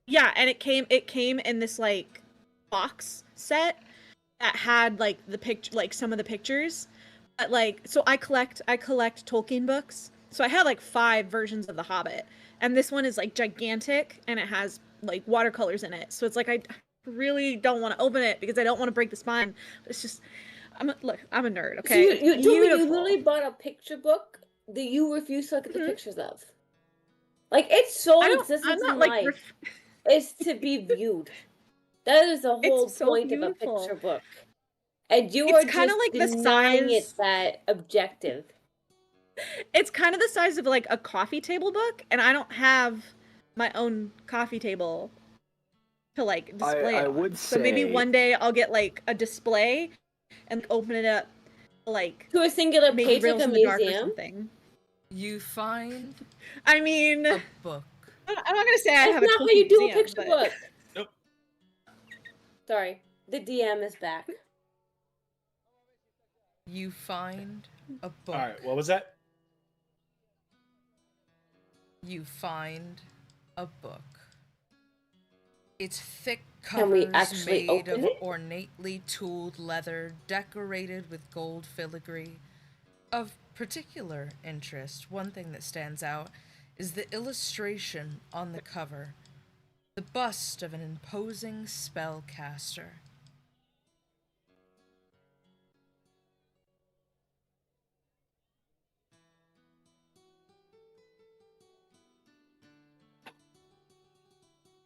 yeah, and it came in this like box set that had like the picture, like some of the pictures. But like, so I collect Tolkien books. So I have like 5 versions of The Hobbit, and this one is like gigantic and it has like watercolors in it. So it's like I really don't want to open it because I don't want to break the spine. It's just I'm a nerd, okay? So you told me you literally bought a picture book that you refuse to look at the pictures of. Like its sole existence in life is to be viewed. That is the whole It's so point of a beautiful. picture book. And you It's are kinda just like the denying it size- that objective. It's kind of the size of like a coffee table book, and I don't have my own coffee table to like display I it on. would So maybe say- one day I'll get like a display and open it up like To a singular maybe page like Rails a in the Dark or museum. something. You find I mean, a book. I'm not gonna say I That's have a not how Tolkien you do a museum, picture but- book. Nope. Sorry. The DM is back. You find a book. All right, what was that? You find a book. Its thick Can we covers actually made open of it? ornately tooled leather, decorated with gold filigree. Of particular interest, one thing that stands out is the illustration on the cover. The bust of an imposing spellcaster.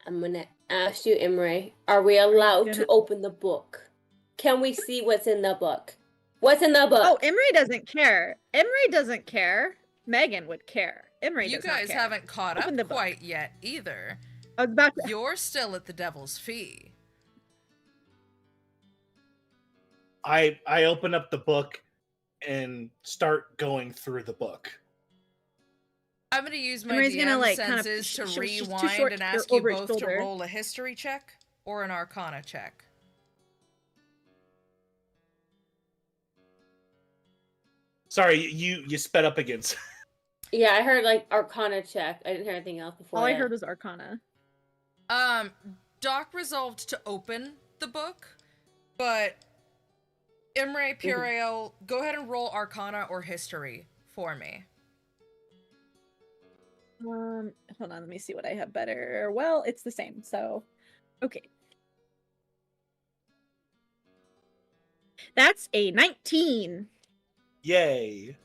I'm gonna ask you, Imre, are we allowed to gonna- open the book? Can we see what's in the book? What's in the book? Oh, Imre doesn't care. Imre doesn't care. Megan would care. Imre You does not guys care. haven't caught Open the up book. quite yet either. I was about to. You're still at the Devil's Fee. I open up the book and start going through the book. I'm going to use my Imre's DM gonna, like, kind of senses to she's too rewind short and to ask go you over his both to shoulder. roll a history check or an arcana check. Sorry, you sped up against. Yeah, I heard like Arcana check. I didn't hear anything else before. All I that. heard was Arcana. Doc resolved to open the book, but Imre, Puriel, go ahead and roll arcana or history for me. Hold on, let me see what I have better. Well, it's the same, so okay. That's a 19. Yay.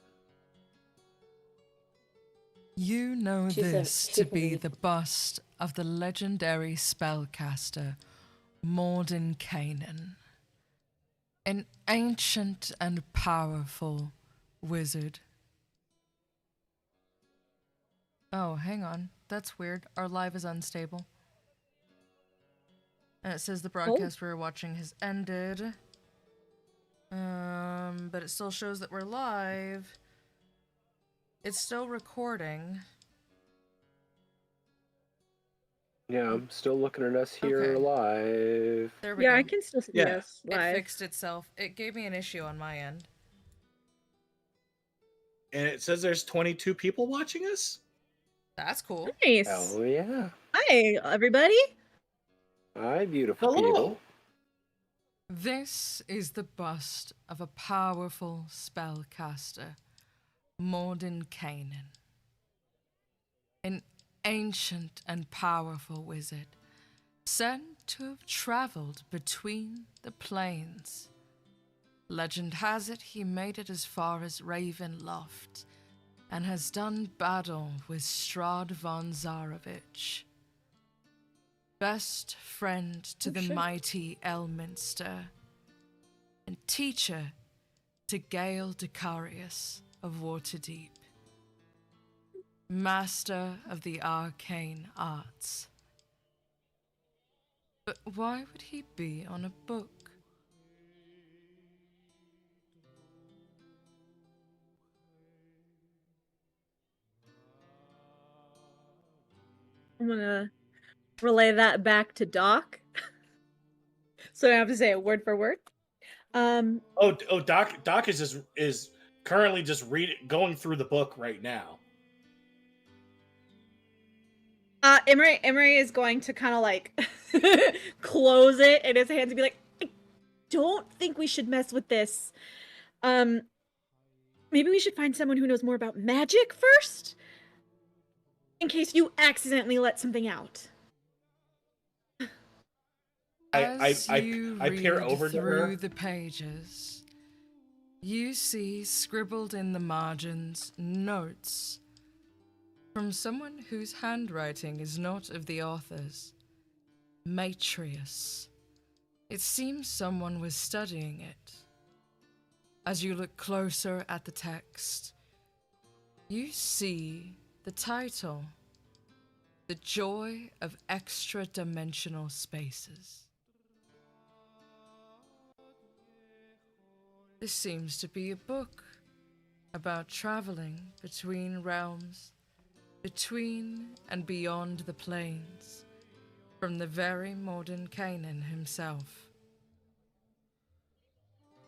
You know She said this she to can be read. the bust of the legendary spellcaster Mordenkainen, an ancient and powerful wizard. Oh, hang on. That's weird. Our live is unstable. And it says the broadcast we were watching has ended. But it still shows that we're live. It's still recording. Yeah, I'm still looking at us here Okay. live. There we Yeah, go. I can still see Yeah. us It live. fixed itself. It gave me an issue on my end. And it says there's 22 people watching us? That's cool. Nice. Oh yeah. Hi, everybody. Hi, beautiful Hello. people. This is the bust of a powerful spellcaster, Mordenkainen. An ancient and powerful wizard, said to have traveled between the planes. Legend has it he made it as far as Ravenloft, and has done battle with Strahd von Zarovich, best friend to the shit. mighty Elminster, and teacher to Gale Decarius of Waterdeep, master of the arcane arts. But why would he be on a book? I'm gonna relay that back to Doc. So I have to say it word for word. Doc is currently just going through the book right now. Emery is going to kind of like close it in his hands and be like, I don't think we should mess with this. Maybe we should find someone who knows more about magic first, in case you accidentally let something out. As I you peer read over to her. through the pages, you see scribbled in the margins notes from someone whose handwriting is not of the author's. Matrius. It seems someone was studying it. As you look closer at the text, you see the title, The Joy of Extra-Dimensional Spaces. This seems to be a book about traveling between realms, between and beyond the planes, from the very modern Kanan himself.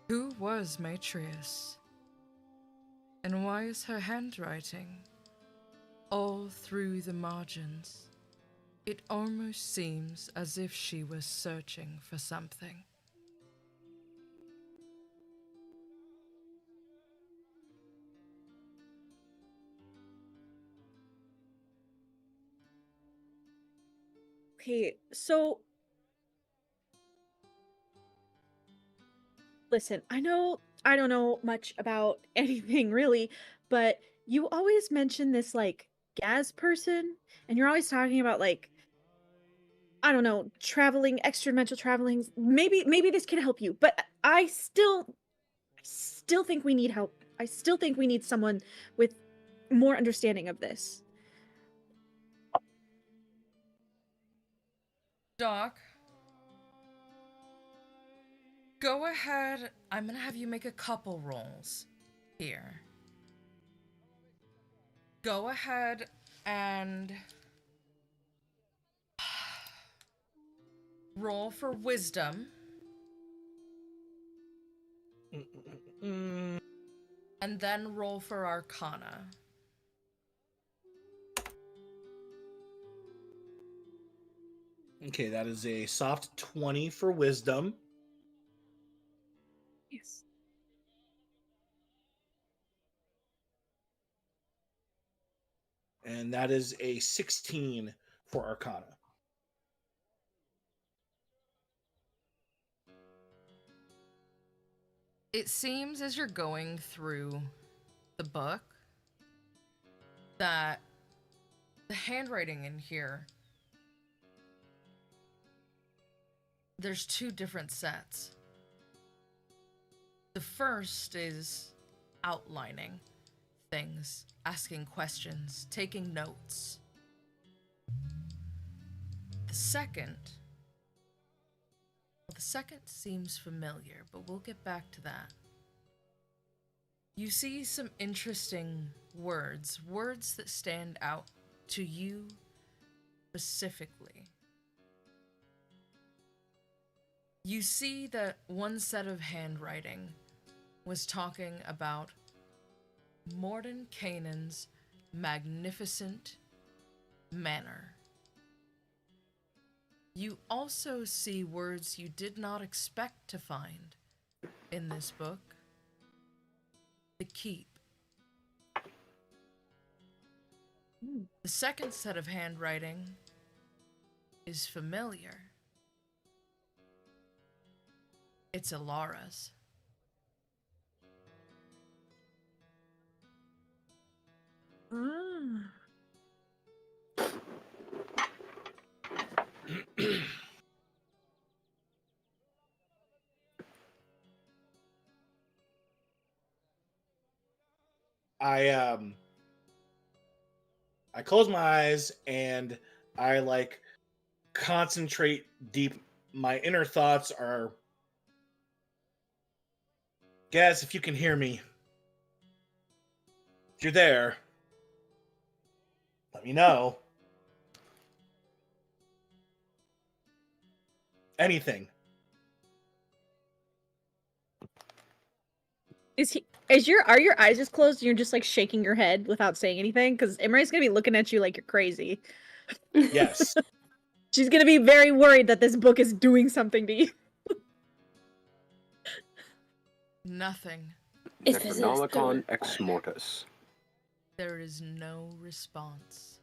Who was Matrius? And why is her handwriting all through the margins? It almost seems as if she was searching for something. Okay, so listen, I know I don't know much about anything really, but you always mention this like Gaz person, and you're always talking about like I don't know, traveling, extra-dimensional traveling. Maybe this can help you, but I still think we need help. I still think we need someone with more understanding of this. Doc, go ahead. I'm gonna have you make a couple rolls here. Go ahead and roll for wisdom, and then roll for arcana. Okay, that is a soft 20 for wisdom. Yes. And that is a 16 for arcana. It seems as you're going through the book that the handwriting in here, there's two different sets. The first is outlining things, asking questions, taking notes. The second seems familiar, but we'll get back to that. You see some interesting words that stand out to you specifically. You see that one set of handwriting was talking about Morden Kanan's magnificent manor. You also see words you did not expect to find in this book. The keep. The second set of handwriting is familiar. It's Elara's. I close my eyes and I like concentrate deep. My inner thoughts are, Gaz, if you can hear me, if you're there, let me know. Anything. Are your eyes just closed and you're just like shaking your head without saying anything? Because Imre's gonna be looking at you like you're crazy. Yes. She's gonna be very worried that this book is doing something to you. Nothing. It's possessed. Necronomicon ex mortis. There is no response.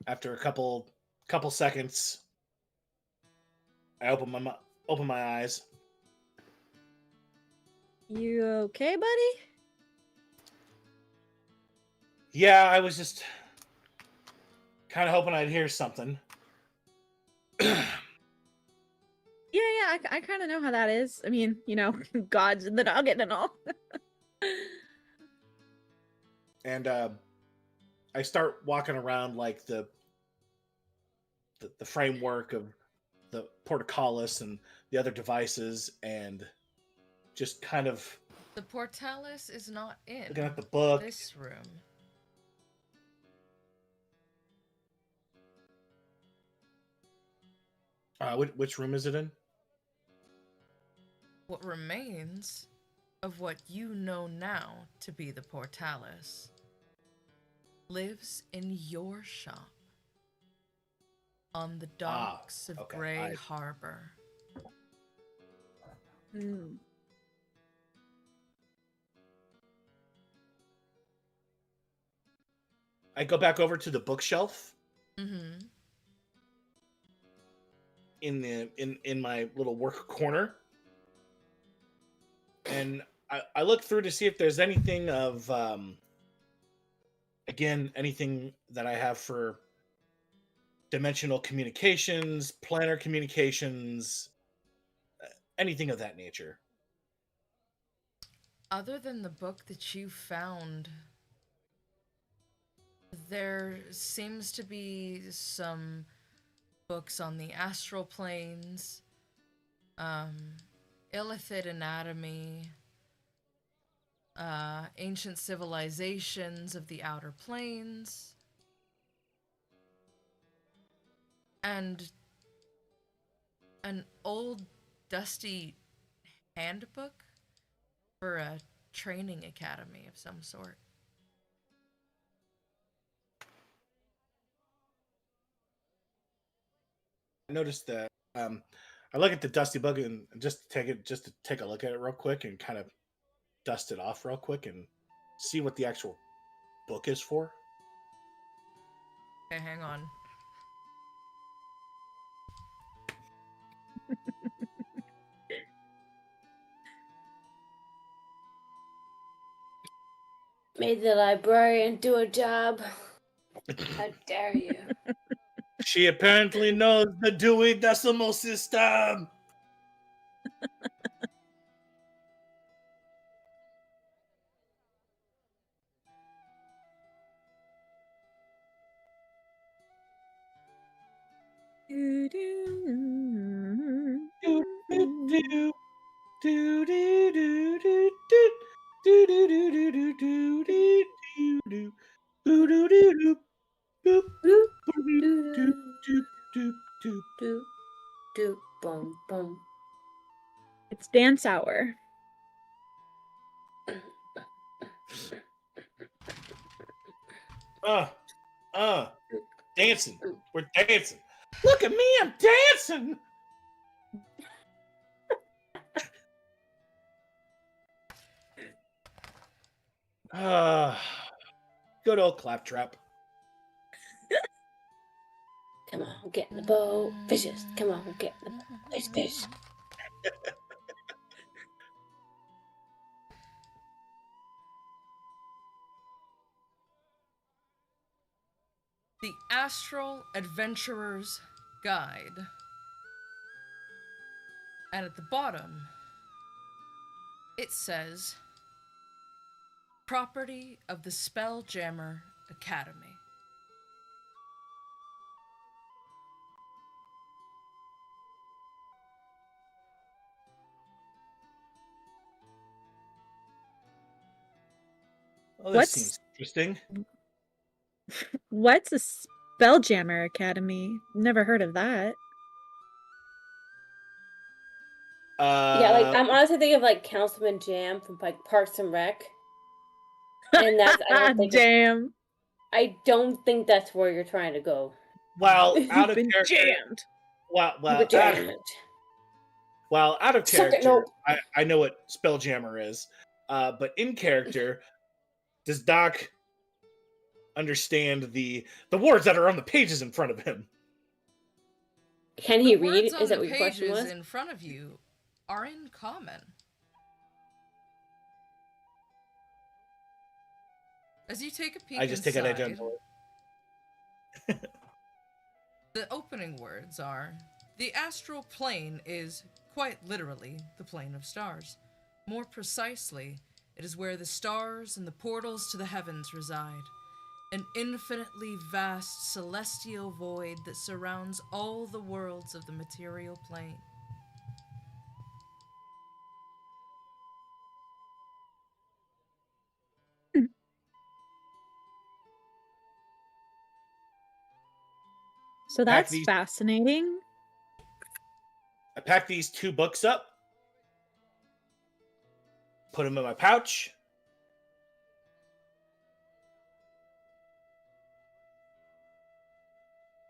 After a couple seconds, I open my eyes. You okay, buddy? Yeah, I was just kind of hoping I'd hear something. Yeah, I kind of know how that is. I mean, you know, gods and the nugget and all. And I start walking around like the framework of the portcullis and the other devices, and just kind of The portalis is not in looking at the book. this room. Which room is it in? What remains of what you know now to be the portalis lives in your shop on the docks of okay, Grey Harbor. I go back over to the bookshelf Mm-hmm. in my little work corner, and I look through to see if there's anything of again, anything that I have for dimensional communications, planar communications, anything of that nature. Other than the book that you found, there seems to be some books on the astral planes, illithid anatomy, ancient civilizations of the outer planes, and an old dusty handbook for a training academy of some sort. I noticed that I look at the dusty book and just to take a look at it real quick and kind of dust it off real quick and see what the actual book is for. Okay, hang on. Made the librarian do a job. How dare you? She apparently knows the Dewey Decimal System. Do boom boom. It's dance hour. Dancing. We're dancing. Look at me, I'm dancing. Good old Claptrap. Come on, get in the boat. Fishes. Come on, get in the boat. Fish. The Astral Adventurer's Guide. And at the bottom, it says, property of the Spelljammer Academy. Well, this seems interesting. What's a Spelljammer Academy? Never heard of that. Yeah, like I'm honestly thinking of like Councilman Jam from like Parks and Rec. And that's Damn. I don't think that's where you're trying to go. Well, out You've of been character. jammed. Out of Suck it, character, no. I know what Spelljammer is. But in character, does Doc understand the words that are on the pages in front of him? Can he The read? words on Is that the what your question pages was? in front of you are in common. As you take a peek I just inside, take an identical. the opening words are, the astral plane is quite literally the plane of stars. More precisely, it is where the stars and the portals to the heavens reside. An infinitely vast celestial void that surrounds all the worlds of the material plane. So that's fascinating. I pack these 2 books up, put them in my pouch.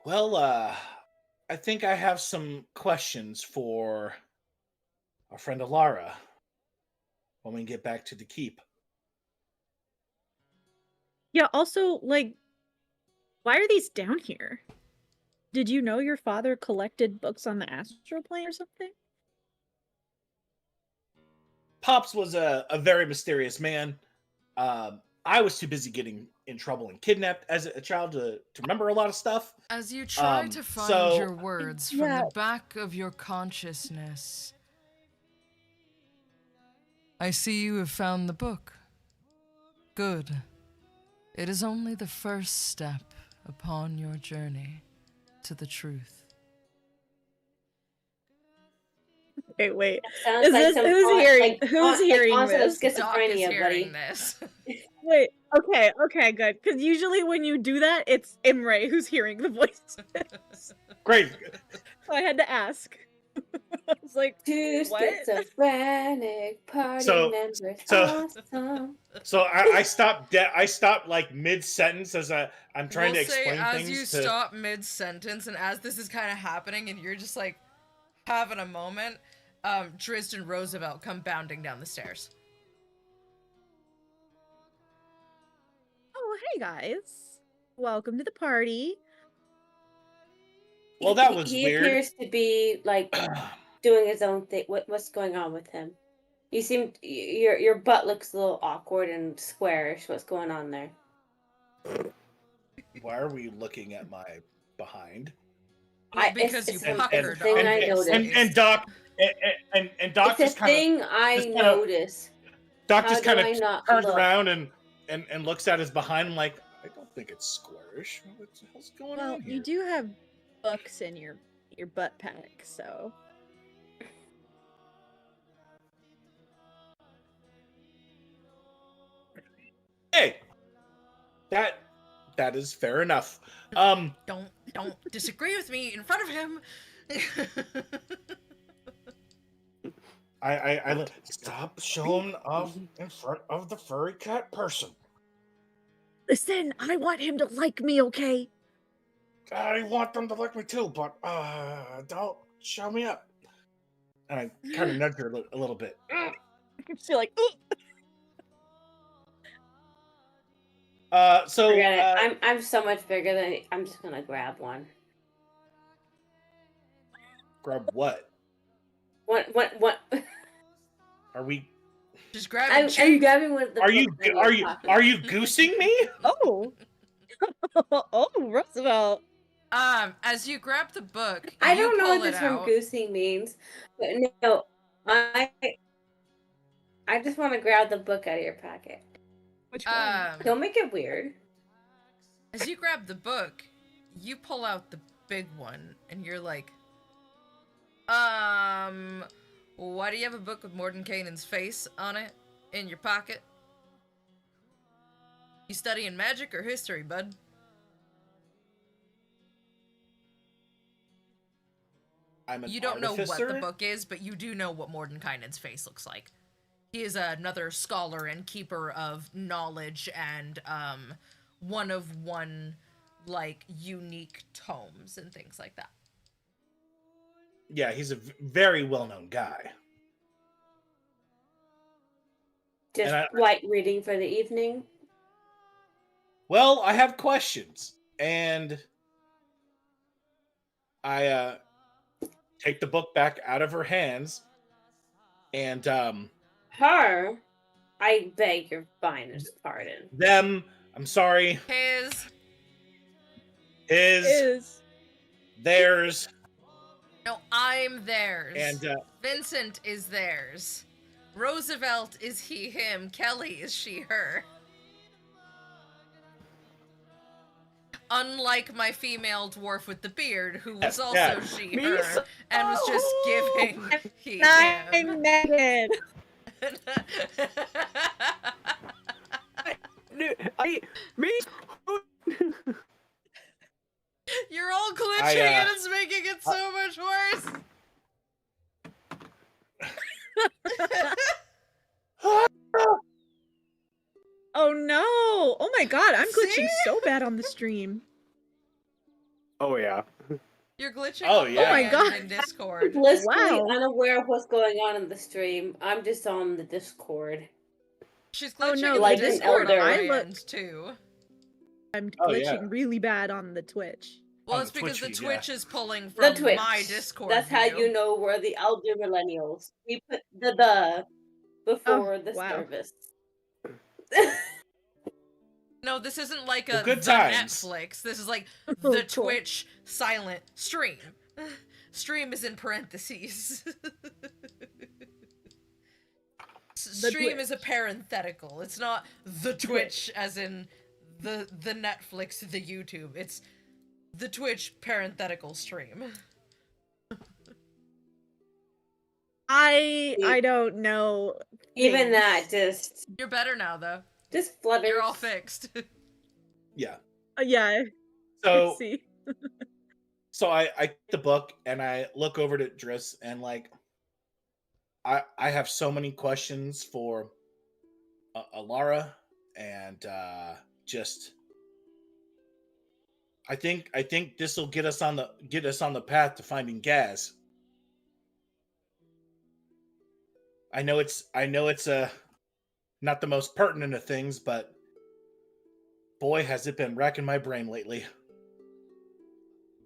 Well, I think I have some questions for our friend Elara when we get back to the keep. Yeah, also, like, why are these down here? Did you know your father collected books on the astral plane or something? Pops was a very mysterious man. I was too busy getting in trouble and kidnapped as a child to remember a lot of stuff. As you try to find your words from Yeah. the back of your consciousness, I see you have found the book. Good. It is only the first step upon your journey to the truth. Wait. Sounds Is like this some who's on- hearing like, who's on- hearing like onset of this? Doc is schizophrenia, hearing buddy. this. Wait, okay, good. Because usually when you do that, it's Imre who's hearing the voices. Great. So I had to ask. I was like, Two what? schizophrenic party members. Awesome. So I stopped. I stopped like mid-sentence as I'm trying to explain as things. you stop mid-sentence, and as this is kind of happening, and you're just like having a moment, Drizzt and Roosevelt come bounding down the stairs. Oh, hey guys. Welcome to the party. Well, that was he weird. appears to be like doing his own thing. What's going on with him? You seem your butt looks a little awkward and squarish. What's going on there? Why are we looking at my behind? Because you it's puckered a thing I noticed. And Doc and Doc It's a just kind of thing I notice. Doc How just do kind I of not turns look? around and looks at his behind. I'm like, I don't think it's squarish. What the hell's going Well, on here? you do have books in your butt pack, so. Hey, that is fair enough. Don't disagree with me in front of him. I stop showing off in front of the furry cat person. Listen, I want him to like me, okay? I want them to like me too, but don't show me up. And I kind of nudge her a little bit. She's like, ooh. So Forget it. I'm so much bigger than. I'm just gonna grab one. grab what? What? Are we? Just grab I'm and cheat. grabbing one of the. Are you? books out of your pocket. Are you goosing me? Oh. Oh, Roosevelt. As you grab the book, I you don't know pull what the it term out. goosing means, but no, I just want to grab the book out of your pocket. Which one? Don't make it weird. As you grab the book, you pull out the big one, and you're like, why do you have a book with Mordenkainen's face on it in your pocket? You studying magic or history, bud? You don't know what the book is, but you do know what Mordenkainen's face looks like. He is another scholar and keeper of knowledge and one of one, like, unique tomes and things like that. Yeah, he's a very well-known guy. Just light reading for the evening. Well, I have questions, and I take the book back out of her hands, and Her, I beg your finest pardon. them. I'm sorry. His. Theirs. No, I'm theirs. And Vincent is theirs. Roosevelt is he, him. Kelly is she, her. Unlike my female dwarf with the beard, who was also she, her, and was just giving he, him. Megan. Me? You're all glitching and it's making it so much worse. Oh no! Oh my god, I'm glitching so bad on the stream. Oh yeah. You're glitching. Oh yeah. Oh my god. In Discord. Blissfully unaware of what's going on in the stream. I'm just on the Discord. She's glitching like in an Discord on elder. my end too. I'm glitching really bad on the Twitch. Well, it's because the Twitch is pulling from my Discord. That's how you know we're the elder millennials. We put the before the service. No, this isn't like a good the times. Netflix. This is like the Twitch silent stream. Stream is in parentheses. Stream is a parenthetical. It's not the Twitch as in the Netflix, the YouTube. It's the Twitch parenthetical stream. I don't know. Even that just... You're better now, though. Just flutters. You're all fixed. Yeah. Yeah. So, see. So I get the book and I look over to Driss and like, I have so many questions for Elara and just I think this will get us on the path to finding Gaz. I know it's not the most pertinent of things, but boy, has it been racking my brain lately.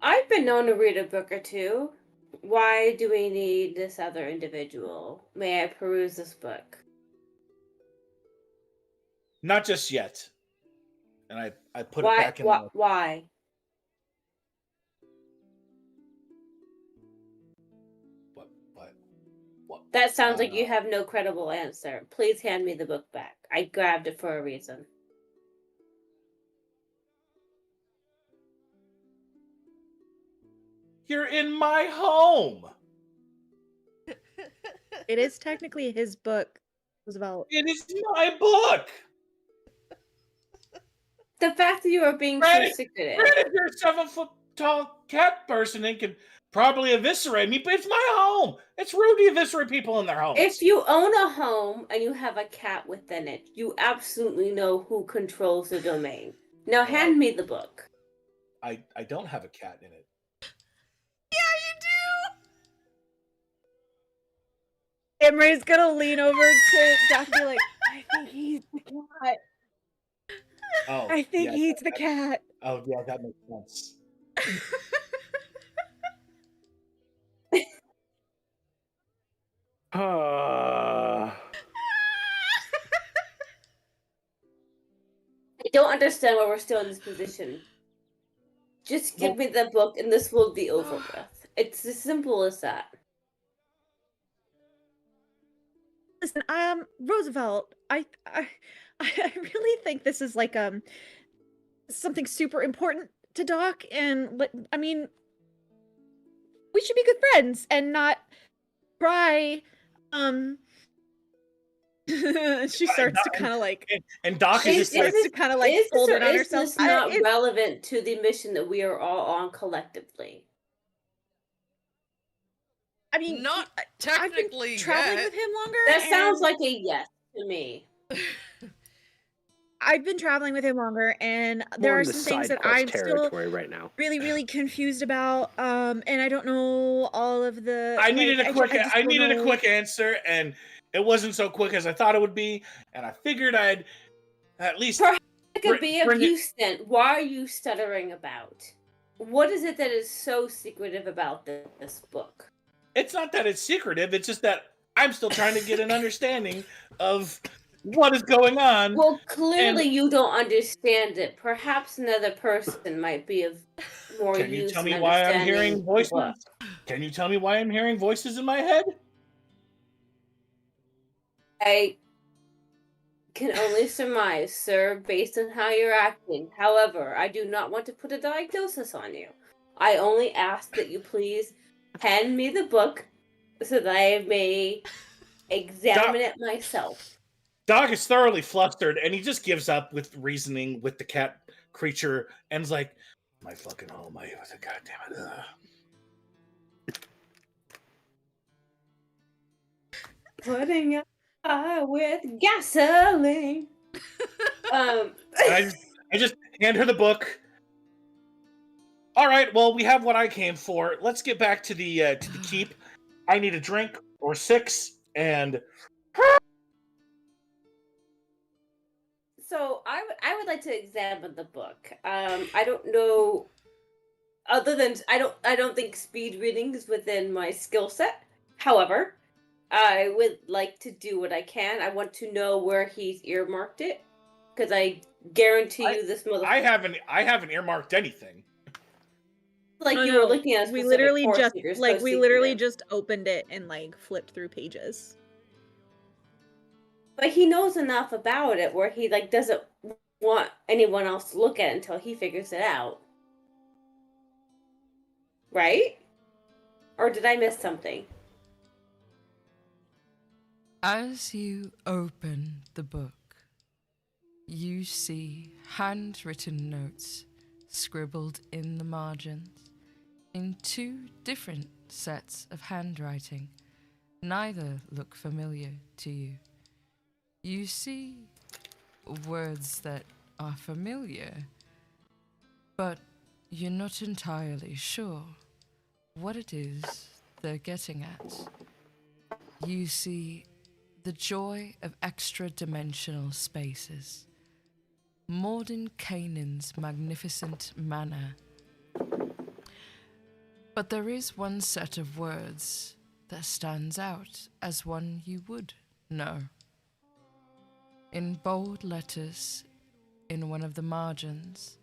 I've been known to read a book or two. Why do we need this other individual? May I peruse this book? Not just yet. And I put why, it back in why? What? That sounds like you have no credible answer. Please hand me the book back. I grabbed it for a reason. You're in my home. It is technically his book, Roosevelt. It is my book. The fact that you are being so secretive. Granted, you're a 7-foot-tall cat person and can probably eviscerate me, but it's my home. It's rude to eviscerate people in their homes. If you own a home and you have a cat within it, you absolutely know who controls the domain. Now hand me the book. I don't have a cat in it. Emery's gonna lean over to Doc and be like, I think he's the cat. Oh, I think yeah, he eats the cat. oh yeah, that makes sense. Uh, I don't understand why we're still in this position. Just give me the book and this will be over with. It's as simple as that. Listen, Roosevelt, I really think this is like something super important to Doc, and I mean, we should be good friends and not try. She starts to kind of like And Doc is just like, to kind of like Is this fold or it on is herself. this not relevant to the mission that we are all on collectively? I mean, Not I've been technically traveling yet. with him longer. That sounds and like a yes to me. I've been traveling with him longer, and there more are in the some things side that quest I'm still territory right now. really, really confused about. And I don't know all of the. I needed like, a quick, I just I don't needed a know. quick answer, and it wasn't so quick as I thought it would be. And I figured I'd at least Perhaps it could be of bring it. use then. Why are you stuttering about? What is it that is so secretive about this book? It's not that it's secretive. It's just that I'm still trying to get an understanding of what is going on. Well, clearly you don't understand it. Perhaps another person might be of more Can you use tell me in why I'm understanding hearing the voices? book. Can you tell me why I'm hearing voices in my head? I can only surmise, sir, based on how you're acting. However, I do not want to put a diagnosis on you. I only ask that you please hand me the book so that I may examine it myself. Doc is thoroughly flustered, and he just gives up with reasoning with the cat creature, and is like, "My fucking home, I was a goddamn it." Putting a fire with gasoline. And I just hand her the book. All right, well, we have what I came for. Let's get back to the keep. I need a drink or 6, and So I would like to examine the book. I don't know, other than I don't think speed reading is within my skill set. However, I would like to do what I can. I want to know where he's earmarked it, because I guarantee you this motherfucker. I haven't earmarked anything. Like Oh, you no, were looking at a we specific literally course just that you're like supposed we to literally do. just opened it and like flipped through pages. But he knows enough about it where he like doesn't want anyone else to look at it until he figures it out. Right? Or did I miss something? As you open the book, you see handwritten notes scribbled in the margins in 2 different sets of handwriting. Neither look familiar to you. You see words that are familiar, but you're not entirely sure what it is they're getting at. You see the joy of extra-dimensional spaces, Morden Canaan's magnificent manor. But there is one set of words that stands out as one you would know. In bold letters, in one of the margins,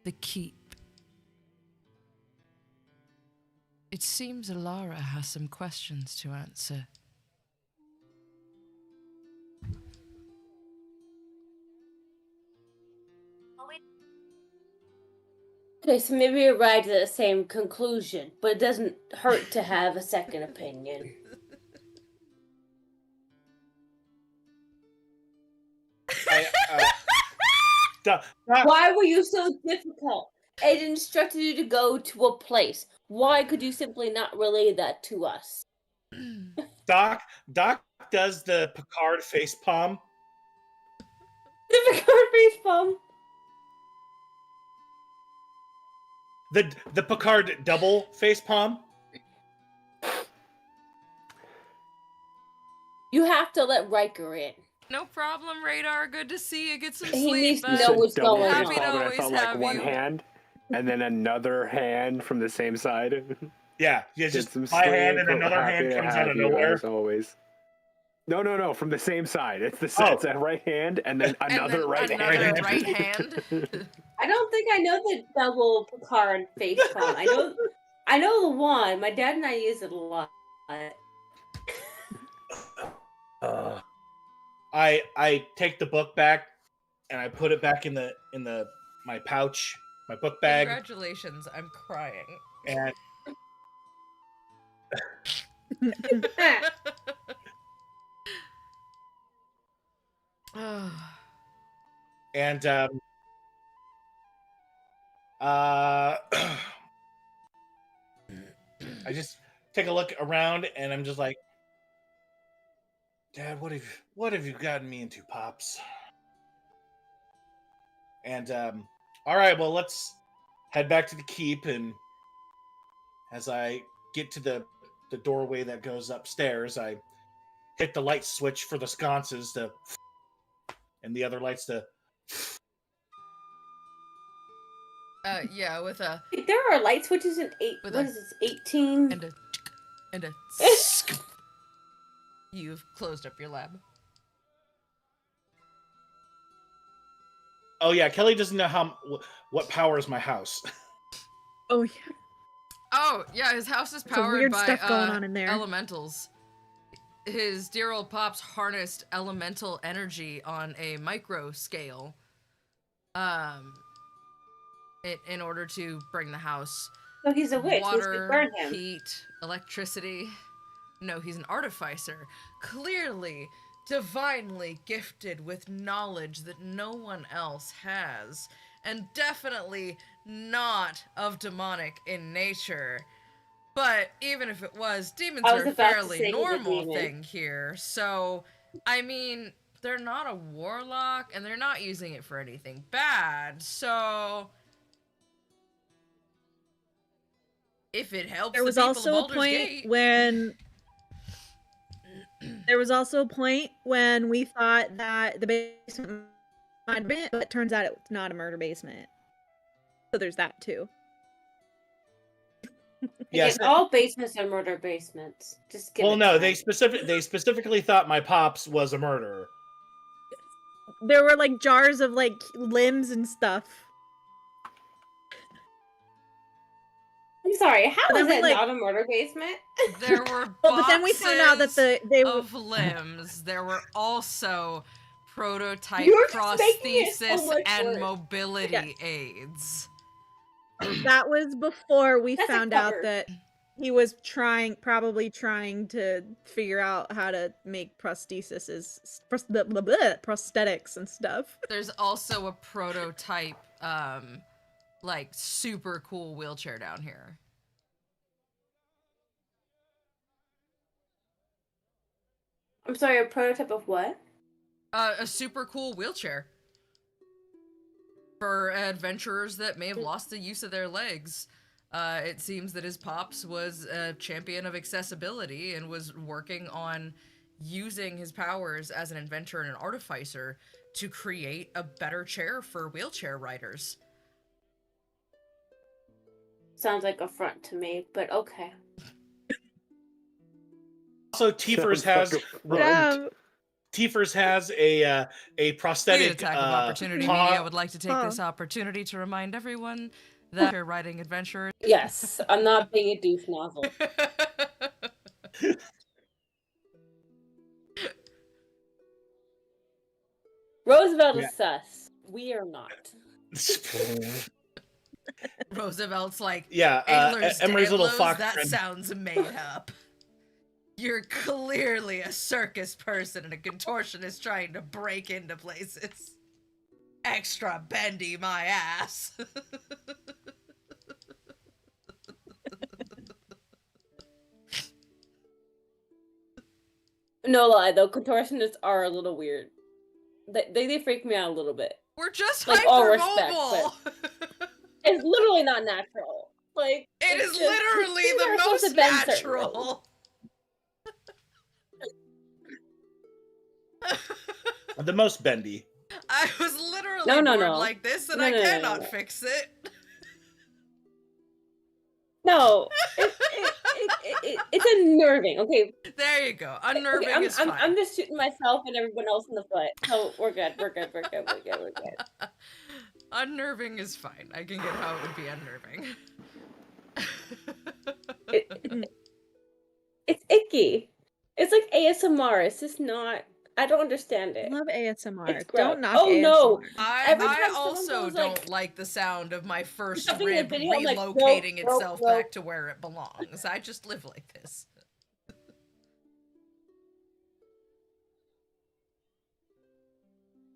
the keep. It seems Elara has some questions to answer. Okay, so maybe we arrived at the same conclusion, but it doesn't hurt to have a second opinion. Why were you so difficult? It instructed you to go to a place. Why could you simply not relay that to us? Doc does the Picard face palm. The Picard face palm. The Picard double face palm. You have to let Riker in. No problem, Radar. Good to see you. Get some He sleep. needs to bud. know what's Double going Happy fist to palm, and I always felt like have one you. hand, and then another hand from the same side. Yeah, Get just some my hand sleep. and another Happy hand to comes out have of you, nowhere. as always. No, from the same side. It's the Oh. it's a right hand, and then And another then right another hand. right hand. I don't think I know the double Picard face palm. I know the one. My dad and I use it a lot. I take the book back and I put it back in my pouch, my book bag, Congratulations, I'm crying. and and I just take a look around and I'm just like, Dad, what have you gotten me into, Pops? And all right, well, let's head back to the keep. And as I get to the doorway that goes upstairs, I hit the light switch for the sconces to, and the other lights to. Yeah, with a There are light switches in With what a- is this, 18? and a You've closed up your lab. Oh yeah, Kelly doesn't know what powers my house. Oh yeah. Oh, yeah, his house is Some powered weird by stuff going on in there. elementals. His dear old pops harnessed elemental energy on a micro scale. In order to bring the house So he's a witch. We should water, burn him. heat, electricity. No, he's an artificer. Clearly, divinely gifted with knowledge that no one else has. And definitely not of demonic in nature. But even if it was, demons I was are a about to fairly say he's a normal demon. thing here. So, I mean, they're not a warlock, and they're not using it for anything bad. So, if it helps There the was people also of a Baldur's point Gate, when we thought that the basement might have been, but it turns out it's not a murder basement. So there's that too. Yes. Again, all basements are murder basements. Just give Well, it no, time. they specifically thought my pops was a murderer. There were like jars of like limbs and stuff. I'm sorry, how But is then it we, not a murder basement? there were Well, but then we found out that boxes they were of limbs. There were also prototype You're just making it so prosthesis much and worse. mobility aids. that was before we That's a found out cupboard. that he was probably trying to figure out how to make prosthetics and stuff. There's also a prototype, like super cool wheelchair down here. I'm sorry, a prototype of what? A super cool wheelchair for adventurers that may have lost the use of their legs. It seems that his pops was a champion of accessibility and was working on using his powers as an inventor and an artificer to create a better chair for wheelchair riders. Sounds like a front to me, but okay. Also, Tiefers Sounds has like a front. Tiefers has a The prosthetic Attack of Opportunity paw- Media would like to take this opportunity to remind everyone that chair riding adventurers. Yes, I'm not being a douche nozzle. Roosevelt is sus. We are not. Roosevelt's like, Yeah, Antlers Emery's little Danlos, fox that friend. sounds made up. You're clearly a circus person and a contortionist trying to break into places. Extra bendy, my ass. No lie, though, contortionists are a little weird. They freak me out a little bit. We're just Like, all respect, hypermobile. It's literally not natural. Like It it's is just- literally things the are supposed most to bend certain ways. natural. The most bendy. I was literally No. born like this, and I cannot fix it. No, it's unnerving. Okay, There you go. Unnerving is fine. I'm just shooting myself and everyone else in the foot. So we're good. We're good. Unnerving is fine. I can get how it would be unnerving. It's icky. It's like ASMR. It's just not. I don't understand it. Love ASMR. It's Don't gross. knock Oh, ASMR. no. Every I time someone also goes, don't like the sound of my first something in the rib video, I'm like, relocating nope, itself nope. back to where it belongs. I just live like this.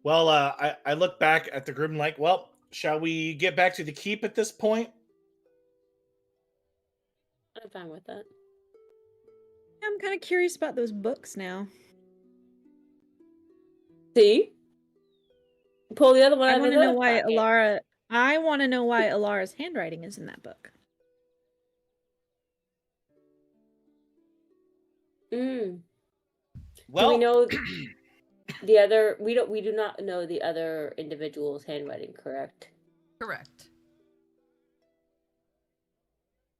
Well, I look back at the group and like, well, shall we get back to the keep at this point? I'm fine with that. I'm kind of curious about those books now. See? Pull the other one I out want of to the know why pocket. Elara. I want to know why Elara's handwriting is in that book. Well, Do we know the other? We do not know the other individual's handwriting, correct? Correct.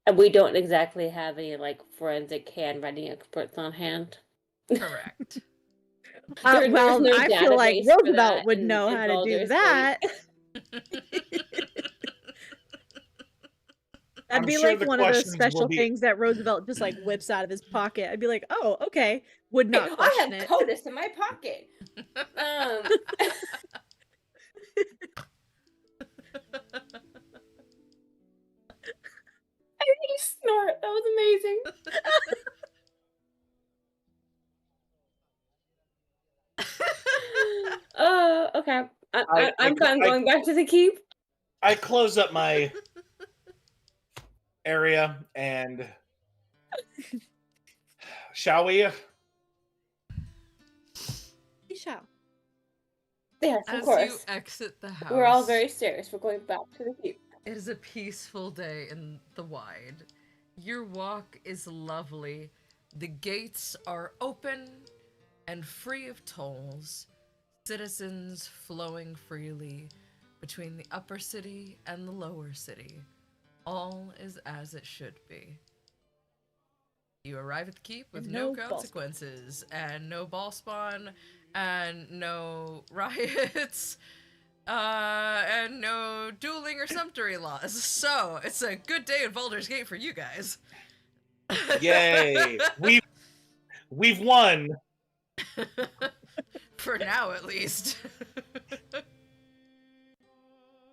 And we don't exactly have any like forensic handwriting experts on hand. Correct. There's Well, no I feel like database for Roosevelt that would in- know in how to do Baldur's that. Gate. That'd I'm be sure like the one of those questions will special be- things that Roosevelt just like whips out of his pocket. I'd be like, oh, okay. Would not I question have it. CODIS in my pocket. I heard you snort. That was amazing. Okay. I'm fine going back to the keep. I close up my area and shall we? We shall. Yes, of As you course. exit the house, We're all very serious. We're going back to the keep. it is a peaceful day in the wide. Your walk is lovely. The gates are open and free of tolls. Citizens flowing freely between the upper city and the lower city. All is as it should be. You arrive at the keep with And no no ball spawn. consequences, and no ball spawn, and no riots, and no dueling or sumptuary laws. So, it's a good day at Baldur's Gate for you guys. Yay! We've won. For now, at least.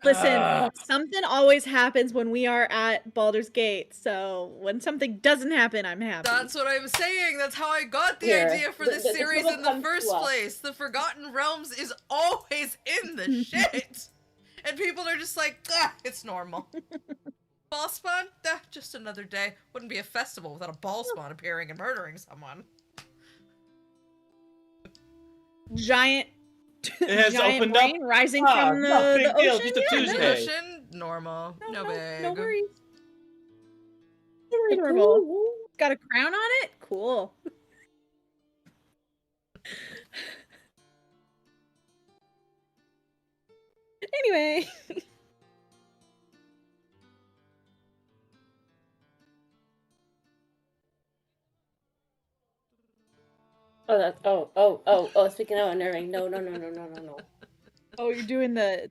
Listen, something always happens when we are at Baldur's Gate. So when something doesn't happen, I'm happy. That's what I'm saying. That's how I got the Here, idea for the- this the series trouble in the comes to first us. place. The Forgotten Realms is always in the shit. And people are just like, it's normal. Ball spawn? Just another day. Wouldn't be a festival without a ball spawn appearing and murdering someone. Giant, It has giant opened up. brain rising Ah, from no big the deal, ocean. just a Yeah, Tuesday. Ocean? Normal. No big. no worries. Adorable. Got a crown on it? Cool. Anyway. Oh, that's speaking of unnerving. No. Oh, you're doing the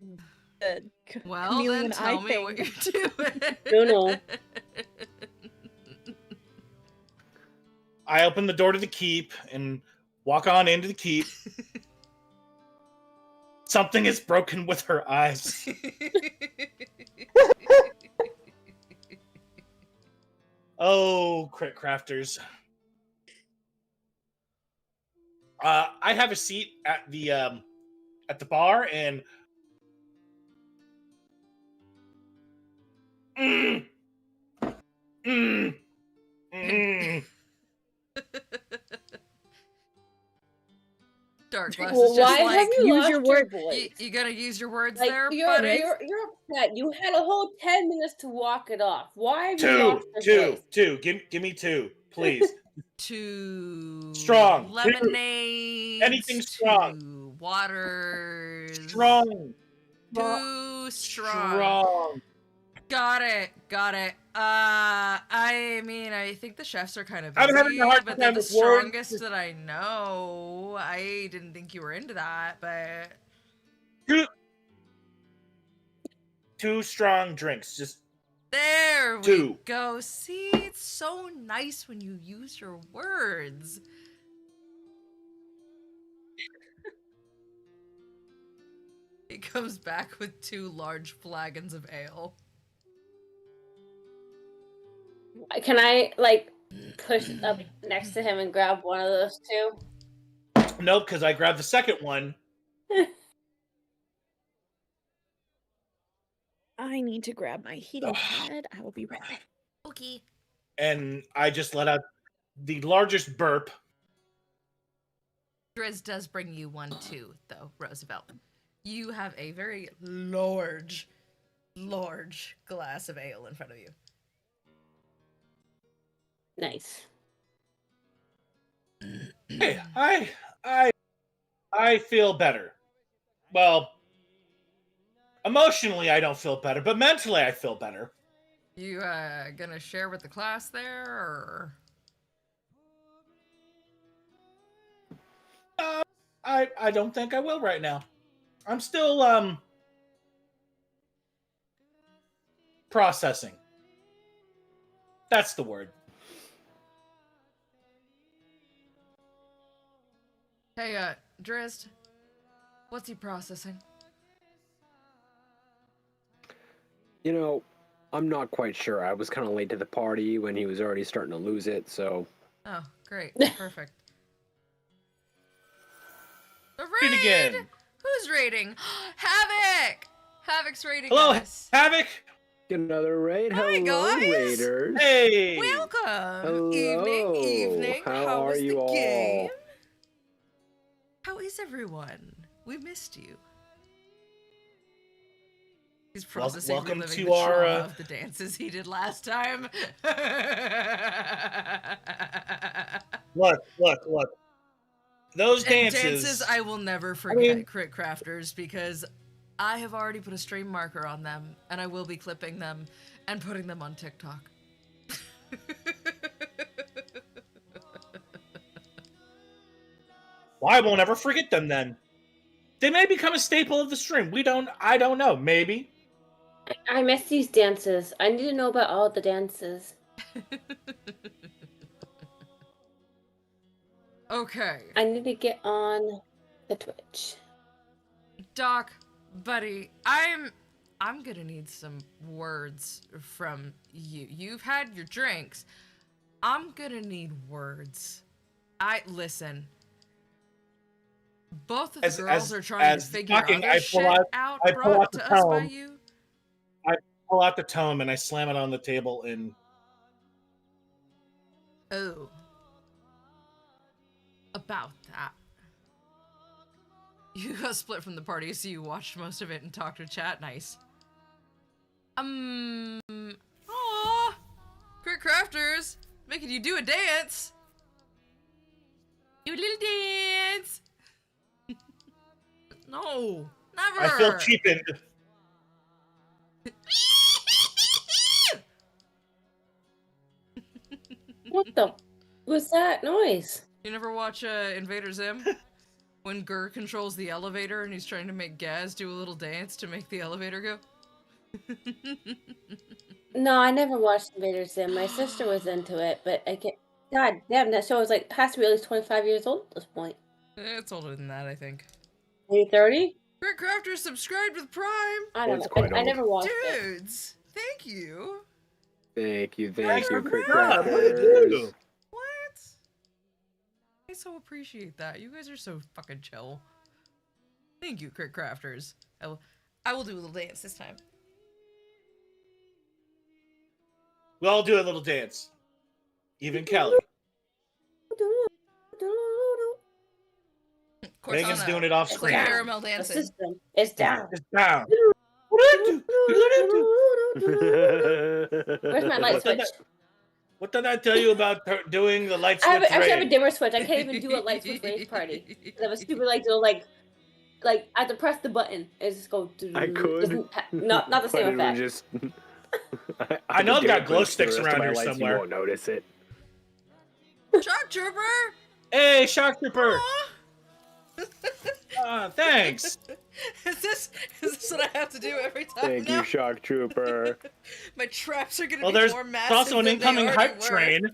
Well, chameleon then tell eye me thing. what you're doing. No. I open the door to the keep and walk on into the keep. Something is broken with her eyes. Oh, crit crafters. I have a seat at the bar and Dark Glass Well, is just why like, have you use lost your your word- voice? you gotta use your words Like, there, you're buddy. upset. You had a whole 10 minutes to walk it off. Why have you lost your voice? two. Give me two, please. To Strong. lemonade. Anything strong. To waters. Strong. Too strong. Strong. Got it. I mean, I think the chefs are kind of busy, I'm having a hard but they're time the with words. strongest that I know. I didn't think you were into that, but Two strong drinks. Just there we two. go. See, it's so nice when you use your words. He comes back with 2 large flagons of ale. Can I like push up next to him and grab one of those two? Nope, because I grabbed the second one. I need to grab my heating pad. I will be right back. Okay. And I just let out the largest burp. Driz does bring you one too, though, Roosevelt. You have a very large glass of ale in front of you. Nice. Hey, I feel better. Well, emotionally I don't feel better, but mentally I feel better. You gonna share with the class there, or? I don't think I will right now. I'm still processing. That's the word. Hey, Drizzt, what's he processing? You know, I'm not quite sure. I was kind of late to the party when he was already starting to lose it, so... Oh, great. Perfect. The Read raid! again. Who's raiding? Havok! Havok's raiding Hello, us. Havoc. Get another raid. Hi, Hello, guys. raiders. Hey. Welcome! Hello. Evening. How are was you the all? game? How is everyone? We missed you. He's processing welcome reliving to the our, trauma of the dances he did last time. Look. Those And dances. I will never forget, Crit Crafters, because I have already put a stream marker on them, and I will be clipping them and putting them on TikTok. Well, I won't ever forget them then. They may become a staple of the stream. I don't know. Maybe. I miss these dances. I need to know about all the dances. Okay. I need to get on the Twitch. Doc, buddy, I'm gonna need some words from you. You've had your drinks. I'm gonna need words. Listen. Both of the girls are trying to figure other shit out brought to us by you. I pull out the tome and I slam it on the table and... Oh. About that. You got split from the party, so you watched most of it and talked to chat. Nice. Aw. Crit Crafters, making you do a dance. Do a little dance. No, never. I feel cheapened. What the was that noise? You never watch Invader Zim? When Gur controls the elevator and he's trying to make Gaz do a little dance to make the elevator go? No, I never watched Invader Zim. My sister was into it, but I can't. God damn, that show is like has to be at least 25 years old at this point. It's older than that, I think. Maybe 30? Crit Crafters subscribed with Prime! I don't It's know. quite I old. never watched it. Dudes! Thank you! Thank you, Crit Yeah, what Crafters. did you? What? I so appreciate that. You guys are so fucking chill. Thank you, Crit Crafters. I will do a little dance this time. We'll all do a little dance. Even Kelly. Megan's doing it off Clay screen. Caramel The dancing. system is down. It's down. Where's my light switch? What did I tell you about doing the light switch I actually have a raid? dimmer switch. I can't even do a light switch rave party. I have a stupid like little like like I had to press the button and just go. I could. Doesn't not the But same it would effect. just. I know I've could got do it, glow but sticks the rest of around my here lights, somewhere. You won't notice it. Shock Trooper! Hey, Shock Trooper! Aw. Thanks. Is this what I have to do every time Thank now? you, Shock Trooper. My traps are gonna Well, be there's more massive also an than they incoming already hype were. train.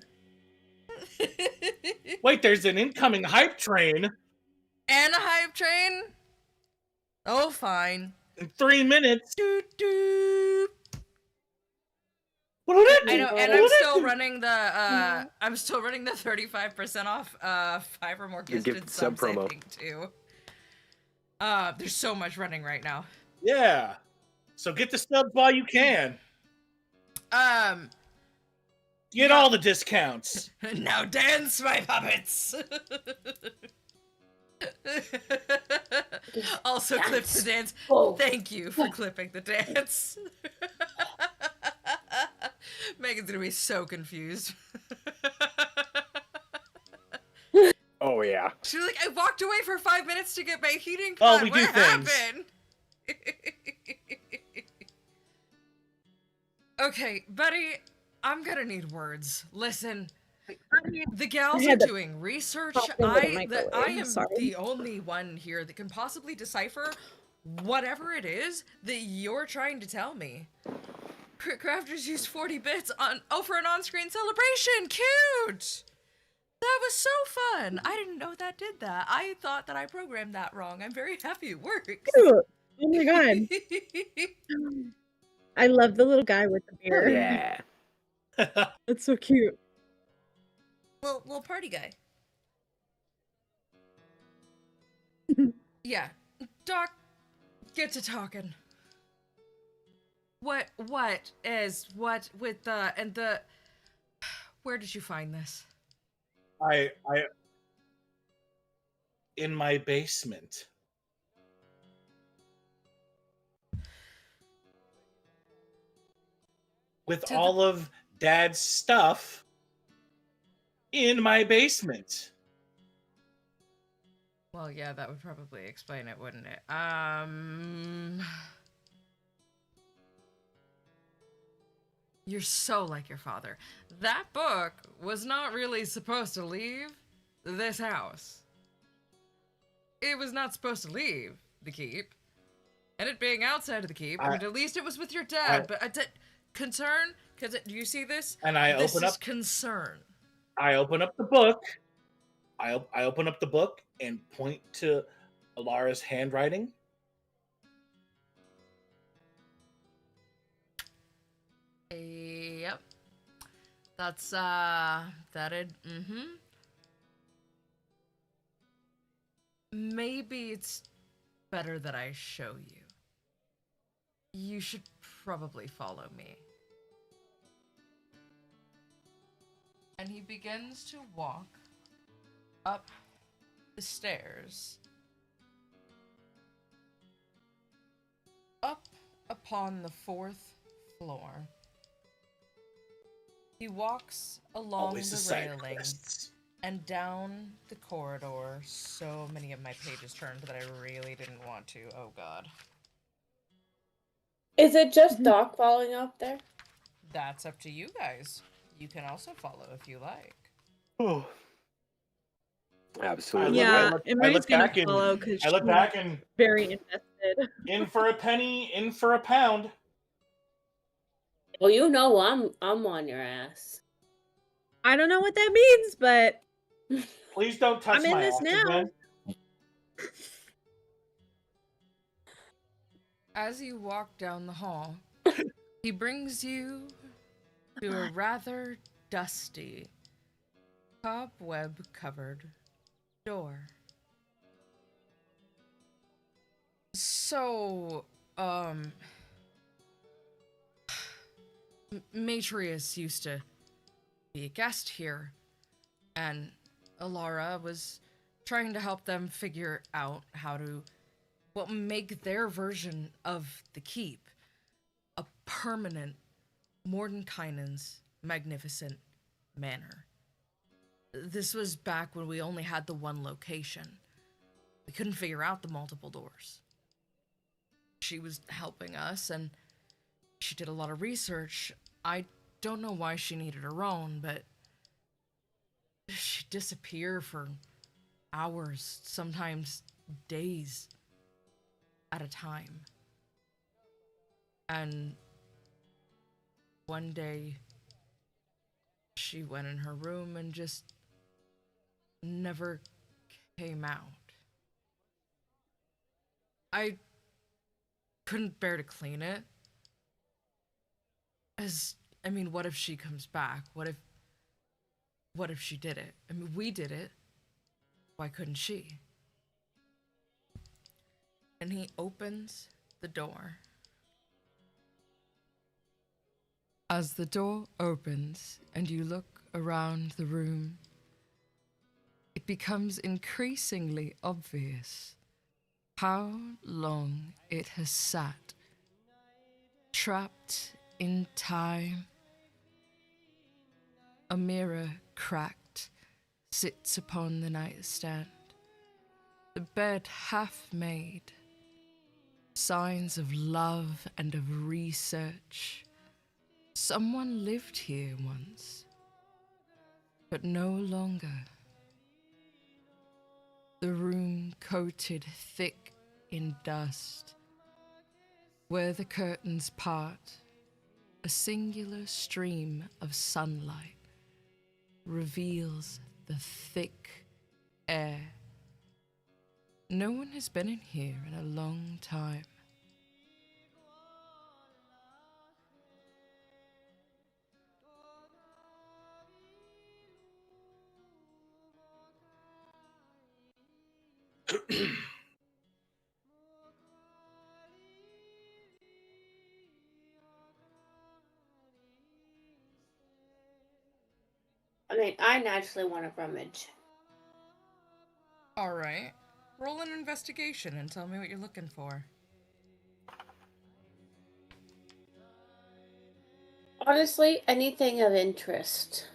Wait, there's an incoming hype train. And a hype train? Oh, fine. In 3 minutes. Doot, doot. What did it I do? know, and I'm still running the 35% off 5 or more The gifted gift sub sub promo. thing too. There's so much running right now. Yeah. So get the subs while you can. Get Yeah. all the discounts. Now dance, my puppets. Also clip the dance. Oh. Thank you for clipping the dance. Megan's gonna be so confused. Oh yeah. She's like, I walked away for 5 minutes to get my heating Oh, pad. we do What things. happened? Okay, buddy, I'm gonna need words. Listen, the gals I are had to doing research. pop into the I microwave, am sorry. the only one here that can possibly decipher whatever it is that you're trying to tell me. Crafters used 40 bits for an on-screen celebration. Cute. That was so fun. I didn't know that did that. I thought that I programmed that wrong. I'm very happy it works. Cute. Oh my god. I love the little guy with the beard. Yeah. That's so cute. Little party guy. Yeah. Doc, get to talking. What with the where did you find this? I in my basement. With To all of Dad's stuff in my basement. Well, yeah, that would probably explain it, wouldn't it? You're so like your father. That book was not really supposed to leave this house. It was not supposed to leave the keep. And it being outside of the keep, I mean, at least it was with your dad, but concern, because do you see this? And I this open is up concern. I open up the book. I open up the book and point to Elara's handwriting. Yep. That's that it. Maybe it's better that I show you. You should probably follow me. And he begins to walk up the stairs. Up upon the 4th floor. He walks along Always the side railing quests. and down the corridor. So many of my pages turned that I really didn't want to. Oh god. Is it just Doc following up there? That's up to you guys. You can also follow if you like. Oh. Absolutely. Yeah, I look Mary's gonna back and- follow because I look she's back and very invested. in for a penny, in for a pound. Well, you know I'm on your ass. I don't know what that means, but Please don't touch I'm in my this ass now. again. As you walk down the hall, he brings you to a rather dusty, cobweb-covered door. So, Matrius used to be a guest here, and Elara was trying to help them figure out how to make their version of the keep a permanent Mordenkainen's magnificent manor. This was back when we only had the one location. we couldn't figure out the multiple doors. She was helping us, and she did a lot of research. I don't know why she needed her own, but she'd disappear for hours, sometimes days at a time. And one day, she went in her room and just never came out. I couldn't bear to clean it. What if she comes back? What if she did it? I mean, we did it. Why couldn't she? And he opens the door. As the door opens and you look around the room, it becomes increasingly obvious how long it has sat, trapped in time. A mirror cracked sits upon the nightstand, the bed half made, signs of love and of research. Someone lived here once, but no longer. The room coated thick in dust. Where the curtains part, a singular stream of sunlight reveals the thick air. No one has been in here in a long time. I mean, I naturally want to rummage. All right. Roll an investigation and tell me what you're looking for. Honestly, anything of interest.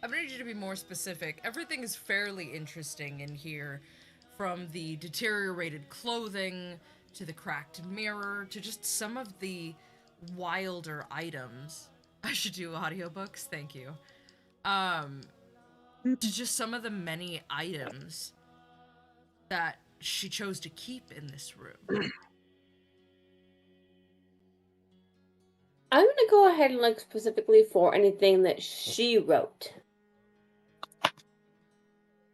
I need you to be more specific. Everything is fairly interesting in here, from the deteriorated clothing to the cracked mirror to just some of the wilder items. I should do audiobooks, thank you. To just some of the many items that she chose to keep in this room. I'm gonna go ahead and look specifically for anything that she wrote.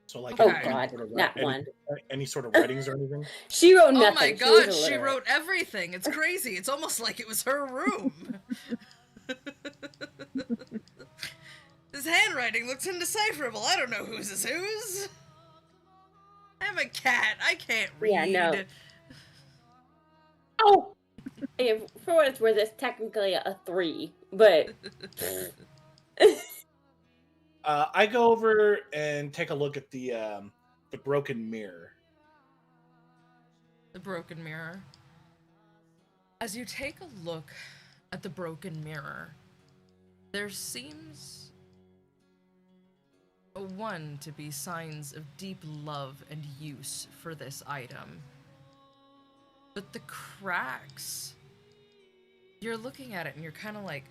So like, Oh Okay. god, not one. Any sort of writings or anything? She wrote Oh nothing. my was god, she illiterate. wrote everything. It's crazy. It's almost like it was her room. This handwriting looks indecipherable. I don't know whose is whose. I'm a cat. I can't read. Yeah, no. Oh! Yeah, for what it's worth, it's technically a 3, but... I go over and take a look at the broken mirror. The broken mirror. As you take a look at the broken mirror, there seems to be signs of deep love and use for this item. But the cracks, you're looking at it and you're kind of like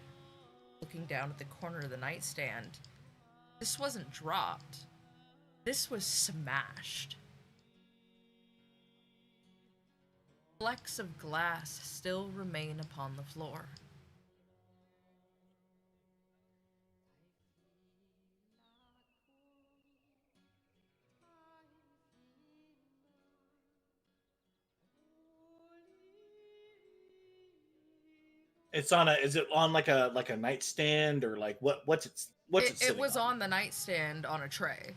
looking down at the corner of the nightstand. This wasn't dropped. This was smashed. Flecks of glass still remain upon the floor. It's on a. Is it on like a nightstand or like what's it? It was on the nightstand on a tray.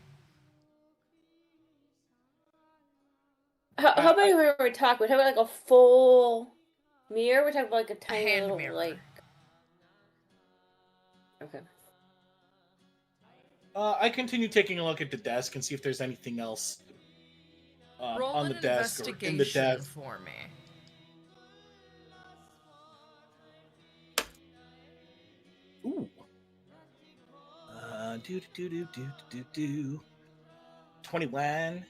How about when we talk? We're talking about like a full mirror? We're talking about like a tiny hand little mirror. like... Okay. I continue taking a look at the desk and see if there's anything else Roll on the an desk or in the investigation desk. for me. Ooh. 21.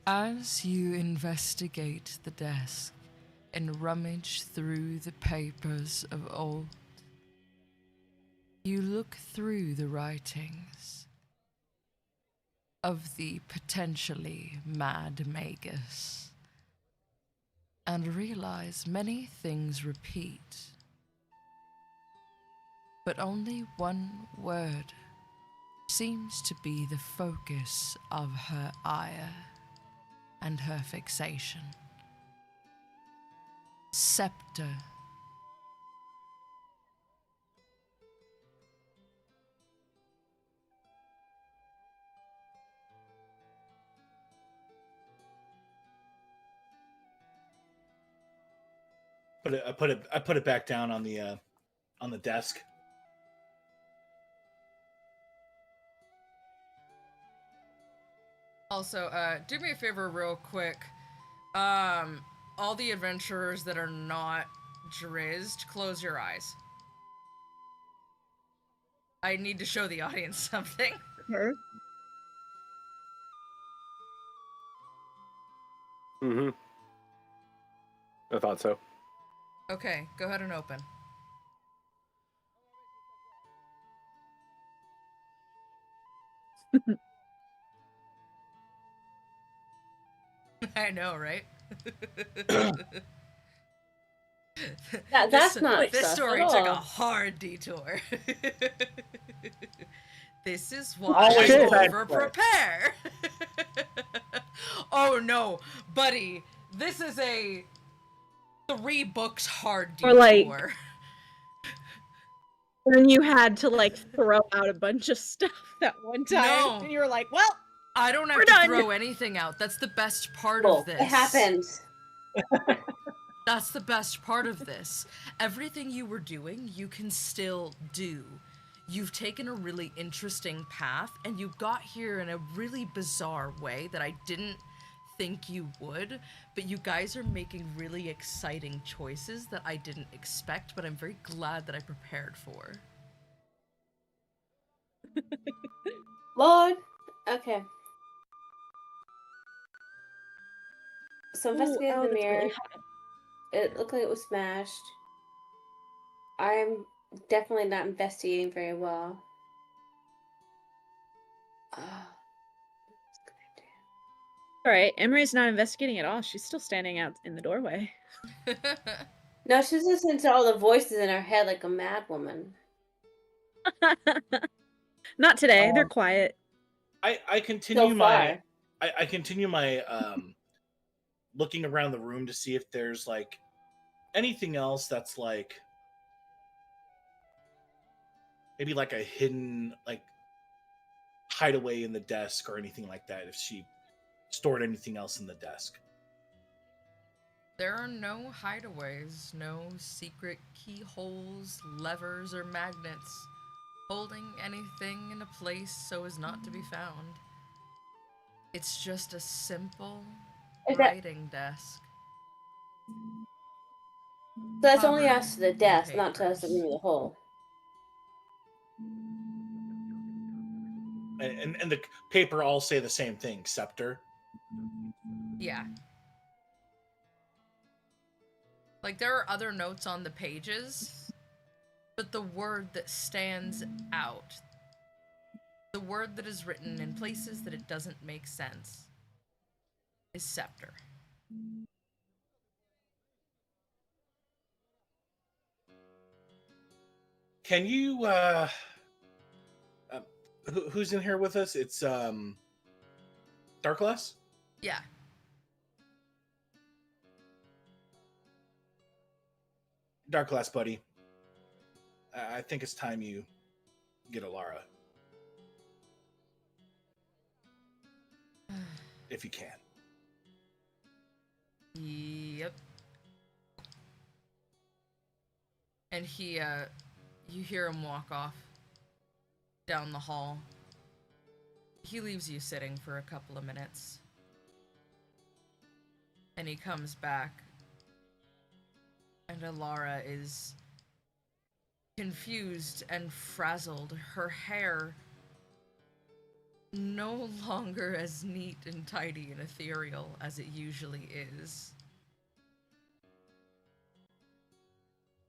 As you investigate the desk and rummage through the papers of old, you look through the writings of the potentially mad magus and realize many things repeat, but only one word seems to be the focus of her ire and her fixation. Scepter. I put it back down on the desk. Also, do me a favor real quick. All the adventurers that are not drizzed, close your eyes. I need to show the audience something. Her? Mm-hmm. I thought so. Okay, go ahead and open. I know, right? That's not This sus story at took a all. hard detour. This is why Always I a bad over play. prepare. Oh no, buddy, this is a 3 books hard detour. Or, like, when you had to like throw out a bunch of stuff that one time, No. and you were like, "Well, I don't have We're to done. throw anything out. That's the best part Well, of this. it happens. That's the best part of this. Everything you were doing, you can still do. You've taken a really interesting path, and you got here in a really bizarre way that I didn't think you would, but you guys are making really exciting choices that I didn't expect, but I'm very glad that I prepared for. Lord. Okay. So ooh, investigated oh, the that's mirror. really hot." It looked like it was smashed. I'm definitely not investigating very well. All right, Emery's not investigating at all. She's still standing out in the doorway. No, she's listening to all the voices in her head like a mad woman. Not today. They're Um, quiet. I continue So my far. I continue my looking around the room to see if there's like anything else that's like maybe like a hidden like hideaway in the desk or anything like that, if she stored anything else in the desk. There are no hideaways, no secret keyholes, levers, or magnets holding anything in a place so as not to be found. It's just a simple Is that, writing desk. so that's only covered us to the in desk, not to us papers. in the whole. And the paper all say the same thing, scepter. Yeah. Like, there are other notes on the pages, but the word that stands out, the word that is written in places that it doesn't make sense, is scepter. Can you who's in here with us? It's Darkless? Yeah. Darkless, buddy. I think it's time you get Elara. If you can. Yep. And he, you hear him walk off down the hall. He leaves you sitting for a couple of minutes. And he comes back. And Elara is confused and frazzled, her hair no longer as neat and tidy and ethereal as it usually is.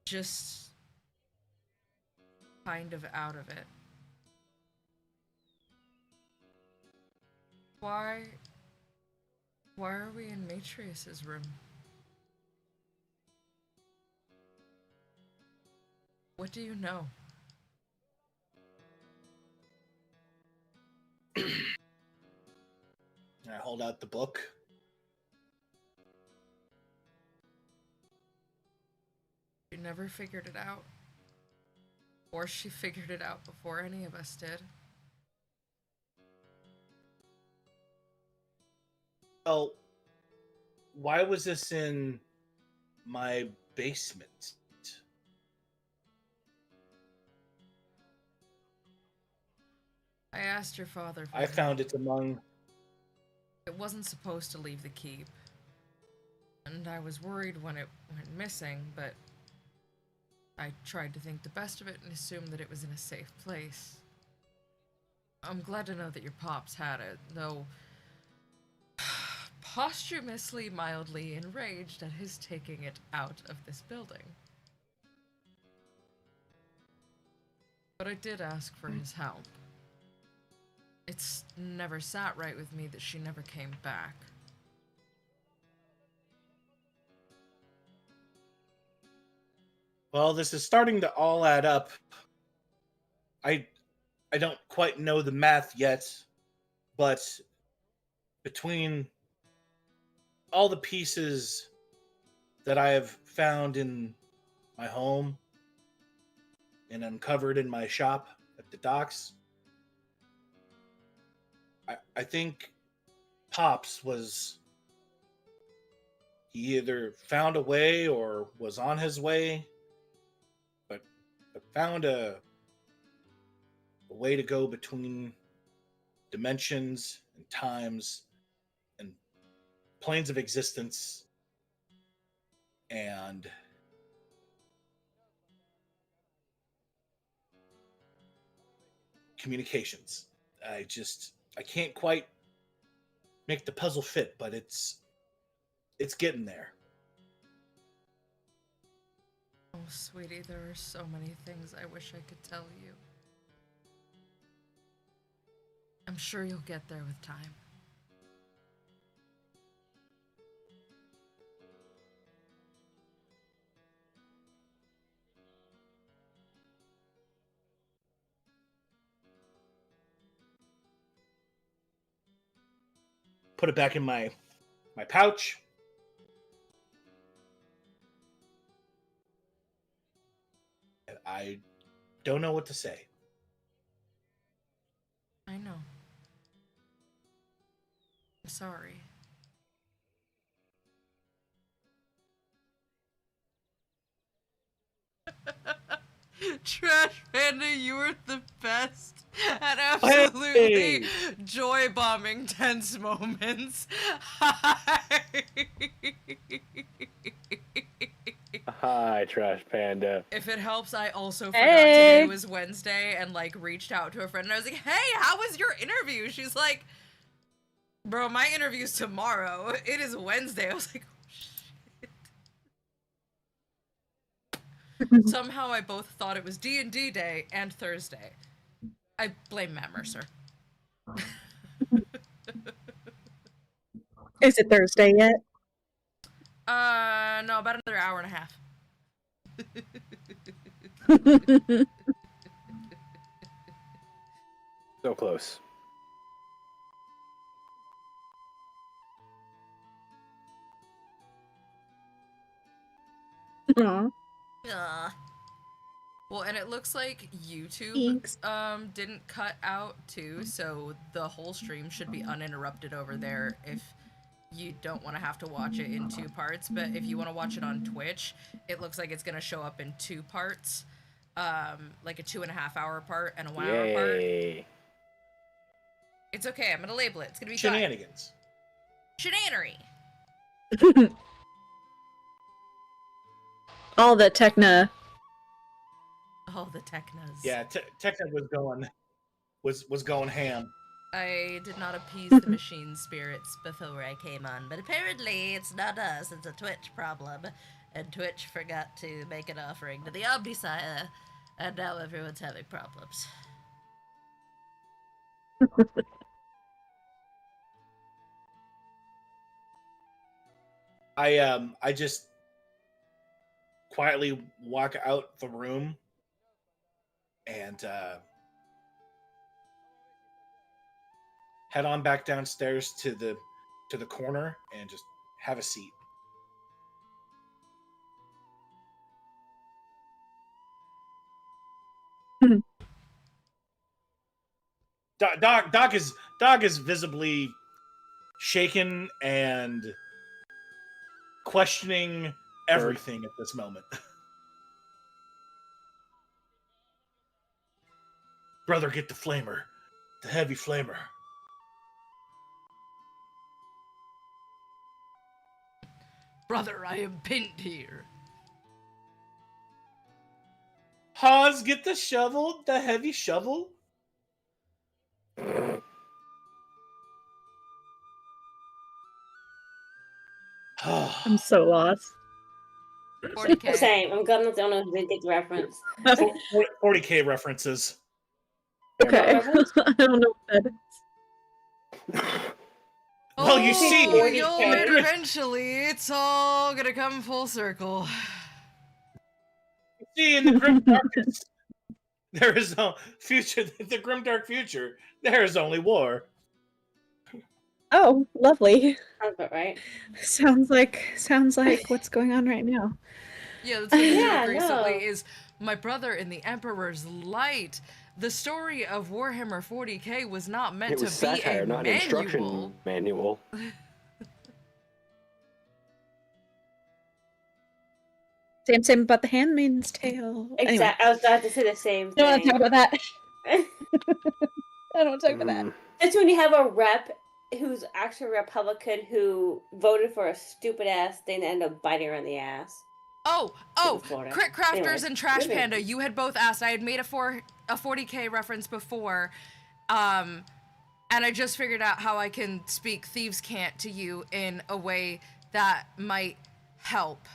Just kind of out of it. Why are we in Matrius's room? What do you know? I hold out the book. You never figured it out. Or she figured it out before any of us did. Well, why was this in my basement? I asked your father for I found it among... It wasn't supposed to leave the keep. And I was worried when it went missing, but I tried to think the best of it and assumed that it was in a safe place. I'm glad to know that your pops had it, though posthumously mildly enraged at his taking it out of this building. But I did ask for his help. It's never sat right with me that she never came back. Well, this is starting to all add up. I don't quite know the math yet, but between all the pieces that I have found in my home and uncovered in my shop at the docks, I think Pops was... He either found a way or was on his way, but found a way to go between dimensions and times and planes of existence and communications. I can't quite make the puzzle fit, but it's getting there. Oh, sweetie, there are so many things I wish I could tell you. I'm sure you'll get there with time. Put it back in my pouch. I don't know what to say. I know. I'm sorry. Trash Panda, you were the best at absolutely joy bombing tense moments. Hi, Trash Panda. If it helps, I also forgot today was Wednesday and like reached out to a friend and I was like, "Hey, how was your interview?" She's like, "Bro, my interview's tomorrow. It is Wednesday." I was like, somehow I both thought it was D&D day and Thursday. I blame Matt Mercer. Is it Thursday yet? No, about another hour and a half. So close. Aw. Well, and it looks like YouTube Thanks. didn't cut out too, so the whole stream should be uninterrupted over there if you don't want to have to watch it in 2 parts. But if you want to watch it on Twitch, it looks like it's gonna show up in 2 parts, like a 2.5-hour part and a 1 hour part. Yay. It's okay. I'm gonna label it. It's gonna be Shenanigans. Shenanery. All the techna Oh, the Technos. Yeah, Techno was going ham. I did not appease the machine spirits before I came on, but apparently it's not us, it's a Twitch problem. And Twitch forgot to make an offering to the Omnisire, and now everyone's having problems. I just quietly walk out the room and head on back downstairs to the corner and just have a seat. Doc is visibly shaken and questioning everything at this moment. Brother, get the flamer, the heavy flamer. Brother, I am pinned here. Hans, get the shovel, the heavy shovel. I'm so lost. 40K. Same. I'm glad I'm not the only one who didn't get the reference. 40K references. Okay. I don't know what that is. Well, you see, eventually it's all gonna come full circle. You see, in the grim darkness, there is no future. The grimdark future, there is only war. Oh, lovely. Sounds about right. Sounds like what's going on right now. Yeah, that's been the Yeah, joke recently no. is my brother in the Emperor's Light. The story of Warhammer 40K was not meant It to was be satire, a not an manual. instruction manual. Same about the Handmaid's Tale. Exactly. Anyway, I was about to say the same I don't want to thing. talk about that. I don't want to talk about that. It's when you have a rep who's actually a Republican who voted for a stupid ass thing that ended up biting her in the ass. Oh, Florida. Crit Crafters Anyways, and Trash moving. Panda, you had both asked. I had made a 40K reference before, and I just figured out how I can speak Thieves' Cant to you in a way that might help.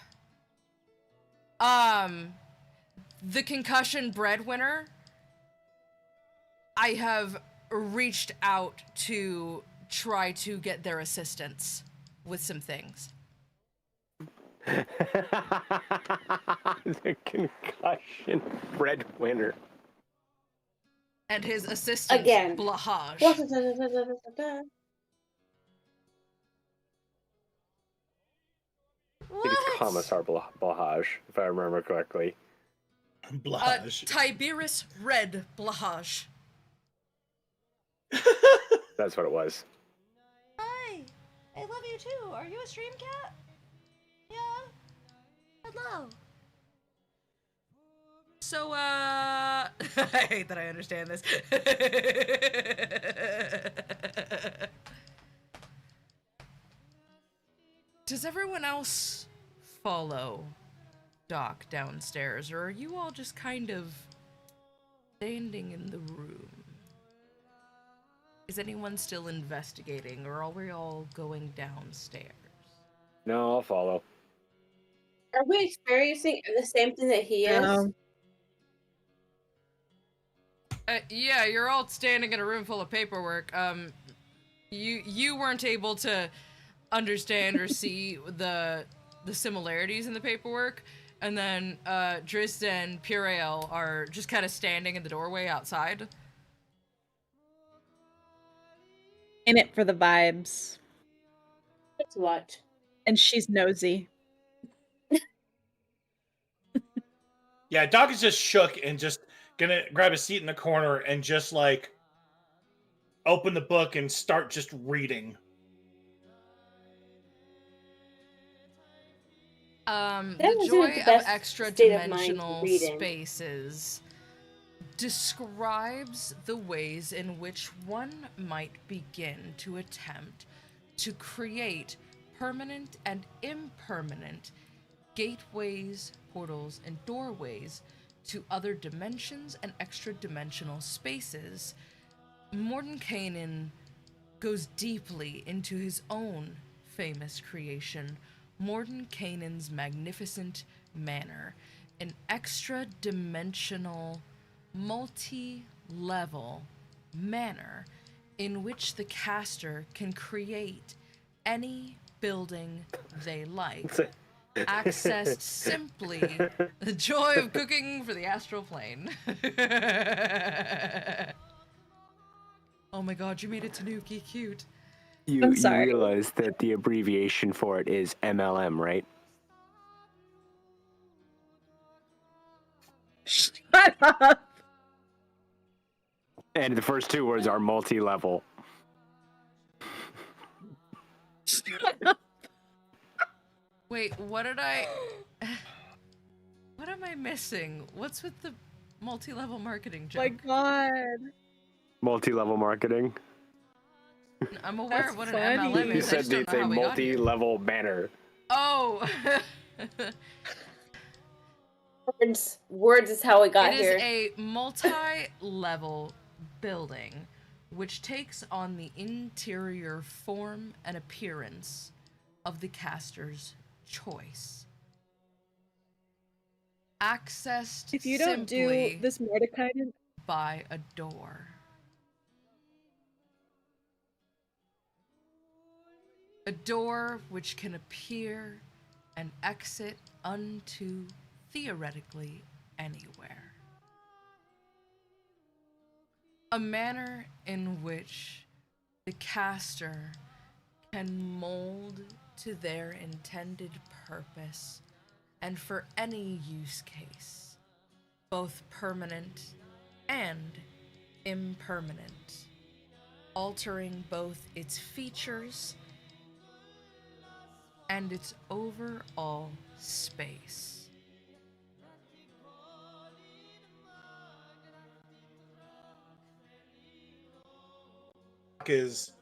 The concussion breadwinner, I have reached out to try to get their assistance with some things. The concussion breadwinner. And his assistant, Again. Blahaj. I think it's Commissar Blahaj, if I remember correctly. Blahaj. Tiberius Red Blahaj. That's what it was. Hi, I love you too. Are you a stream cat? Yeah. Hello. So, I hate that I understand this. Does everyone else follow Doc downstairs, or are you all just kind of standing in the room? Is anyone still investigating, or are we all going downstairs? No, I'll follow. Are we experiencing the same thing that he is? Yeah, you're all standing in a room full of paperwork. You weren't able to understand or see the similarities in the paperwork, and then Driz and Purael are just kind of standing in the doorway outside. In it for the vibes. Let's watch. And she's nosy. Yeah, Doc is just shook and just gonna grab a seat in the corner and just like open the book and start just reading. The joy of extra-dimensional spaces describes the ways in which one might begin to attempt to create permanent and impermanent gateways, portals, and doorways to other dimensions and extra-dimensional spaces, Mordenkainen goes deeply into his own famous creation, Mordenkainen's magnificent manor, an extra-dimensional, multi-level manor in which the caster can create any building they like, accessed simply the joy of cooking for the astral plane. Oh my god, you made it Tanuki cute. You sorry. realize that the abbreviation for it is MLM, right? Shut up. And the first two words are multi-level. Shut up. Wait, what am I missing? What's with the multi-level marketing joke? My god. Multi-level marketing. I'm aware That's of what funny. an MLM You is. I said just don't it's know a how we got here. multi-level banner. Oh! Words is how we got It here. is a multi-level building which takes on the interior form and appearance of the caster's choice. Accessed If you don't do simply this Mordecai, by a door. A door which can appear and exit unto theoretically anywhere. A manner in which the caster can mold to their intended purpose and for any use case, both permanent and impermanent, altering both its features and its overall space. Is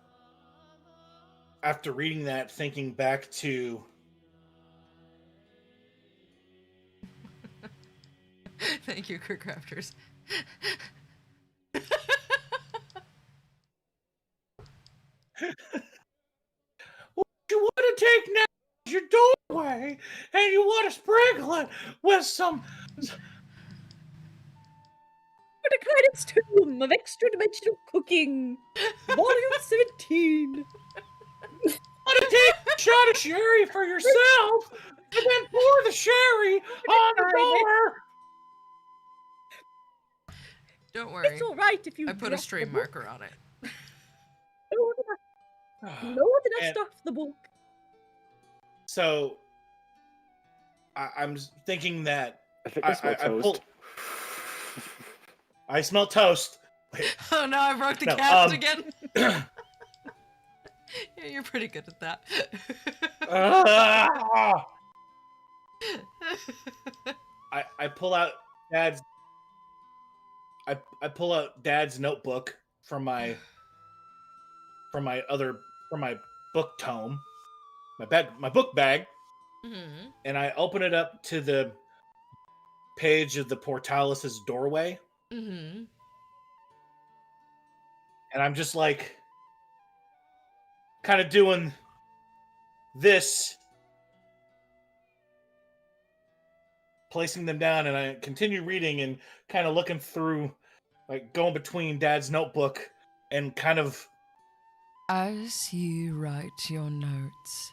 after reading that, thinking back to Thank you, Kirk Crafters. what you want to take now is your doorway, and you want to sprinkle it with some Mordecai's Tomb of Extra Dimensional Cooking, Volume 17. want to take a shot of sherry for yourself, and then pour the sherry on the door. Don't worry. It's all right if you I put a drop stream the book. marker on it. No one And- off the book. So I'm thinking that I think I smell toast. I smell toast. Wait, Oh no, I broke the No, cast again. Yeah, you're pretty good at that. I pull out Dad's. I pull out Dad's notebook from my book tome, my book bag, Mhm. and I open it up to the page of the Portalis's doorway, Mhm. and I'm just like, kind of doing this, placing them down, and I continue reading and kind of looking through, like going between Dad's notebook and kind of. As you write your notes,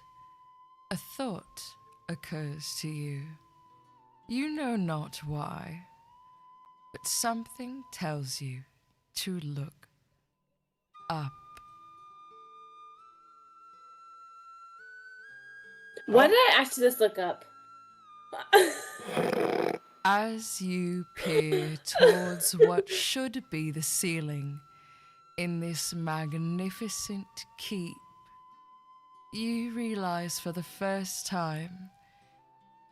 a thought occurs to you. You know not why, but something tells you to look up. Why did I actually just look up? As you peer towards what should be the ceiling in this magnificent keep, you realize for the first time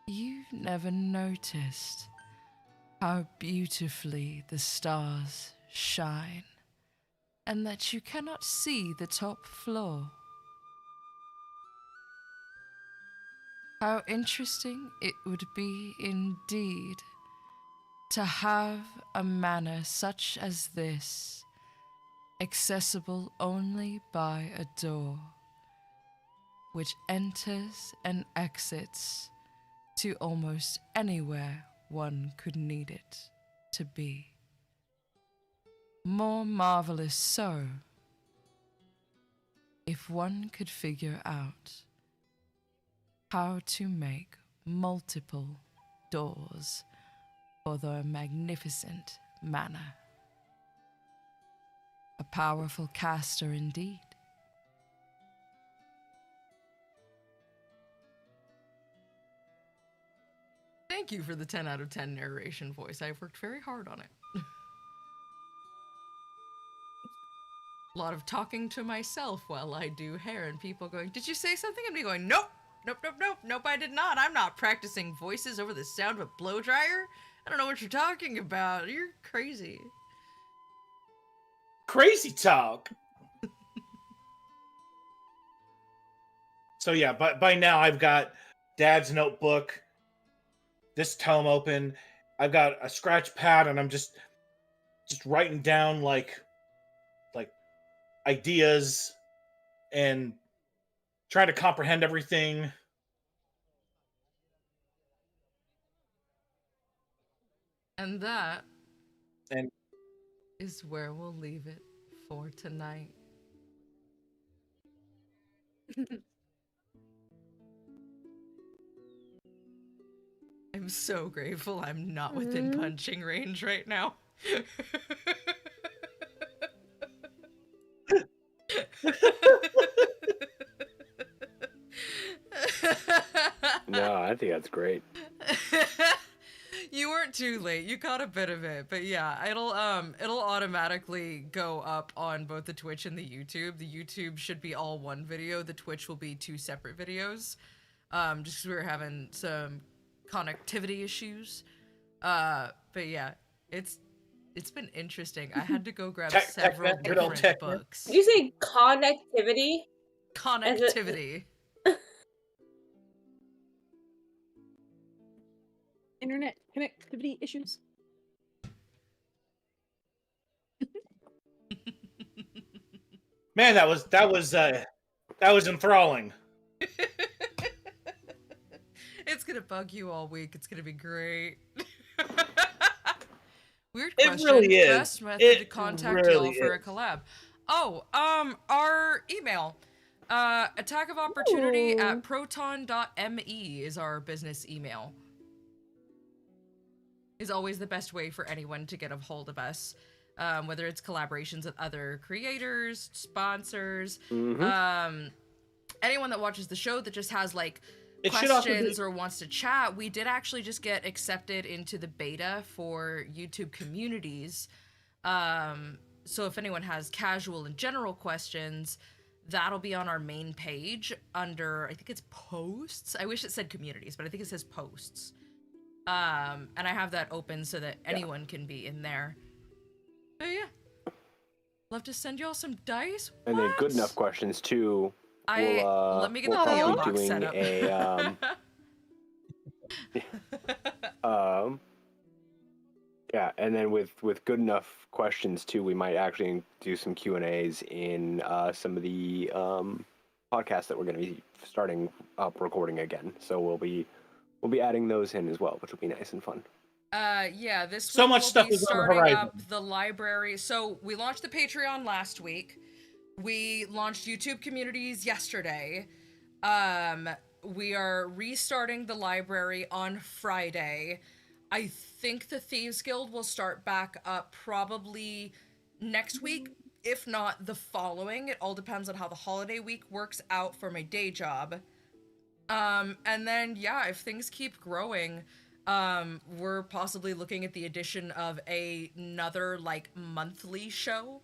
you've never noticed how beautifully the stars shine, and that you cannot see the top floor. How interesting it would be indeed To have a manor such as this, accessible only by a door, which enters and exits to almost anywhere one could need it to be. More marvelous so, if one could figure out how to make multiple doors for the magnificent manor. A powerful caster indeed. Thank you for the 10 out of 10 narration voice. I've worked very hard on it. A lot of talking to myself while I do hair and people going, did you say something? And me going, nope, nope, I did not. I'm not practicing voices over the sound of a blow dryer. I don't know what you're talking about. You're crazy. Crazy talk. So yeah, but by now I've got Dad's notebook, this tome open. I've got a scratch pad, and I'm just writing down like ideas and trying to comprehend everything. And that And is where we'll leave it for tonight. I'm so grateful I'm not within punching range right now. No, I think that's great. You weren't too late. You caught a bit of it, but yeah, it'll automatically go up on both the Twitch and the YouTube. The YouTube should be all one video. The Twitch will be two separate videos. Just because we were having some connectivity issues. But yeah, it's been interesting. I had to go grab several different books. Did you say connectivity? Connectivity. Internet connectivity issues. man, that was enthralling. It's gonna bug you all week. It's gonna be great. Weird It question. really is. Best method to contact y'all for a collab. Oh, our email. Attack of Opportunity at proton.me is our business email. Is always the best way for anyone to get a hold of us. Whether it's collaborations with other creators, sponsors, anyone that watches the show that just has like questions or wants to chat. We did actually just get accepted into the beta for YouTube communities. So if anyone has casual and general questions, that'll be on our main page under, I think it's posts. I wish it said communities, but I think it says posts. And I have that open so that anyone can be in there. But yeah. Love to send y'all some dice. And then good enough questions too. Let me get the PO box set up. Yeah, and then with good enough questions too, we might actually do some Q&As in some of the podcasts that we're going to be starting up recording again. So we'll be adding those in as well, which will be nice and fun. Yeah, this week so much we'll stuff be is on the starting horizon. up the library. So we launched the Patreon last week. We launched YouTube communities yesterday. We are restarting the library on Friday. I think the Thieves Guild will start back up probably next week, if not the following. It all depends on how the holiday week works out for my day job. And then, yeah, if things keep growing, we're possibly looking at the addition of another, like, monthly show,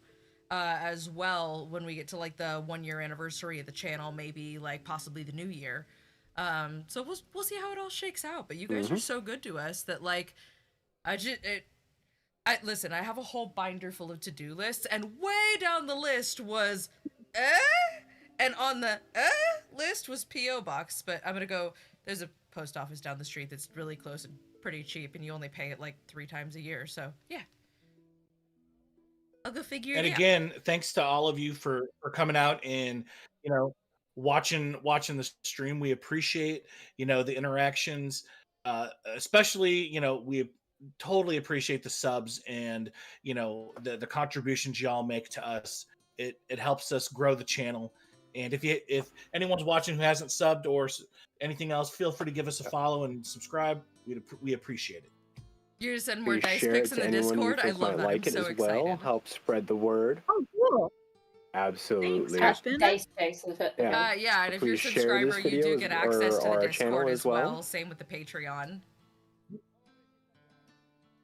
as well, when we get to, like, the 1-year anniversary of the channel, maybe, like, possibly the new year. So we'll see how it all shakes out, but you guys are so good to us that, like, listen, I have a whole binder full of to-do lists, and way down the list was, and on the list was P.O. Box, but I'm gonna go, there's a post office down the street that's really close and pretty cheap, and you only pay it like 3 times a year. So yeah, I'll go figure And it out. again, thanks to all of you for coming out and watching the stream. We appreciate the interactions, especially we totally appreciate the subs and the contributions y'all make to us. It helps us grow the channel. And if anyone's watching who hasn't subbed or anything else, feel free to give us a follow and subscribe. We appreciate it. You're gonna send more Please dice share pics it in to the anyone you Discord. I think love might that. like I'm it so as excited. well. Help spread the word. Oh, cool. Absolutely. Thanks, Trash Dice picks. Yeah. Yeah, and if you're a Please share this subscriber, you video do get or access to the our channel Discord as as well. well. Same with the Patreon.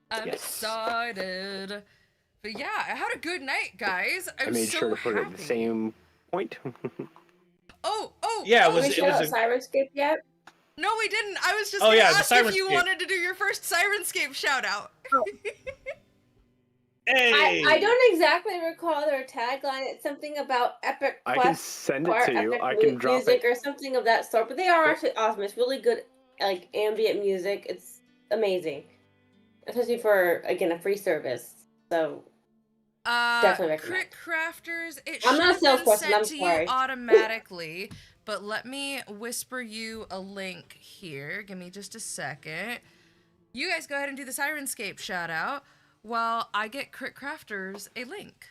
I'm Yes. excited. But yeah, I had a good night, guys. I I'm made so sure to put it at happy. the same point. Oh, Yeah, Did we show Syrinscape yet? No, we didn't. I was just Oh, gonna yeah, the ask if you Syrinscape. wanted to do your first Syrinscape shout out. Hey, I don't exactly recall their tagline. It's something about epic I can quest send or it to you. epic I can drop music it. or something of that sort. But they are actually awesome. It's really good, like ambient music. It's amazing, especially for again a free service. So definitely recommend. Crit Crafters, it I'm should not a have been salesperson, sent I'm to sorry. you automatically, but let me whisper you a link here. Give me just a second. You guys go ahead and do the Syrinscape shout out while I get Crit Crafters a link.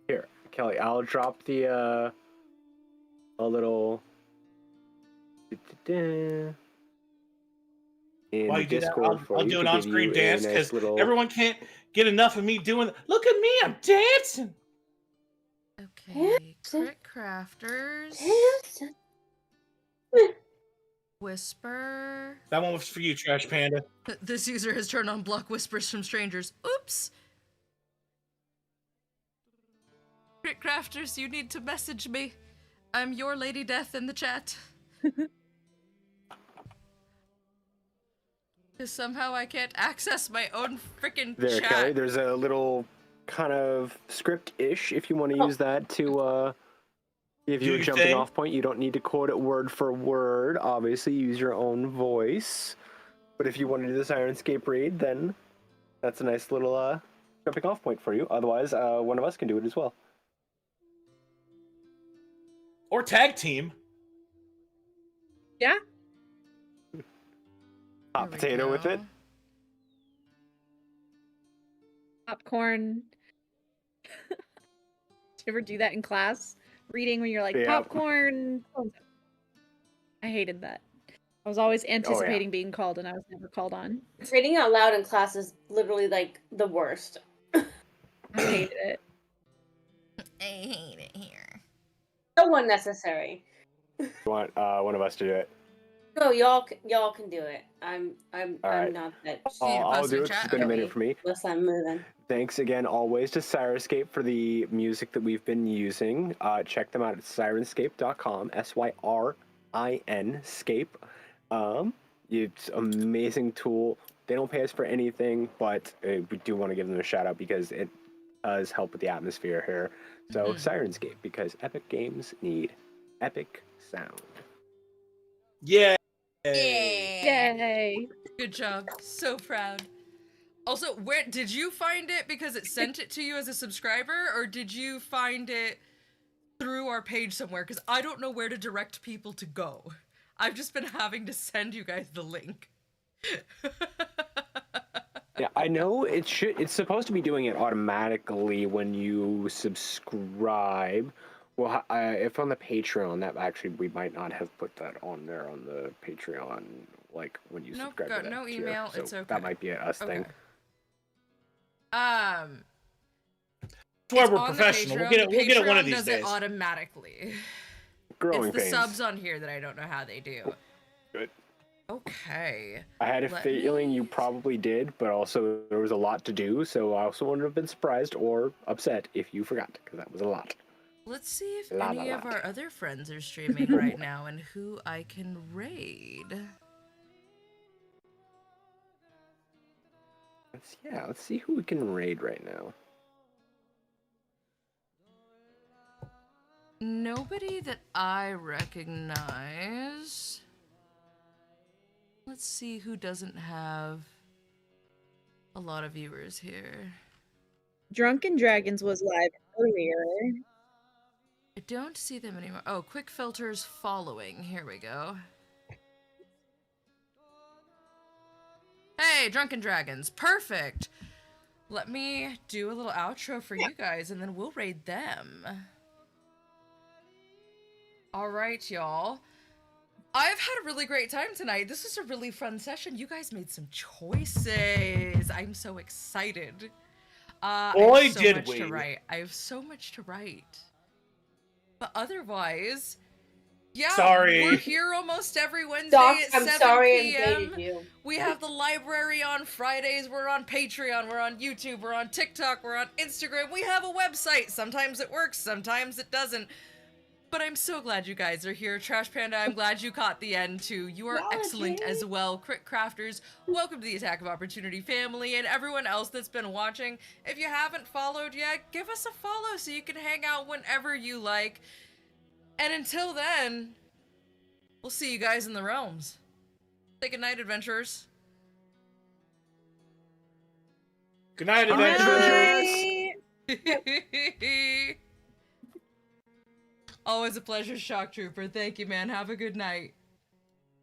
Here, Kelly, I'll drop the a little in while the you do that, Discord for I'll you do to an give on-screen you dance a because nice little. everyone can't get enough of me doing. Look at me, I'm dancing. Okay, Crit Crafters. Whisper. That one was for you, Trash Panda. This user has turned on block whispers from strangers. Oops. Crit Crafters, you need to message me. I'm your Lady Death in the chat. Because somehow I can't access my own freaking There, chat. Kelly. There's a little kind of script-ish if you want to use that to give you Do a your jumping thing. off point. You don't need to quote it word for word. Obviously, use your own voice. But if you want to do the Syrinscape read, then that's a nice little jumping off point for you. Otherwise, one of us can do it as well. Or tag team. Yeah. Hot There we potato with it. go. Popcorn. Did you ever do that in class? Reading when you're like, Yeah. popcorn. I hated that. I was always anticipating being called, and I was never called on. Reading out loud in class is literally like the worst. I hated it. I hate it here. So unnecessary. You want one of us to do it? No, y'all can do it. I'm right. not that. I'll post do in it. 'cause chat? It's been a Okay. minute for me. Unless I'm moving. Thanks again, always, to Syrinscape for the music that we've been using. Check them out at syrinscape.com, SYRIN-scape. It's an amazing tool. They don't pay us for anything, but we do want to give them a shout out because it does help with the atmosphere here. So Syrinscape, because epic games need epic sound. Yeah. Yay! Good job. So proud. Also, where did you find it because it sent it to you as a subscriber, or did you find it through our page somewhere? Because I don't know where to direct people to go. I've just been having to send you guys the link. Yeah, I know it's supposed to be doing it automatically when you subscribe. Well, if on the Patreon, that actually we might not have put that on there on the Patreon, like when you Nope, subscribe. got to that no tier. email, So it's okay. That might be a us thing. That's why It's we're on the professional. We'll Patreon. get it one of Patreon these does days. it automatically. Growing It's the pains. subs on here that I don't know how they do. Good. Okay. I had a Let feeling me- you probably did, but also there was a lot to do, so I also wouldn't have been surprised or upset if you forgot, because that was a lot. Let's see if La, any la, of la. our other friends are streaming right now and who I can raid. Let's see who we can raid right now. Nobody that I recognize. Let's see who doesn't have a lot of viewers here. Drunken Dragons was live earlier. I don't see them anymore. Oh, quick filters following. Here we go. Hey, Drunken Dragons. Perfect. Let me do a little outro for you guys, and then we'll raid them. All right, y'all. I've had a really great time tonight. This was a really fun session. You guys made some choices. I'm so excited. Boy, I have so did much we. to write. I have so much to write. But otherwise, yeah, Sorry. we're here almost every Wednesday Doc, at I'm 7 sorry I p.m. invaded you. We have the library on Fridays. We're on Patreon. We're on YouTube. We're on TikTok. We're on Instagram. We have a website. Sometimes it works. Sometimes it doesn't. But I'm so glad you guys are here. Trash Panda, I'm glad you caught the end too. You are excellent as well. Crit Crafters, welcome to the Attack of Opportunity family, and everyone else that's been watching. If you haven't followed yet, give us a follow so you can hang out whenever you like. And until then, we'll see you guys in the realms. Say goodnight, adventurers. Good night, adventurers. Always a pleasure, Shock Trooper. Thank you, man. Have a good night.